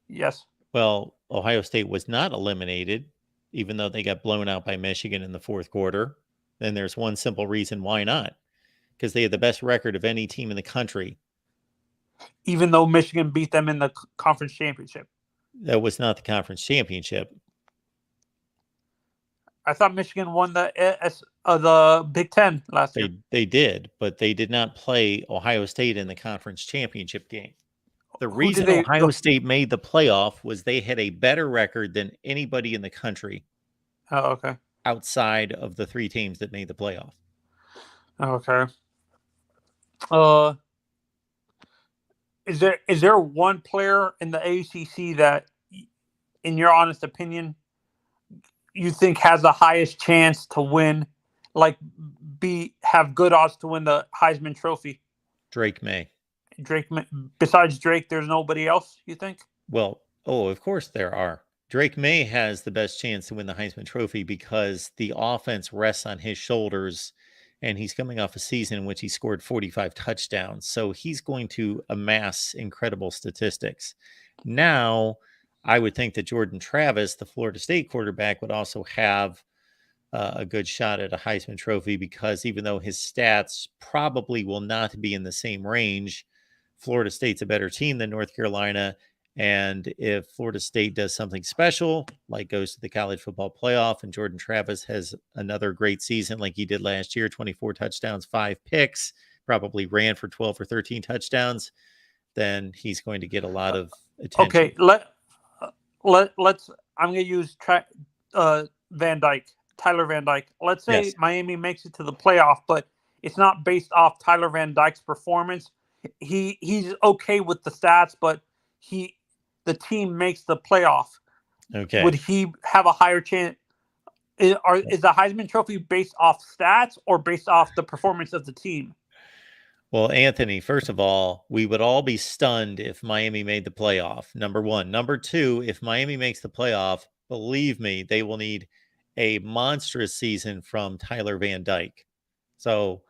Yes. Well, Ohio State was not eliminated, even though they got blown out by Michigan in the fourth quarter. Then there's one simple reason why not. Because they had the best record of any team in the country. Even though Michigan beat them in the conference championship. That was not the conference championship. I thought Michigan won the Big Ten last year. They did, but they did not play Ohio State in the conference championship game. The reason Ohio State made the playoff was they had a better record than anybody in the country. Oh, okay. Outside of the 3 teams that made the playoff. Okay. Is there one player in the ACC that, in your honest opinion, you think has the highest chance to win, have good odds to win the Heisman Trophy? Drake May. Besides Drake, there's nobody else, you think? Well, of course there are. Drake May has the best chance to win the Heisman Trophy because the offense rests on his shoulders, and he's coming off a season in which he scored 45 touchdowns. So he's going to amass incredible statistics. Now, I would think that Jordan Travis, the Florida State quarterback, would also have a good shot at a Heisman Trophy because even though his stats probably will not be in the same range, Florida State's a better team than North Carolina. And if Florida State does something special, like goes to the college football playoff, and Jordan Travis has another great season like he did last year, 24 touchdowns, 5 picks, probably ran for 12 or 13 touchdowns, then he's going to get a lot of attention. Okay, let's. I'm going to use Van Dyke, Tyler Van Dyke. Let's say Yes. Miami makes it to the playoff, but it's not based off Tyler Van Dyke's performance. He's okay with the stats, but the team makes the playoff. Okay. Would he have a higher chance? Is the Heisman Trophy based off stats or based off the performance of the team? Well, Anthony, first of all, we would all be stunned if Miami made the playoff. Number one. Number two, if Miami makes the playoff, believe me, they will need a monstrous season from Tyler Van Dyke. So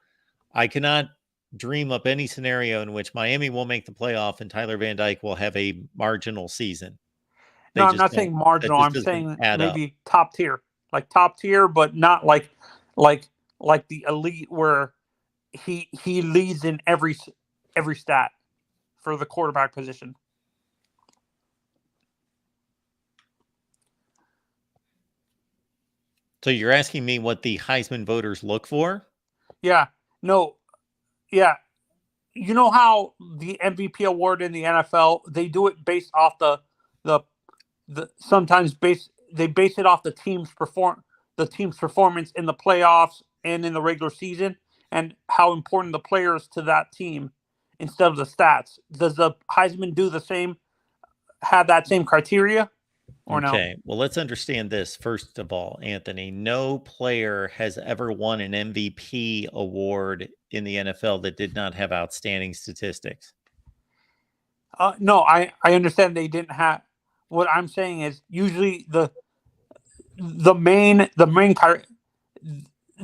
I cannot dream up any scenario in which Miami will make the playoff and Tyler Van Dyke will have a marginal season. No, I'm not saying marginal. I'm saying maybe top tier, but not like the elite where he leads in every stat for the quarterback position. So you're asking me what the Heisman voters look for? Yeah. No. Yeah. You know how the MVP award in the NFL, they do it based off the sometimes they base it off the team's performance in the playoffs and in the regular season, and how important the player is to that team instead of the stats. Does the Heisman do the same? Have that same criteria, or no? Okay. Well, let's understand this first of all, Anthony. No player has ever won an MVP award in the NFL that did not have outstanding statistics. No, I understand they didn't have. What I'm saying is usually the main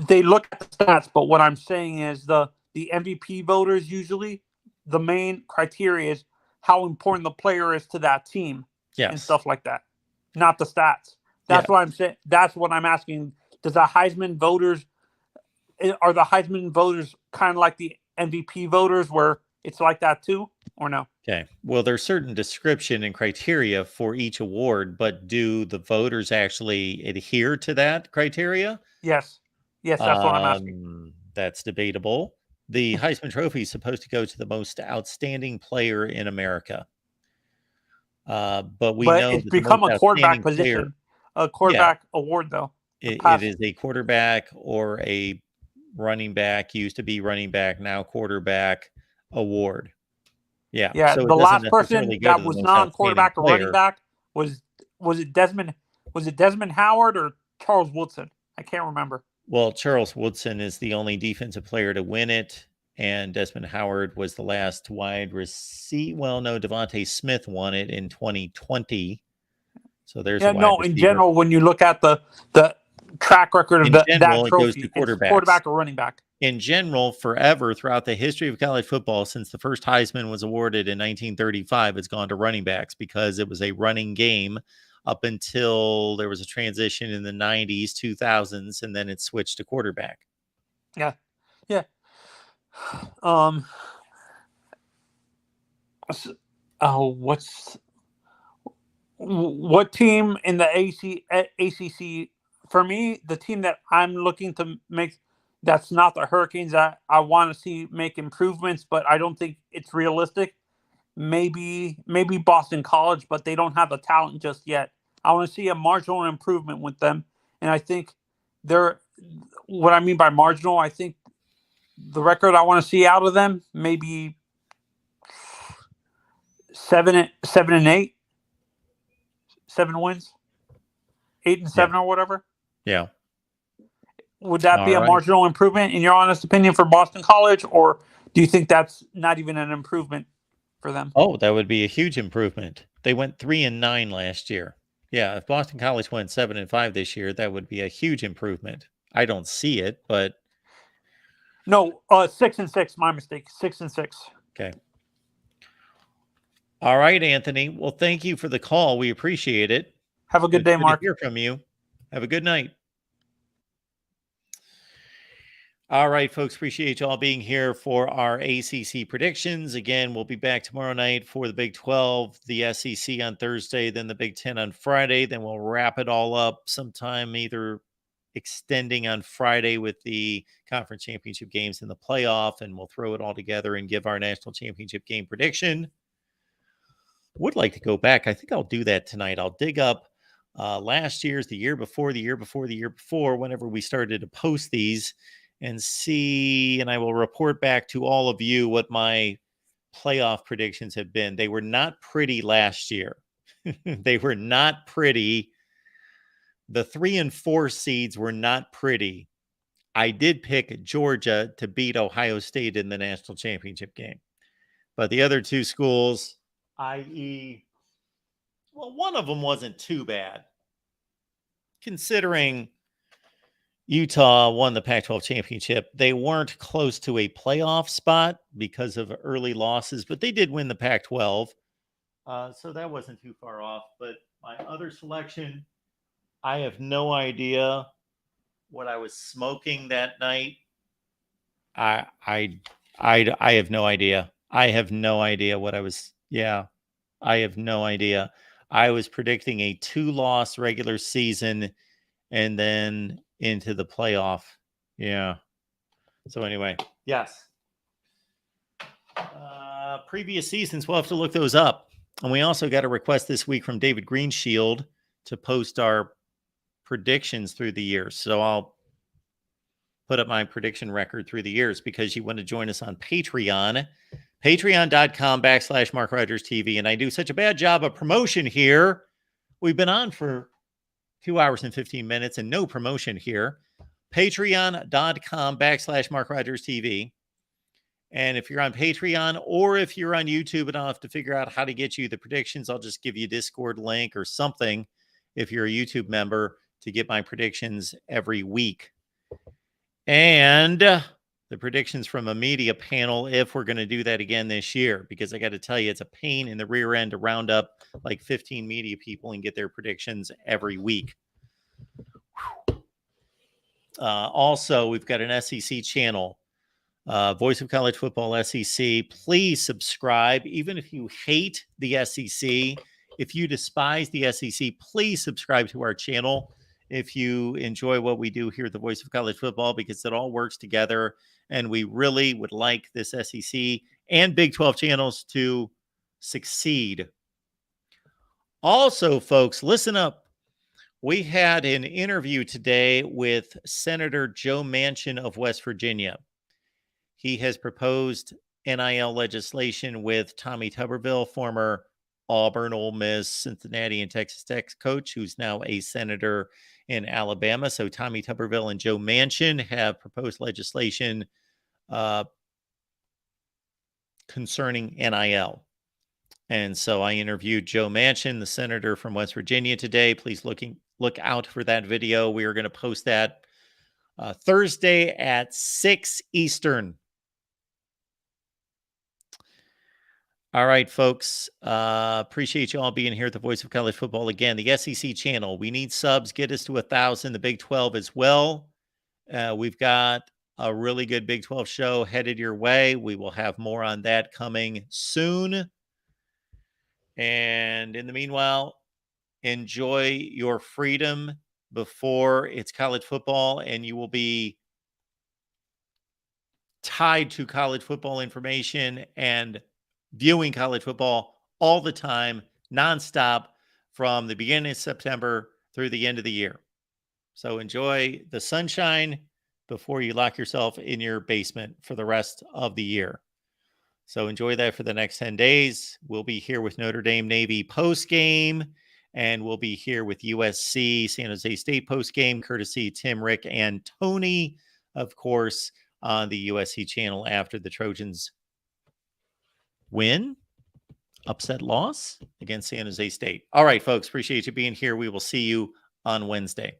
they look at the stats, but what I'm saying is the MVP voters usually the main criteria is how important the player is to that team, and stuff like that, not the stats. That's what I'm saying. That's what I'm asking. Are the Heisman voters kind of like the MVP voters where it's like that too, or no? Okay. Well, there's certain description and criteria for each award, but do the voters actually adhere to that criteria? Yes. Yes, that's what I'm asking. That's debatable. The Heisman Trophy is supposed to go to the most outstanding player in America. But know it's become a quarterback position, a quarterback award, though. It is a quarterback or a running back, used to be running back, now quarterback award. Yeah. Yeah. So the last person that was non-quarterback or running back was it Desmond Howard or Charles Woodson? I can't remember. Well, Charles Woodson is the only defensive player to win it, and Desmond Howard was the last wide receiver. Well, no, Devontae Smith won it in 2020. So there's in general, when you look at the track record of that trophy, it's quarterback or running back. In general, forever throughout the history of college football, since the first Heisman was awarded in 1935, it's gone to running backs because it was a running game up until there was a transition in the 90s, 2000s, and then it switched to quarterback. Yeah. Yeah. What team in the ACC? For me, the team that I'm looking to make, that's not the Hurricanes. I want to see make improvements, but I don't think it's realistic. Maybe Boston College, but they don't have the talent just yet. I want to see a marginal improvement with them, and I think what I mean by marginal, I think the record I want to see out of them maybe 7-8, 7 wins, 8-7 or whatever. Yeah. Would that be a marginal improvement in your honest opinion for Boston College, or do you think that's not even an improvement for them? Oh, that would be a huge improvement. They went 3-9 last year. Yeah, if Boston College went 7-5 this year, that would be a huge improvement. I don't see it, but no, 6-6. My mistake. 6-6. Okay. All right, Anthony. Well, thank you for the call. We appreciate it. Have a good day, Mark. Hear from you. Have a good night. All right, folks. Appreciate you all being here for our ACC predictions. Again, we'll be back tomorrow night for the Big 12, the SEC on Thursday, then the Big 10 on Friday. Then we'll wrap it all up sometime either extending on Friday with the conference championship games in the playoff, and we'll throw it all together and give our national championship game prediction. Would like to go back. I think I'll do that tonight. I'll dig up last year's, the year before, whenever we started to post these, and see, and I will report back to all of you what my playoff predictions have been. They were not pretty last year. They were not pretty. The 3 and 4 seeds were not pretty. I did pick Georgia to beat Ohio State in the national championship game. But the other 2 schools, i.e., well, one of them wasn't too bad, considering Utah won the Pac-12 championship. They weren't close to a playoff spot because of early losses, but they did win the Pac-12. So that wasn't too far off. But my other selection, I have no idea what I was smoking that night. I have no idea. I have no idea what I was. Yeah, I have no idea. I was predicting a 2-loss regular season and then into the playoff. Yeah. So anyway, yes. Previous seasons, we'll have to look those up. And we also got a request this week from David Greenshield to post our predictions through the years. So I'll put up my prediction record through the years because you want to join us on Patreon. Patreon.com/MarkRogersTV. And I do such a bad job of promotion here. We've been on for 2 hours and 15 minutes and no promotion here. Patreon.com/MarkRogersTV. And if you're on Patreon or if you're on YouTube and I'll have to figure out how to get you the predictions, I'll just give you a Discord link or something if you're a YouTube member to get my predictions every week. And the predictions from a media panel, if we're going to do that again this year, because I got to tell you, it's a pain in the rear end to round up like 15 media people and get their predictions every week. Also, we've got an SEC channel, Voice of College Football SEC. Please subscribe. Even if you hate the SEC, if you despise the SEC, please subscribe to our channel. If you enjoy what we do here at the Voice of College Football, because it all works together, and we really would like this SEC and Big 12 channels to succeed. Also, folks, listen up. We had an interview today with Senator Joe Manchin of West Virginia. He has proposed NIL legislation with Tommy Tuberville, former Auburn, Ole Miss, Cincinnati, and Texas Tech coach, who's now a senator in Alabama. So Tommy Tuberville and Joe Manchin have proposed legislation concerning NIL. And so I interviewed Joe Manchin, the senator from West Virginia, today. Please look out for that video. We are going to post that Thursday at 6 Eastern. All right, folks. Appreciate you all being here at the Voice of College Football. Again, the SEC channel. We need subs. Get us to 1,000. The Big 12 as well. We've got a really good Big 12 show headed your way. We will have more on that coming soon. And in the meanwhile, enjoy your freedom before it's college football, and you will be tied to college football information and viewing college football all the time, nonstop, from the beginning of September through the end of the year. So enjoy the sunshine before you lock yourself in your basement for the rest of the year. So enjoy that for the next 10 days. We'll be here with Notre Dame Navy post-game, and we'll be here with USC San Jose State post-game, courtesy Tim, Rick, and Tony, of course, on the USC channel after the Trojans win, upset loss against San Jose State. All right, folks, appreciate you being here. We will see you on Wednesday.